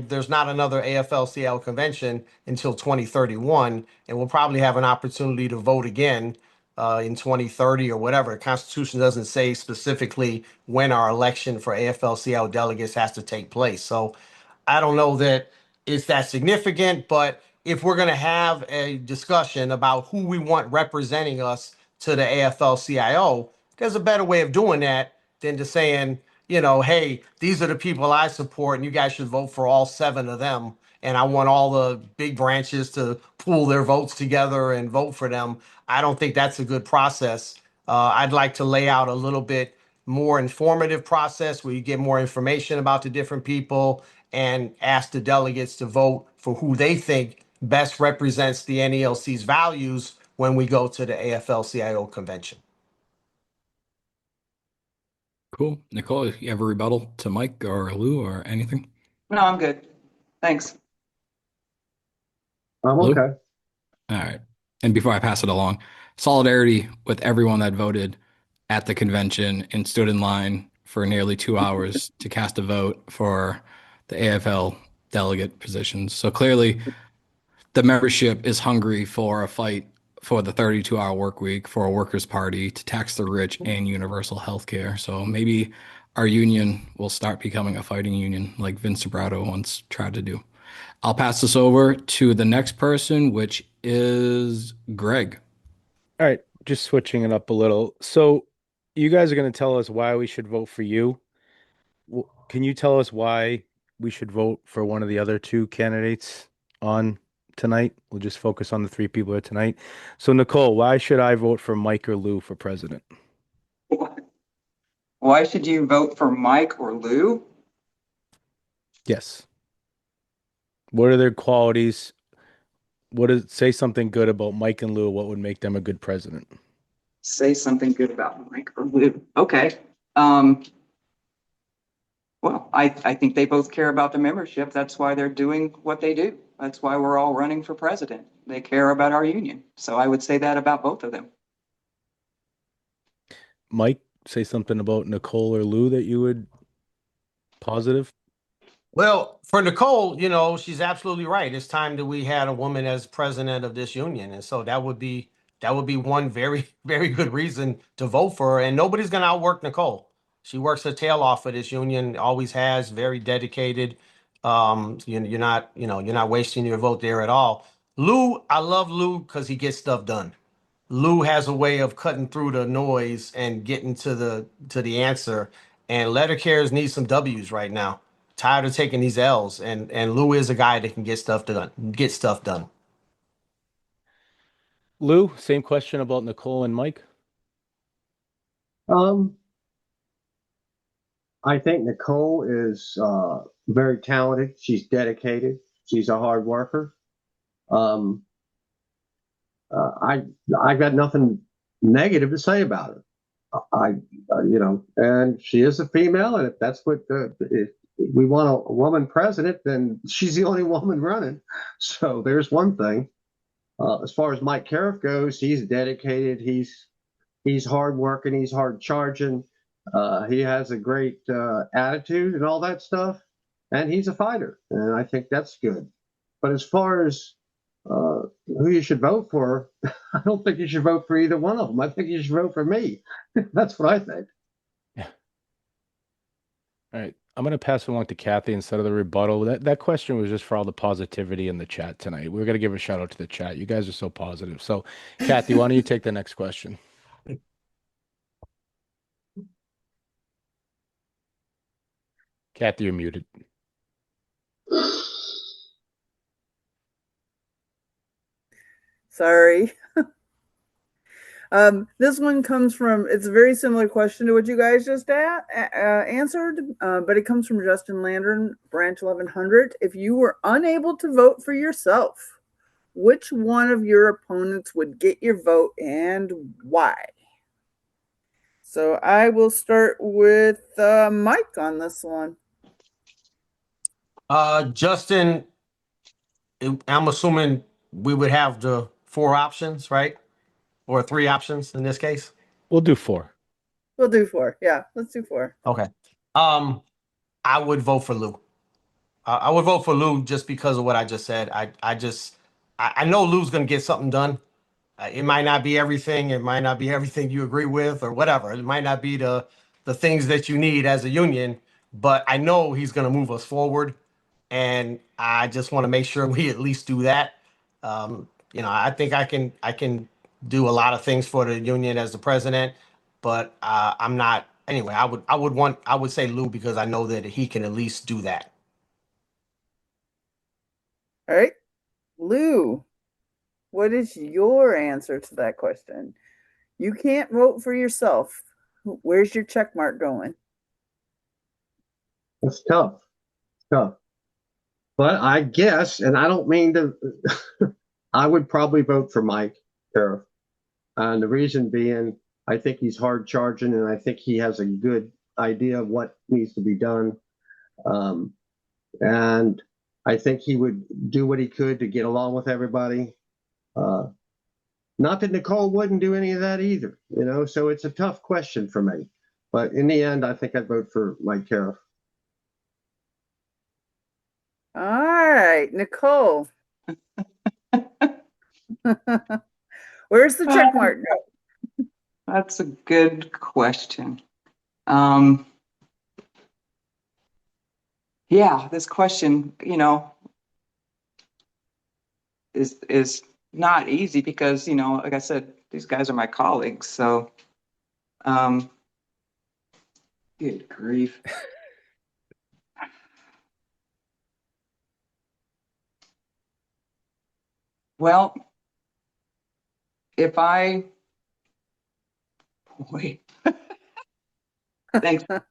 there's not another AFL-CIO convention until 2031, and we'll probably have an opportunity to vote again in 2030 or whatever. The Constitution doesn't say specifically when our election for AFL-CIO delegates has to take place. So I don't know that it's that significant, but if we're going to have a discussion about who we want representing us to the AFL-CIO, there's a better way of doing that than just saying, hey, these are the people I support and you guys should vote for all 7 of them. And I want all the big branches to pool their votes together and vote for them. I don't think that's a good process. I'd like to lay out a little bit more informative process where you get more information about the different people and ask the delegates to vote for who they think best represents the NALC's values when we go to the AFL-CIO convention. Cool. Nicole, you have a rebuttal to Mike or Lew or anything? No, I'm good. Thanks. I'm Lew? okay. All right. And before I pass it along, solidarity with everyone that voted at the convention and stood in line for nearly 2 hours to cast a vote for the AFL delegate positions. So clearly, the membership is hungry for a fight for the 32-hour work week, for a workers' party, to tax the rich, and universal health care. So maybe our union will start becoming a fighting union like Vince Sobrato once tried to do. I'll pass this over to the next person, which is Greg. All right, just switching it up a little. So you guys are going to tell us why we should vote for you. Can you tell us why we should vote for one of the other 2 candidates on tonight? We'll just focus on the 3 people here tonight. So Nicole, why should I vote for Mike or Lew for president? Why should you vote for Mike or Lew? Yes. What are their qualities? Say something good about Mike and Lew? What would make them a good president? Say something good about Mike or Lew. Okay. Well, I think they both care about the membership. That's why they're doing what they do. That's why we're all running for president. They care about our union. So I would say that about both of them. Mike, say something about Nicole or Lew that you would positive. Well, for Nicole, she's absolutely right. It's time that we had a woman as president of this union, and so that would be one very very good reason to vote for her. And nobody's going to outwork Nicole. She works her tail off for this union, always has, very dedicated. You're not wasting your vote there at all. Lew, I love Lew because he gets stuff done. Lew has a way of cutting through the noise and getting to the answer. And letter carriers need some W's right now. Tired of taking these L's, and Lew is a guy that can get stuff done. Get stuff done. Lou, same question about Nicole and Mike. I think Nicole is very talented. She's dedicated. She's a hard worker. Um, I got nothing negative to say about her. And she is a female, and if that's what if we want a woman president, then she's the only woman running. So there's one thing. As far as Mike Caref goes, he's dedicated. He's hard working. He's hard charging. He has a great attitude and all that stuff, and he's a fighter, and I think that's good. But as far as who you should vote for, I don't think you should vote for either one of them. I think you should vote for me. That's what I think. All right. I'm going to pass it along to Kathy instead of the rebuttal. That question was just for all the positivity in the chat tonight. We're going to give a shout out to the chat. You guys are so positive. So, Kathy, why don't you take the next question? Kathy, you're muted. Sorry. This one comes from, it's a very similar question to what you guys just answered, but it comes from Justin Landron, Branch 1100. If you were unable to vote for yourself, which one of your opponents would get your vote and why? So I will start with Mike on this one. Justin, I'm assuming we would have the 4 options, right? Or 3 options in this case? We'll do 4. We'll do 4. Yeah, let's do 4. Okay. I would vote for Lew. I would vote for Lew just because of what I just said. I know Lew's going to get something done. It might not be everything. It might not be everything you agree with or whatever. It might not be the things that you need as a union, but I know he's going to move us forward. And I just want to make sure we at least do that. I think I can do a lot of things for the union as the president, but I'm not. Anyway, I would say Lew because I know that he can at least do that. All right, Lew, what is your answer to that question? You can't vote for yourself. Where's your check mark going? It's tough. But I guess, and I don't mean to, I would probably vote for Mike Caref. And the reason being, I think he's hard charging, and I think he has a good idea of what needs to be done. And I think he would do what he could to get along with everybody. Not that Nicole wouldn't do any of that either, so it's a tough question for me. But in the end, I think I'd vote for Mike Caref. All right, Nicole. Where's the check mark? That's a good question. Yeah, this question, is not easy because, like I said, these guys are my colleagues. So, good grief. Well, wait.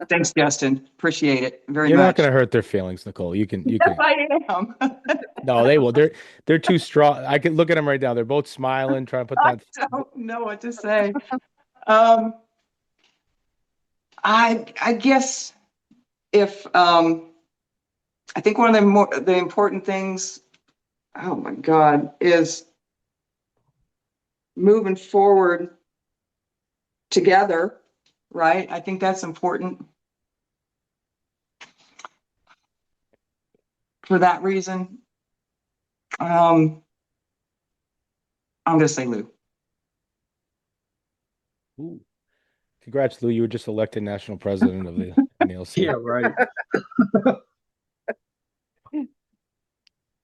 Thanks, Justin. Appreciate it very much. You're not going to hurt their feelings, Nicole. You can. Yes, I am. No, they will. They're too strong. I can look at them right now. They're both smiling, trying to put that. I don't know what to say. I guess if I think one of the important things, oh my God, is moving forward together, right? I think that's important. for that reason, I'm going to say Lew. Ooh. Congrats, Lew. You were just elected national president of the NALC. Yeah, right.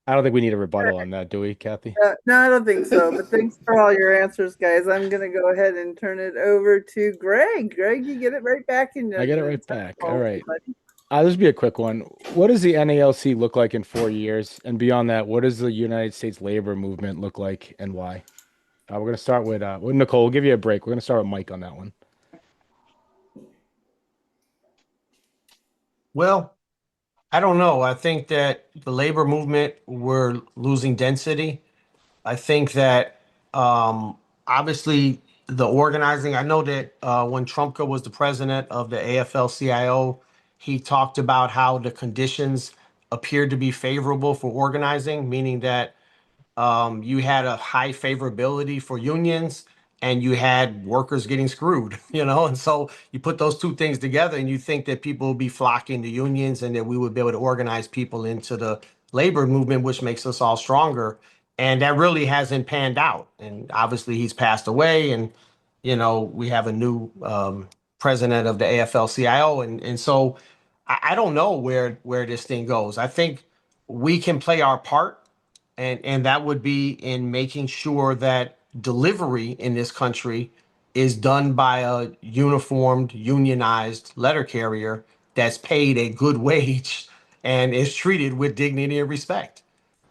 I don't think we need a rebuttal on that, do we, Kathy? No, I don't think so. But thanks for all your answers, guys. I'm going to go ahead and turn it over to Greg. Greg, you get it right back in. I get it right back. All right. This will be a quick one. What does the NALC look like in 4 years? And beyond that, what does the United States labor movement look like and why? We're going to start with Nicole. We'll give you a break. We're going to start with Mike on that one. Well, I don't know. I think that the labor movement, we're losing density. I think that obviously the organizing, I know that when Trumka was the president of the AFL-CIO, he talked about how the conditions appeared to be favorable for organizing, meaning that you had a high favorability for unions and you had workers getting screwed, and so you put those two things together and you think that people will be flocking to unions and that we would be able to organize people into the labor movement, which makes us all stronger. And that really hasn't panned out. And obviously he's passed away and, we have a new president of the AFL-CIO. And so I don't know where this thing goes. I think we can play our part. And that would be in making sure that delivery in this country is done by a uniformed, unionized letter carrier that's paid a good wage and is treated with dignity and respect.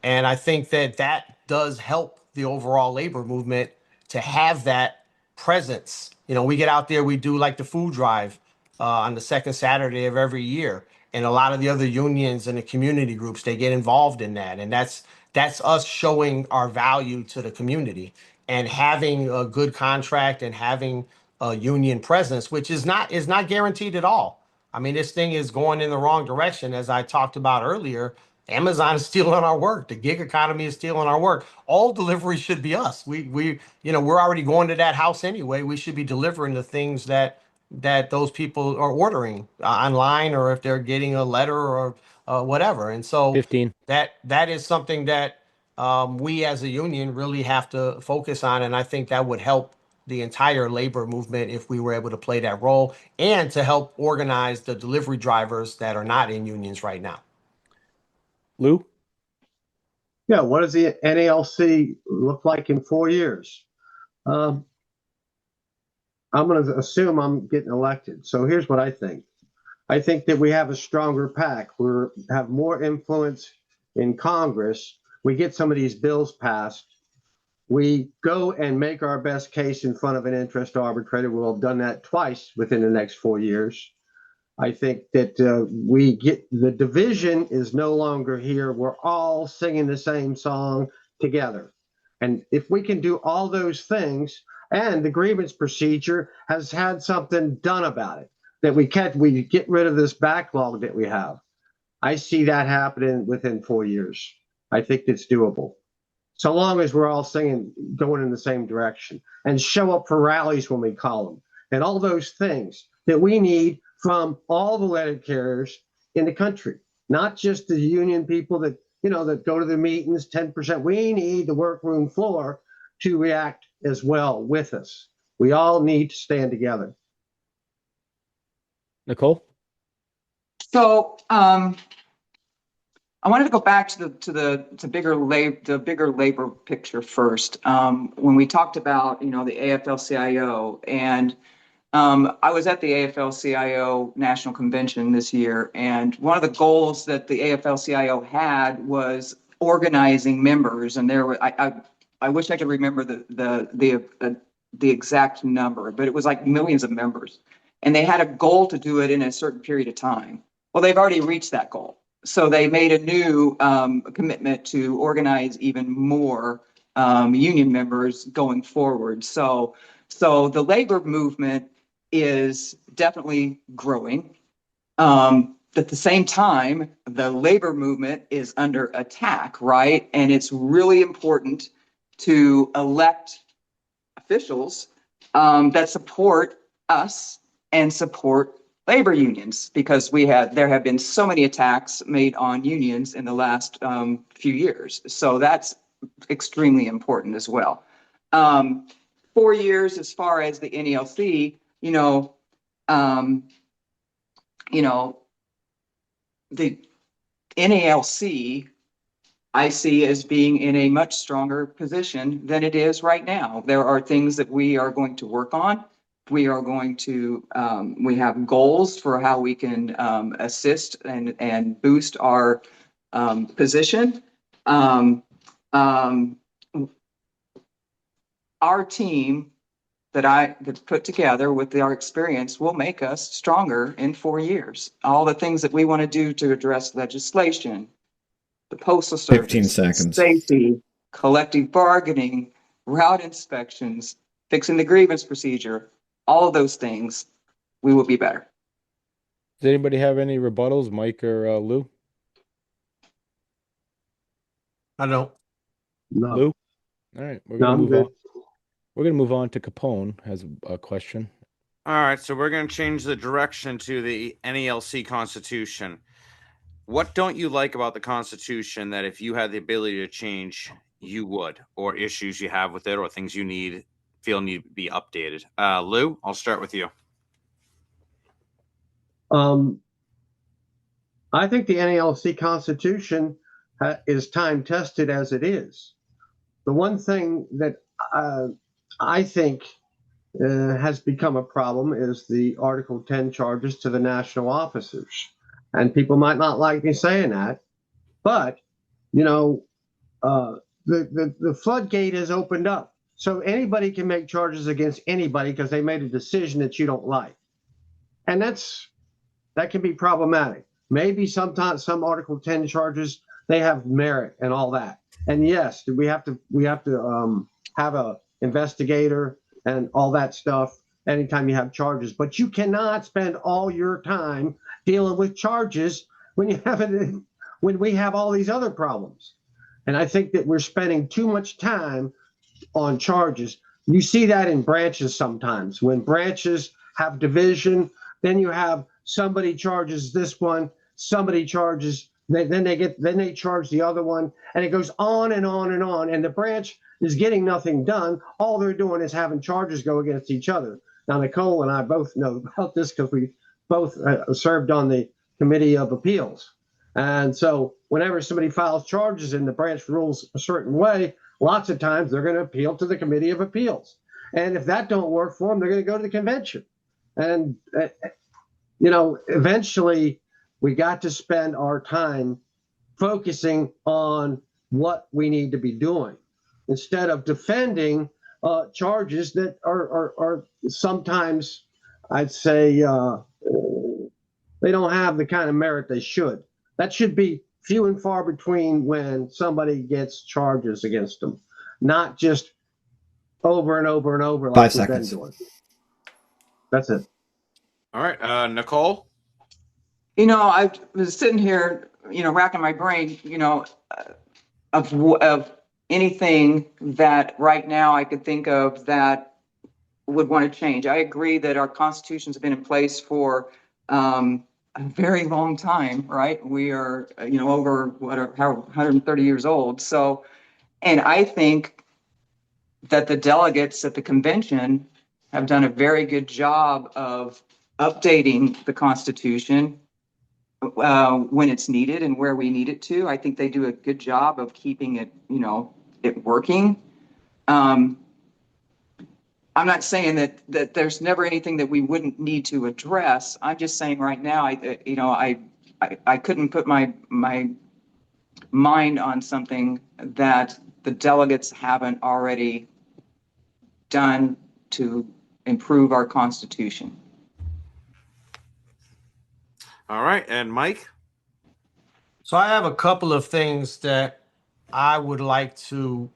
And I think that that does help the overall labor movement to have that presence. We get out there, we do like the food drive on the second Saturday of every year. And a lot of the other unions and the community groups, they get involved in that. And that's us showing our value to the community and having a good contract and having a union presence, which is not guaranteed at all. I mean, this thing is going in the wrong direction. As I talked about earlier, Amazon is stealing our work. The gig economy is stealing our work. All delivery should be us. We're already going to that house anyway. We should be delivering the things that those people are ordering online, or if they're getting a letter or whatever. And so 15. that is something that we as a union really have to focus on. And I think that would help the entire labor movement if we were able to play that role and to help organize the delivery drivers that are not in unions right now. Lew? Yeah, what does the NALC look like in 4 years? I'm going to assume I'm getting elected. So here's what I think. I think that we have a stronger pack. We have more influence in Congress. We get some of these bills passed. We go and make our best case in front of an interest arbitrator. We'll have done that twice within the next 4 years. I think that we get the division is no longer here. We're all singing the same song together. And if we can do all those things, and the grievance procedure has had something done about it, that we get rid of this backlog that we have. I see that happening within 4 years. I think it's doable. So long as we're all singing, going in the same direction, and show up for rallies when we call them, and all those things that we need from all the letter carriers in the country, not just the union people that go to the meetings, 10%. We need the workroom floor to react as well with us. We all need to stand together. Nicole? So I wanted to go back to the bigger labor picture first. When we talked about the AFL-CIO, and I was at the AFL-CIO National Convention this year, and one of the goals that the AFL-CIO had was organizing members, and there were I wish I could remember the exact number, but it was like millions of members, and they had a goal to do it in a certain period of time. Well, they've already reached that goal. So they made a new commitment to organize even more union members going forward. So the labor movement is definitely growing. At the same time, the labor movement is under attack, right? And it's really important to elect officials that support us and support labor unions, because there have been so many attacks made on unions in the last few years. So that's extremely important as well. 4 years as far as the NALC, the NALC I see as being in a much stronger position than it is right now. There are things that we are going to work on. We are going to, we have goals for how we can assist and boost our position. Our team that's put together with our experience will make us stronger in 4 years. All the things that we want to do to address legislation, the Postal Service, 15 seconds. safety, collective bargaining, route inspections, fixing the grievance procedure, all of those things, we will be better. Does anybody have any rebuttals, Mike or Lou? I don't. No. Lou? All right, we're No, gonna I'm move good. on. We're gonna move on to Capone has a question. All right, so we're going to change the direction to the NALC Constitution. What don't you like about the Constitution that if you had the ability to change, you would, or issues you have with it, or things you feel need to be updated? Lou, I'll start with you. I think the NALC Constitution is time tested as it is. The one thing that I think has become a problem is the Article 10 charges to the national officers. And people might not like me saying that, but, the floodgate has opened up. So anybody can make charges against anybody because they made a decision that you don't like. And that can be problematic. Maybe sometimes some Article 10 charges, they have merit and all that. And yes, we have to have a investigator and all that stuff anytime you have charges. But you cannot spend all your time dealing with charges when we have all these other problems. And I think that we're spending too much time on charges. You see that in branches sometimes. When branches have division, then you have somebody charges this one, somebody charges, then they charge the other one, and it goes on and on and on. And the branch is getting nothing done. All they're doing is having charges go against each other. Now, Nicole and I both know about this because we both served on the Committee of Appeals. And so whenever somebody files charges and the branch rules a certain way, lots of times they're going to appeal to the Committee of Appeals. And if that don't work for them, they're going to go to the convention. And, eventually we got to spend our time focusing on what we need to be doing instead of defending charges that are sometimes, I'd say, they don't have the kind of merit they should. That should be few and far between when somebody gets charges against them, not just over and over and over like 5 we've been seconds. doing. That's it. All right, Nicole? I was sitting here, racking my brain, of anything that right now I could think of that would want to change. I agree that our constitutions have been in place for a very long time, right? We are, over 130 years old. So, and I think that the delegates at the convention have done a very good job of updating the Constitution when it's needed and where we need it to. I think they do a good job of keeping it, it working. I'm not saying that there's never anything that we wouldn't need to address. I'm just saying right now, I couldn't put my mind on something that the delegates haven't already done to improve our Constitution. All right, and Mike? So I have a couple of things that I would like to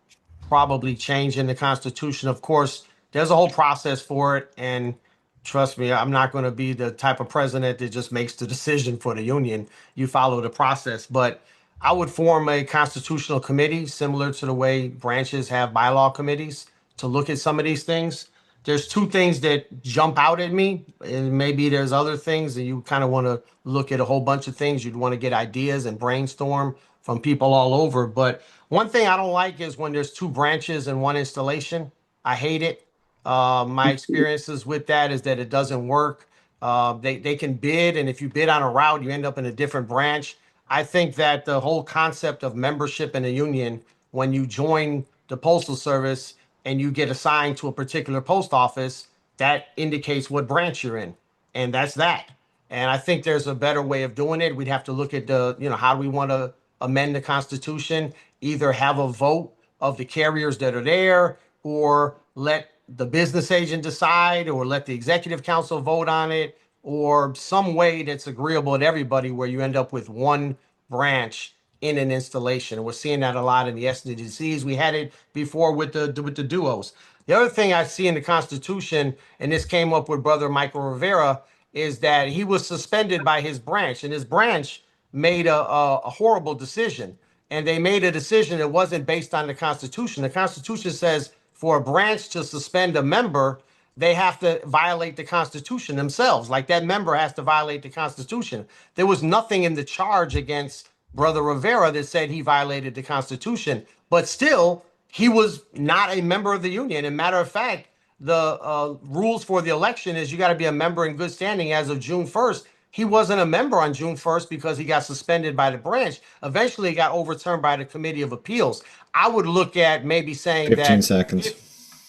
probably change in the Constitution. Of course, there's a whole process for it. And trust me, I'm not going to be the type of president that just makes the decision for the union. You follow the process. But I would form a constitutional committee similar to the way branches have bylaw committees to look at some of these things. there's two things that jump out at me, and maybe there's other things that you kind of want to look at a whole bunch of things. You'd want to get ideas and brainstorm from people all over. But one thing I don't like is when there's two branches in one installation. I hate it. My experiences with that is that it doesn't work. They can bid, and if you bid on a route, you end up in a different branch. I think that the whole concept of membership in a union, when you join the Postal Service and you get assigned to a particular post office, that indicates what branch you're in. And that's that. And I think there's a better way of doing it. We'd have to look at how do we want to amend the Constitution? Either have a vote of the carriers that are there, or let the business agent decide, or let the executive council vote on it, or some way that's agreeable to everybody where you end up with one branch in an installation. We're seeing that a lot in the SDCs. We had it before with the duos. The other thing I see in the Constitution, and this came up with Brother Michael Rivera, is that he was suspended by his branch, and his branch made a horrible decision. And they made a decision that wasn't based on the Constitution. The Constitution says for a branch to suspend a member, they have to violate the Constitution themselves. Like that member has to violate the Constitution. There was nothing in the charge against Brother Rivera that said he violated the Constitution, but still, he was not a member of the union. And matter of fact, the rules for the election is you got to be a member in good standing as of June 1st. He wasn't a member on June 1st because he got suspended by the branch. Eventually, it got overturned by the Committee of Appeals. I would look at maybe saying 15 that seconds.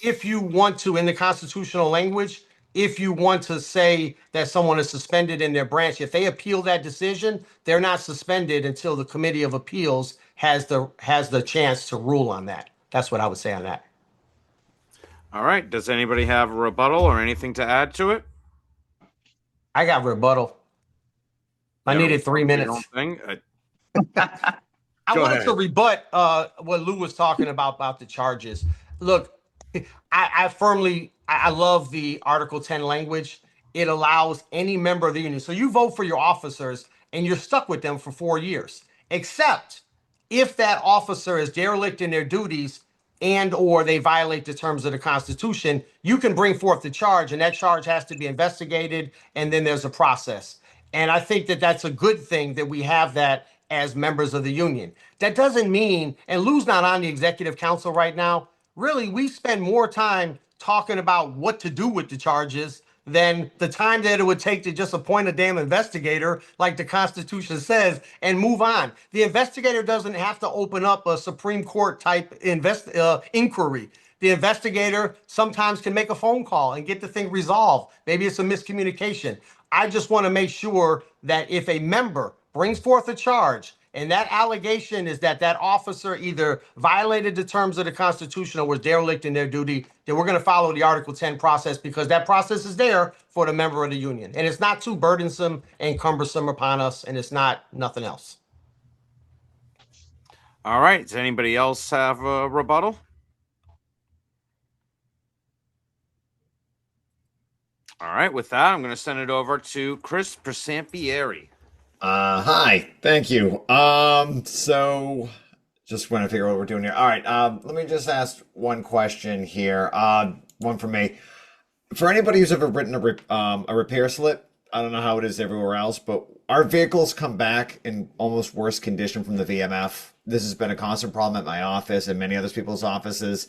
if you want to, in the constitutional language, if you want to say that someone is suspended in their branch, if they appeal that decision, they're not suspended until the Committee of Appeals has the chance to rule on that. That's what I would say on that. All right. Does anybody have a rebuttal or anything to add to it? I got rebuttal. I needed 3 minutes. I wanted to rebut what Lew was talking about the charges. Look, I love the Article 10 language. It allows any member of the union. So you vote for your officers and you're stuck with them for 4 years, except if that officer is derelict in their duties and or they violate the terms of the Constitution, you can bring forth the charge, and that charge has to be investigated, and then there's a process. And I think that that's a good thing that we have that as members of the union. That doesn't mean, and Lew's not on the executive council right now, really, we spend more time talking about what to do with the charges than the time that it would take to just appoint a damn investigator, like the Constitution says, and move on. The investigator doesn't have to open up a Supreme Court type inquiry. The investigator sometimes can make a phone call and get the thing resolved. Maybe it's a miscommunication. I just want to make sure that if a member brings forth a charge and that allegation is that that officer either violated the terms of the Constitution or was derelict in their duty, then we're going to follow the Article 10 process, because that process is there for the member of the union. And it's not too burdensome and cumbersome upon us, and it's not nothing else. All right. Does anybody else have a rebuttal? All right. With that, I'm going to send it over to Chris Presampieri. Hi, thank you. So just want to figure out what we're doing here. All right, let me just ask one question here. One for me. For anybody who's ever written a repair slip, I don't know how it is everywhere else, but our vehicles come back in almost worse condition from the VMF. This has been a constant problem at my office and many other people's offices.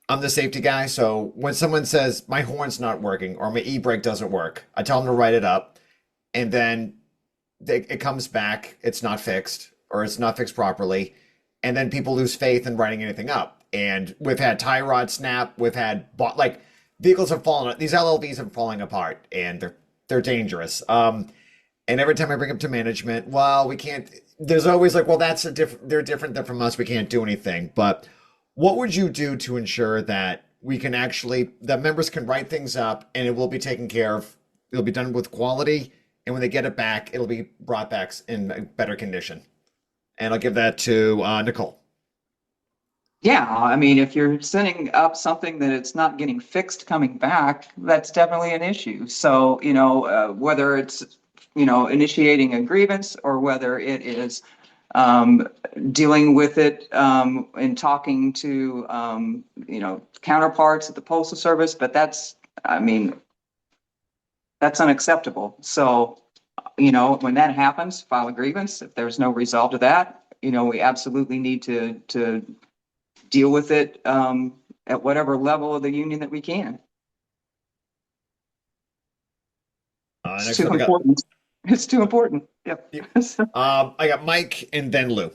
I'm the safety guy, so when someone says my horn's not working or my e-brake doesn't work, I tell them to write it up, and then it comes back, it's not fixed, or it's not fixed properly, and then people lose faith in writing anything up. And we've had tie rod snap, we've had vehicles have fallen, these LLVs are falling apart, and they're dangerous. And every time I bring up to management, well, we can't. There's always like, well, they're different than from us, we can't do anything. But what would you do to ensure that that members can write things up and it will be taken care of? It'll be done with quality. And when they get it back, it'll be brought back in a better condition. And I'll give that to Nicole. Yeah, I mean, if you're sending up something that it's not getting fixed coming back, that's definitely an issue. So, whether it's, initiating a grievance or whether it is dealing with it and talking to, counterparts at the Postal Service, but that's I mean, that's unacceptable. So, you know, when that happens, file a grievance. If there's no resolve to that, you know, we absolutely need to deal with it at whatever level of the union that we can. It's Next too up, important. It's too important. Yep. I got Mike and then Lew.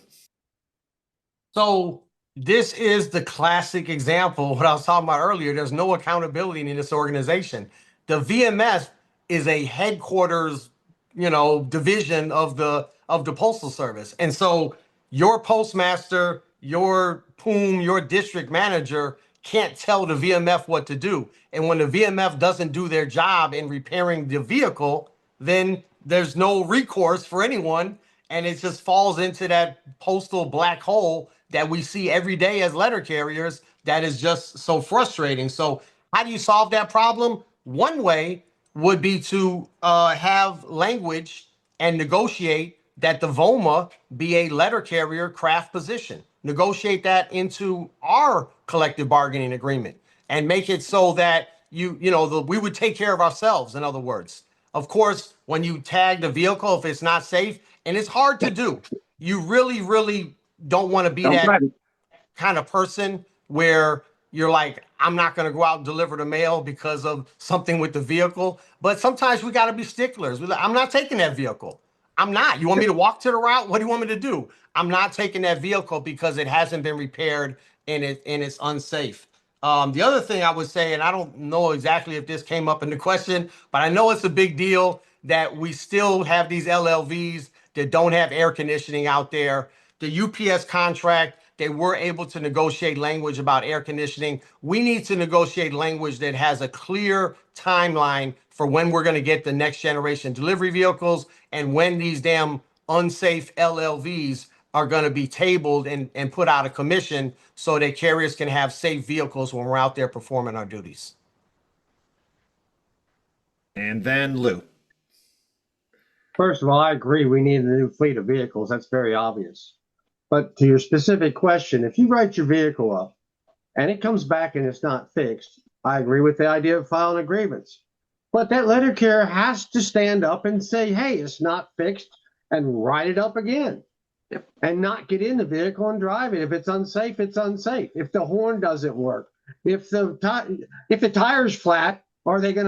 So this is the classic example, what I was talking about earlier. There's no accountability in this organization. The VMS is a headquarters, division of the Postal Service. And so your postmaster, your POOM, your district manager can't tell the VMF what to do. And when the VMF doesn't do their job in repairing the vehicle, then there's no recourse for anyone. And it just falls into that postal black hole that we see every day as letter carriers that is just so frustrating. So how do you solve that problem? One way would be to have language and negotiate that the VOMA be a letter carrier craft position. Negotiate that into our collective bargaining agreement and make it so that we would take care of ourselves, in other words. Of course, when you tag the vehicle, if it's not safe, and it's hard to do, you really, really don't want to be that kind of person where you're like, I'm not going to go out and deliver the mail because of something with the vehicle. But sometimes we got to be sticklers. I'm not taking that vehicle. I'm not. You want me to walk to the route? What do you want me to do? I'm not taking that vehicle because it hasn't been repaired and it's unsafe. The other thing I would say, and I don't know exactly if this came up in the question, but I know it's a big deal that we still have these LLVs that don't have air conditioning out there. The UPS contract, they were able to negotiate language about air conditioning. We need to negotiate language that has a clear timeline for when we're going to get the next generation delivery vehicles and when these damn unsafe LLVs are going to be tabled and put out of commission so that carriers can have safe vehicles when we're out there performing our duties. And then Lew. First of all, I agree we need a new fleet of vehicles. That's very obvious. But to your specific question, if you write your vehicle up and it comes back and it's not fixed, I agree with the idea of filing a grievance. But that letter carrier has to stand up and say, hey, it's not fixed, and write it up again. Yep. And not get in the vehicle and drive it. If it's unsafe, it's unsafe. If the horn doesn't work, if the tire's flat, are they going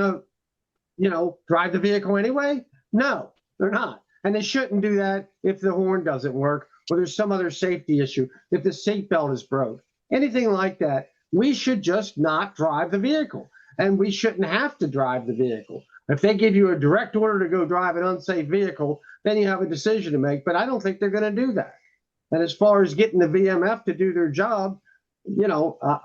to, drive the vehicle anyway? No, they're not. And they shouldn't do that if the horn doesn't work or there's some other safety issue, if the seatbelt is broke, anything like that. We should just not drive the vehicle, and we shouldn't have to drive the vehicle. If they give you a direct order to go drive an unsafe vehicle, then you have a decision to make, but I don't think they're going to do that. And as far as getting the VMF to do their job,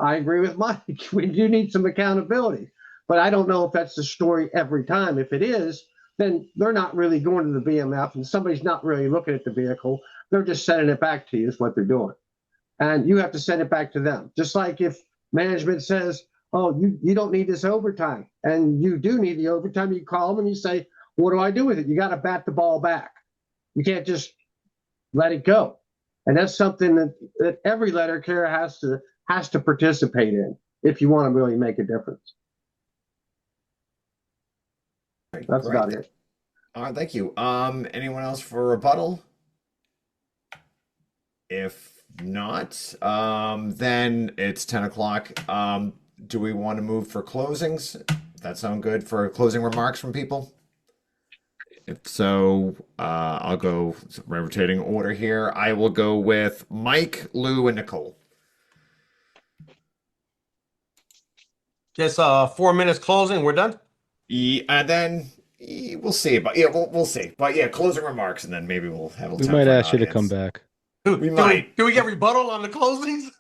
I agree with Mike. We do need some accountability, but I don't know if that's the story every time. If it is, then they're not really going to the VMF and somebody's not really looking at the vehicle. They're just sending it back to you is what they're doing. And you have to send it back to them. Just like if management says, oh, you don't need this overtime, and you do need the overtime, you call them and you say, what do I do with it? You got to bat the ball back. You can't just let it go. And that's something that every letter carrier has to participate in if you want to really make a difference. That's about it. All right, thank you. Anyone else for rebuttal? If not, then it's 10 o'clock. Do we want to move for closings? That sound good for closing remarks from people? If so, I'll go rotating order here. I will go with Mike, Lew, and Nicole. Just 4 minutes closing, we're done? Yeah, and then we'll see. But yeah, we'll see. But yeah, closing remarks, and then maybe we'll have a We might ask you to come back. We might. Do we get rebuttal on the closings?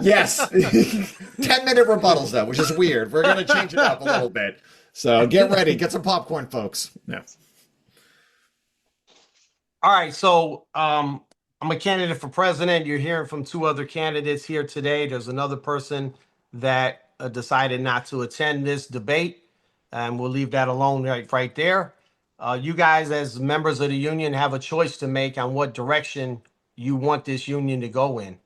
Yes. 10-minute rebuttals, though, which is weird. We're going to change it up a little bit. So get ready. Get some popcorn, folks. Yeah. All right. So I'm a candidate for president. You're hearing from two other candidates here today. There's another person that decided not to attend this debate, and we'll leave that alone right there. You guys, as members of the union, have a choice to make on what direction you want this union to go in.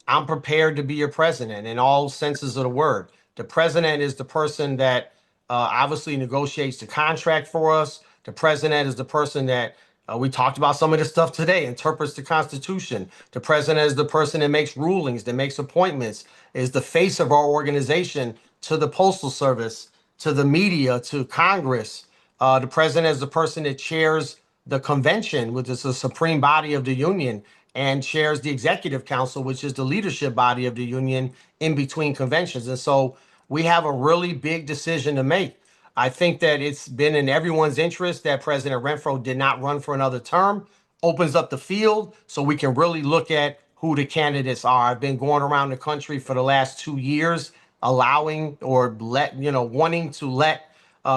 I'm prepared to be your president in all senses of the word. The president is the person that obviously negotiates the contract for us. The president is the person that we talked about some of this stuff today, interprets the Constitution. The president is the person that makes rulings, that makes appointments, is the face of our organization to the Postal Service, to the media, to Congress. The president is the person that chairs the convention, which is the supreme body of the union, and chairs the executive council, which is the leadership body of the union in between conventions. And so we have a really big decision to make. I think that it's been in everyone's interest that President Renfro did not run for another term, opens up the field so we can really look at who the candidates are. I've been going around the country for the last 2 years, allowing or wanting to let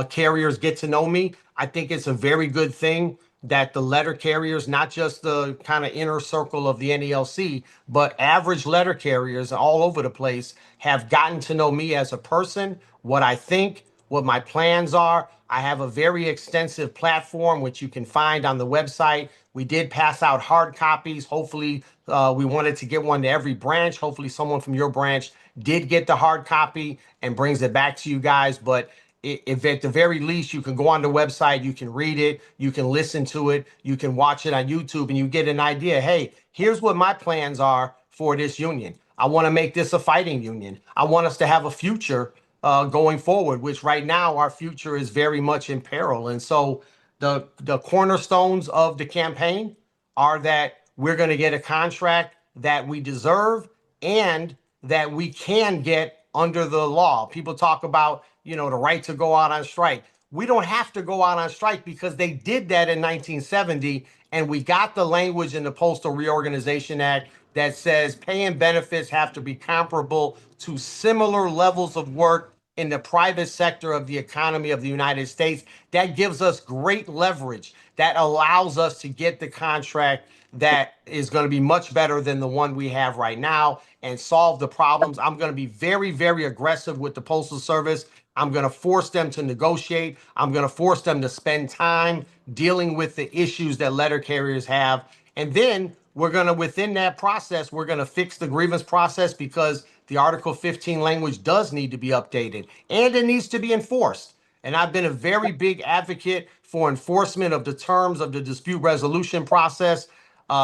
carriers get to know me. I think it's a very good thing that the letter carriers, not just the kind of inner circle of the NALC, but average letter carriers all over the place have gotten to know me as a person, what I think, what my plans are. I have a very extensive platform, which you can find on the website. We did pass out hard copies. Hopefully, we wanted to get one to every branch. Hopefully, someone from your branch did get the hard copy and brings it back to you guys. But if at the very least you can go on the website, you can read it, you can listen to it, you can watch it on YouTube, and you get an idea. Hey, here's what my plans are for this union. I want to make this a fighting union. I want us to have a future going forward, which right now our future is very much in peril. And so the cornerstones of the campaign are that we're going to get a contract that we deserve and that we can get under the law. People talk about, the right to go out on strike. We don't have to go out on strike because they did that in 1970, and we got the language in the Postal Reorganization Act that says pay and benefits have to be comparable to similar levels of work in the private sector of the economy of the United States. That gives us great leverage. That allows us to get the contract that is going to be much better than the one we have right now and solve the problems. I'm going to be very, very aggressive with the Postal Service. I'm going to force them to negotiate. I'm going to force them to spend time dealing with the issues that letter carriers have. And then we're going to, within that process, we're going to fix the grievance process because the Article 15 language does need to be updated and it needs to be enforced. And I've been a very big advocate for enforcement of the terms of the dispute resolution process.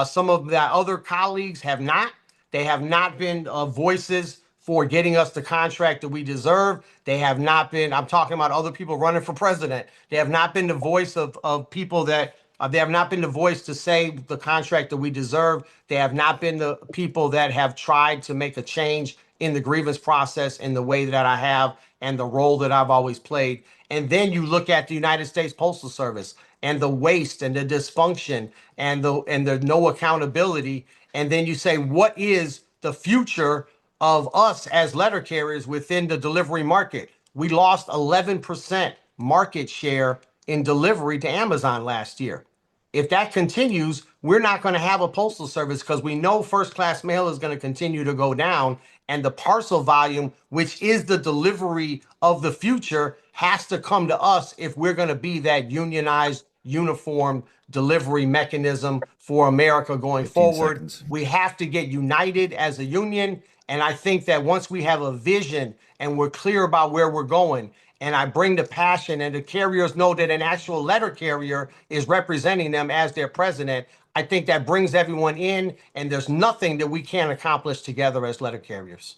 Some of the other colleagues have not. They have not been voices for getting us the contract that we deserve. They have not been, I'm talking about other people running for president. They have not been the voice of people that, they have not been the voice to say the contract that we deserve. They have not been the people that have tried to make a change in the grievance process in the way that I have and the role that I've always played. And then you look at the United States Postal Service and the waste and the dysfunction and the no accountability. And then you say, what is the future of us as letter carriers within the delivery market? We lost 11% market share in delivery to Amazon last year. If that continues, we're not going to have a postal service because we know first class mail is going to continue to go down, and the parcel volume, which is the delivery of the future, has to come to us if we're going to be that unionized, uniform delivery mechanism for America going forward. Seconds. We have to get united as a union. And I think that once we have a vision and we're clear about where we're going, and I bring the passion and the carriers know that an actual letter carrier is representing them as their president, I think that brings everyone in, and there's nothing that we can't accomplish together as letter carriers.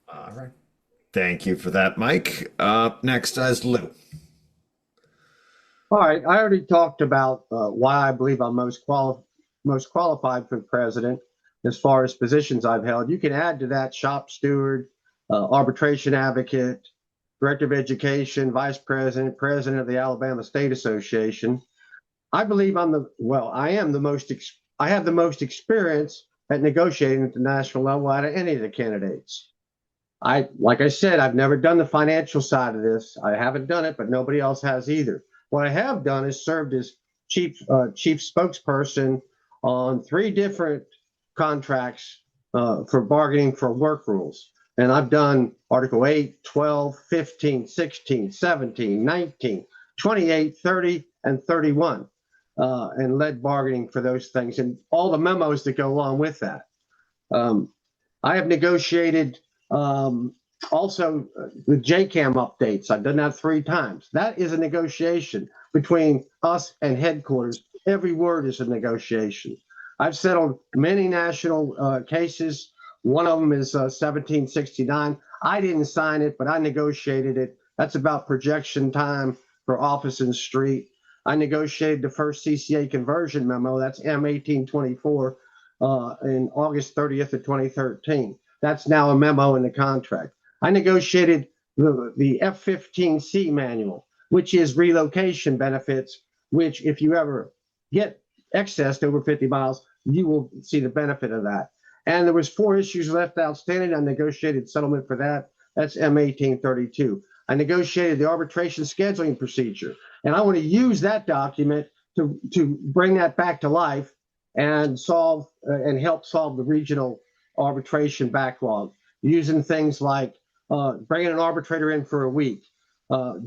All right. Thank you for that, Mike. Next is Lew. All right. I already talked about why I believe I'm most qualified for president as far as positions I've held. You can add to that shop steward, arbitration advocate, director of education, vice president, president of the Alabama State Association. I believe I have the most experience at negotiating at the national level out of any of the candidates. Like I said, I've never done the financial side of this. I haven't done it, but nobody else has either. What I have done is served as chief spokesperson on 3 different contracts for bargaining for work rules. And I've done Article 8, 12, 15, 16, 17, 19, 28, 30, and 31, and led bargaining for those things and all the memos that go along with that. I have negotiated Also, the JCAM updates, I've done that 3 times. That is a negotiation between us and headquarters. Every word is a negotiation. I've settled many national cases. One of them is 1769. I didn't sign it, but I negotiated it. That's about projection time for office and street. I negotiated the first CCA conversion memo. That's M1824 in August 30th of 2013. That's now a memo in the contract. I negotiated the F-15C manual, which is relocation benefits, which if you ever get excess to over 50 miles, you will see the benefit of that. And there was 4 issues left outstanding. I negotiated settlement for that. That's M1832. I negotiated the arbitration scheduling procedure. And I want to use that document to bring that back to life and solve and help solve the regional arbitration backlog, using things like bringing an arbitrator in for a week,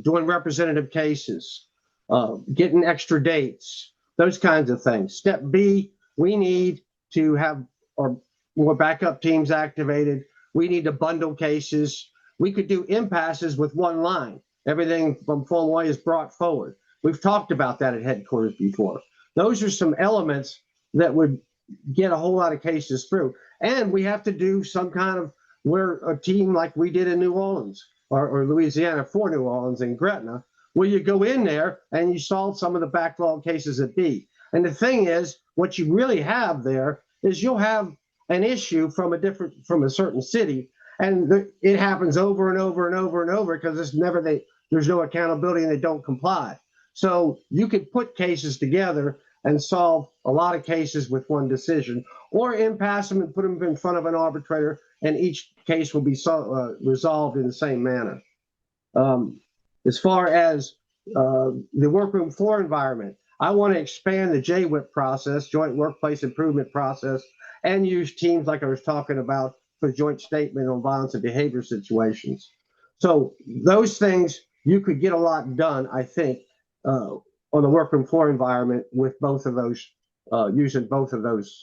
doing representative cases, getting extra dates, those kinds of things. Step B, we need to have our more backup teams activated. We need to bundle cases. We could do impasses with one line. Everything from full way is brought forward. We've talked about that at headquarters before. Those are some elements that would get a whole lot of cases through. And we have to do some kind of, we're a team like we did in New Orleans or Louisiana for New Orleans in Gretna, where you go in there and you solve some of the backlog cases at B. And the thing is, what you really have there is you'll have an issue from a certain city, and it happens over and over and over and over because there's no accountability and they don't comply. So you could put cases together and solve a lot of cases with one decision, or impasse them and put them in front of an arbitrator, and each case will be resolved in the same manner. As far as the workroom floor environment, I want to expand the JWIP process, Joint Workplace Improvement process, and use teams like I was talking about for joint statement on violence and behavior situations. So those things, you could get a lot done, I think, on the workroom floor environment with both of those, using both of those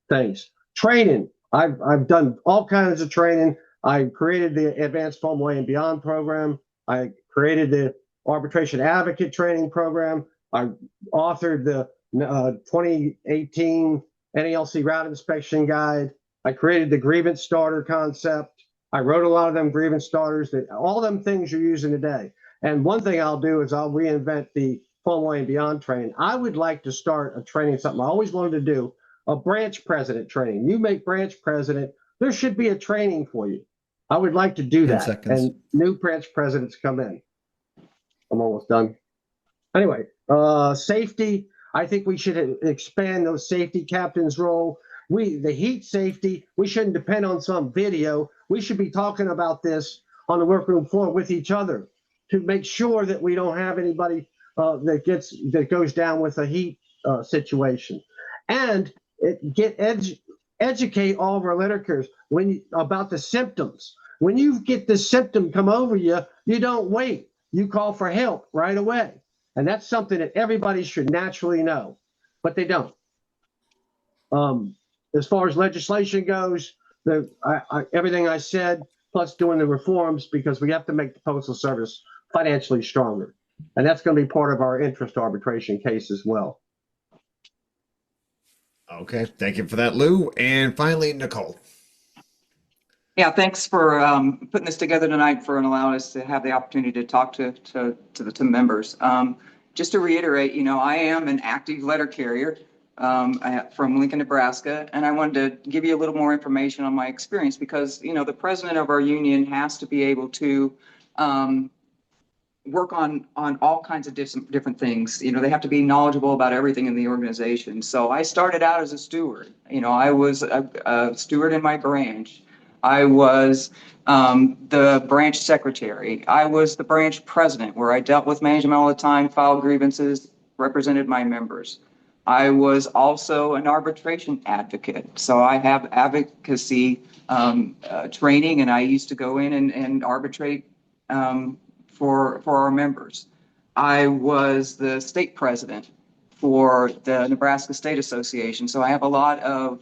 things. Training, I've done all kinds of training. I created the Advanced Formula and Beyond program. I created the Arbitration Advocate Training program. I authored the 2018 NALC Route Inspection Guide. I created the Grievance Starter concept. I wrote a lot of them grievance starters, that all them things you're using today. And one thing I'll do is I'll reinvent the Formula and Beyond training. I would like to start a training, something I always wanted to do, a branch president training. You make branch president, there should be a training for you. I would like to do 10 that. seconds. And new branch presidents come in. I'm almost done. Anyway, safety, I think we should expand those safety captains' role. The heat safety, we shouldn't depend on some video. We should be talking about this on the workroom floor with each other to make sure that we don't have anybody that goes down with a heat situation. And educate all of our letter carriers about the symptoms. When you get the symptom come over you, you don't wait. You call for help right away. And that's something that everybody should naturally know, but they don't. As far as legislation goes, everything I said, plus doing the reforms, because we have to make the Postal Service financially stronger. And that's going to be part of our interest arbitration case as well. Okay, thank you for that, Lew. And finally, Nicole. Yeah, thanks for putting this together tonight and allowing us to have the opportunity to talk to the members. Just to reiterate, I am an active letter carrier from Lincoln, Nebraska, and I wanted to give you a little more information on my experience because, the president of our union has to be able to work on all kinds of different things. They have to be knowledgeable about everything in the organization. So I started out as a steward. I was a steward in my branch. I was the branch secretary. I was the branch president, where I dealt with management all the time, filed grievances, represented my members. I was also an arbitration advocate. So I have advocacy training, and I used to go in and arbitrate for our members. I was the state president for the Nebraska State Association. So I have a lot of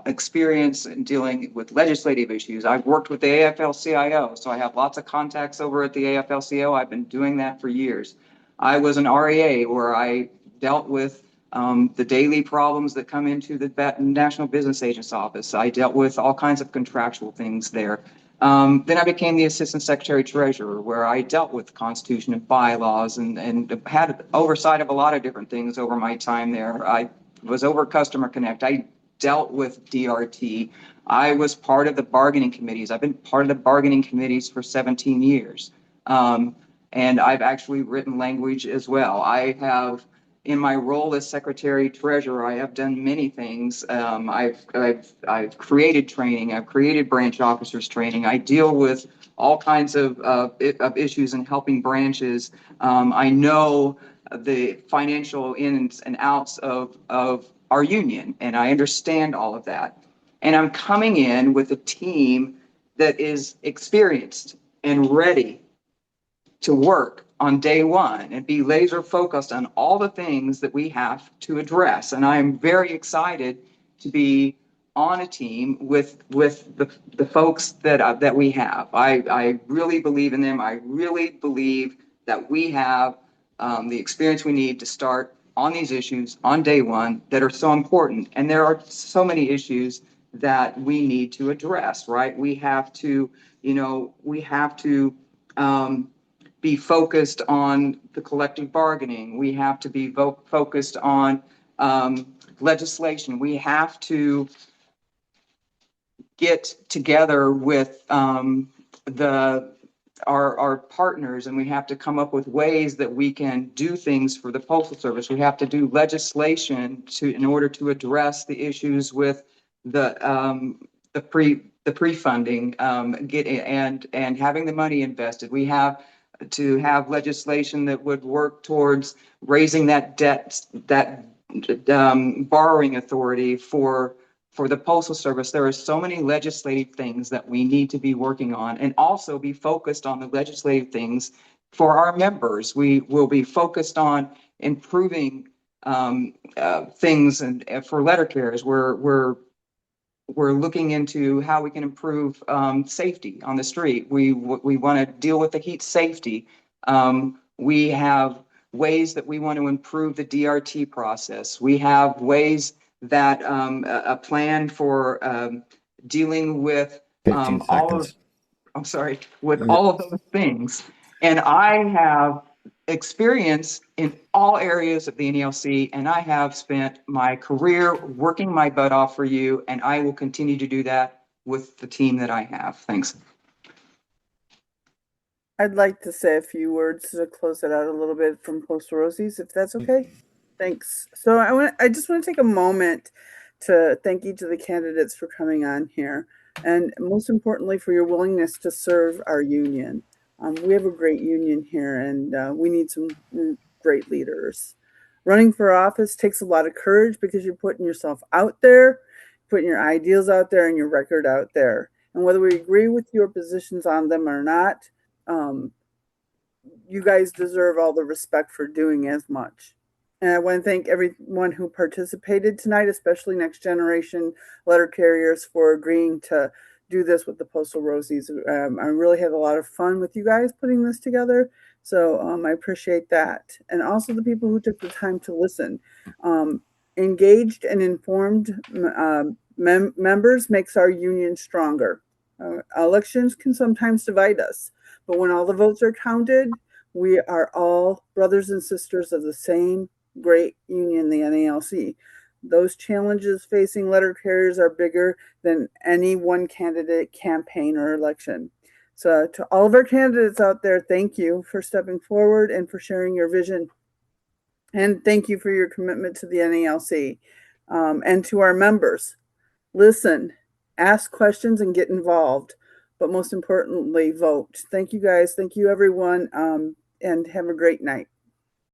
experience in dealing with legislative issues. I've worked with the AFL-CIO, so I have lots of contacts over at the AFL-CIO. I've been doing that for years. I was an REA where I dealt with the daily problems that come into the National Business Agents Office. I dealt with all kinds of contractual things there. Then I became the Assistant Secretary Treasurer, where I dealt with the Constitution and bylaws and had oversight of a lot of different things over my time there. I was over Customer Connect. I dealt with DRT. I was part of the bargaining committees. I've been part of the bargaining committees for 17 years. And I've actually written language as well. I have, in my role as Secretary Treasurer, I have done many things. I've created training. I've created branch officers training. I deal with all kinds of issues in helping branches. I know the financial ins and outs of our union, and I understand all of that. And I'm coming in with a team that is experienced and ready to work on day one and be laser focused on all the things that we have to address. And I'm very excited to be on a team with the folks that we have. I really believe in them. I really believe that we have the experience we need to start on these issues on day one that are so important. And there are so many issues that we need to address, right? We have to, be focused on the collective bargaining. We have to be focused on legislation. We have to get together with our partners, and we have to come up with ways that we can do things for the Postal Service. We have to do legislation in order to address the issues with the pre-funding and having the money invested. We have to have legislation that would work towards raising that borrowing authority for the Postal Service. There are so many legislative things that we need to be working on, and also be focused on the legislative things for our members. We will be focused on improving things and for letter carriers. We're looking into how we can improve safety on the street. We want to deal with the heat safety. We have ways that we want to improve the DRT process. We have ways that a plan for dealing with all of those things. And I have experience in all areas of the NALC, and I have spent my career working my butt off for you, and I will continue to do that with the team that I have. Thanks. I'd like to say a few words to close it out a little bit from Postal Rosies, if that's okay. Thanks. So I just want to take a moment to thank each of the candidates for coming on here, and most importantly for your willingness to serve our union. We have a great union here, and we need some great leaders. Running for office takes a lot of courage because you're putting yourself out there, putting your ideals out there and your record out there. And whether we agree with your positions on them or not, you guys deserve all the respect for doing as much. And I want to thank everyone who participated tonight, especially Next Generation letter carriers, for agreeing to do this with the Postal Rosies. I really had a lot of fun with you guys putting this together. So I appreciate that. And also the people who took the time to listen. Engaged and informed members makes our union stronger. Elections can sometimes divide us, but when all the votes are counted, we are all brothers and sisters of the same great union, the NALC. Those challenges facing letter carriers are bigger than any one candidate campaign or election. So to all of our candidates out there, thank you for stepping forward and for sharing your vision. And thank you for your commitment to the NALC. And to our members, listen, ask questions and get involved. But most importantly, vote. Thank you guys. Thank you, everyone. And have a great night.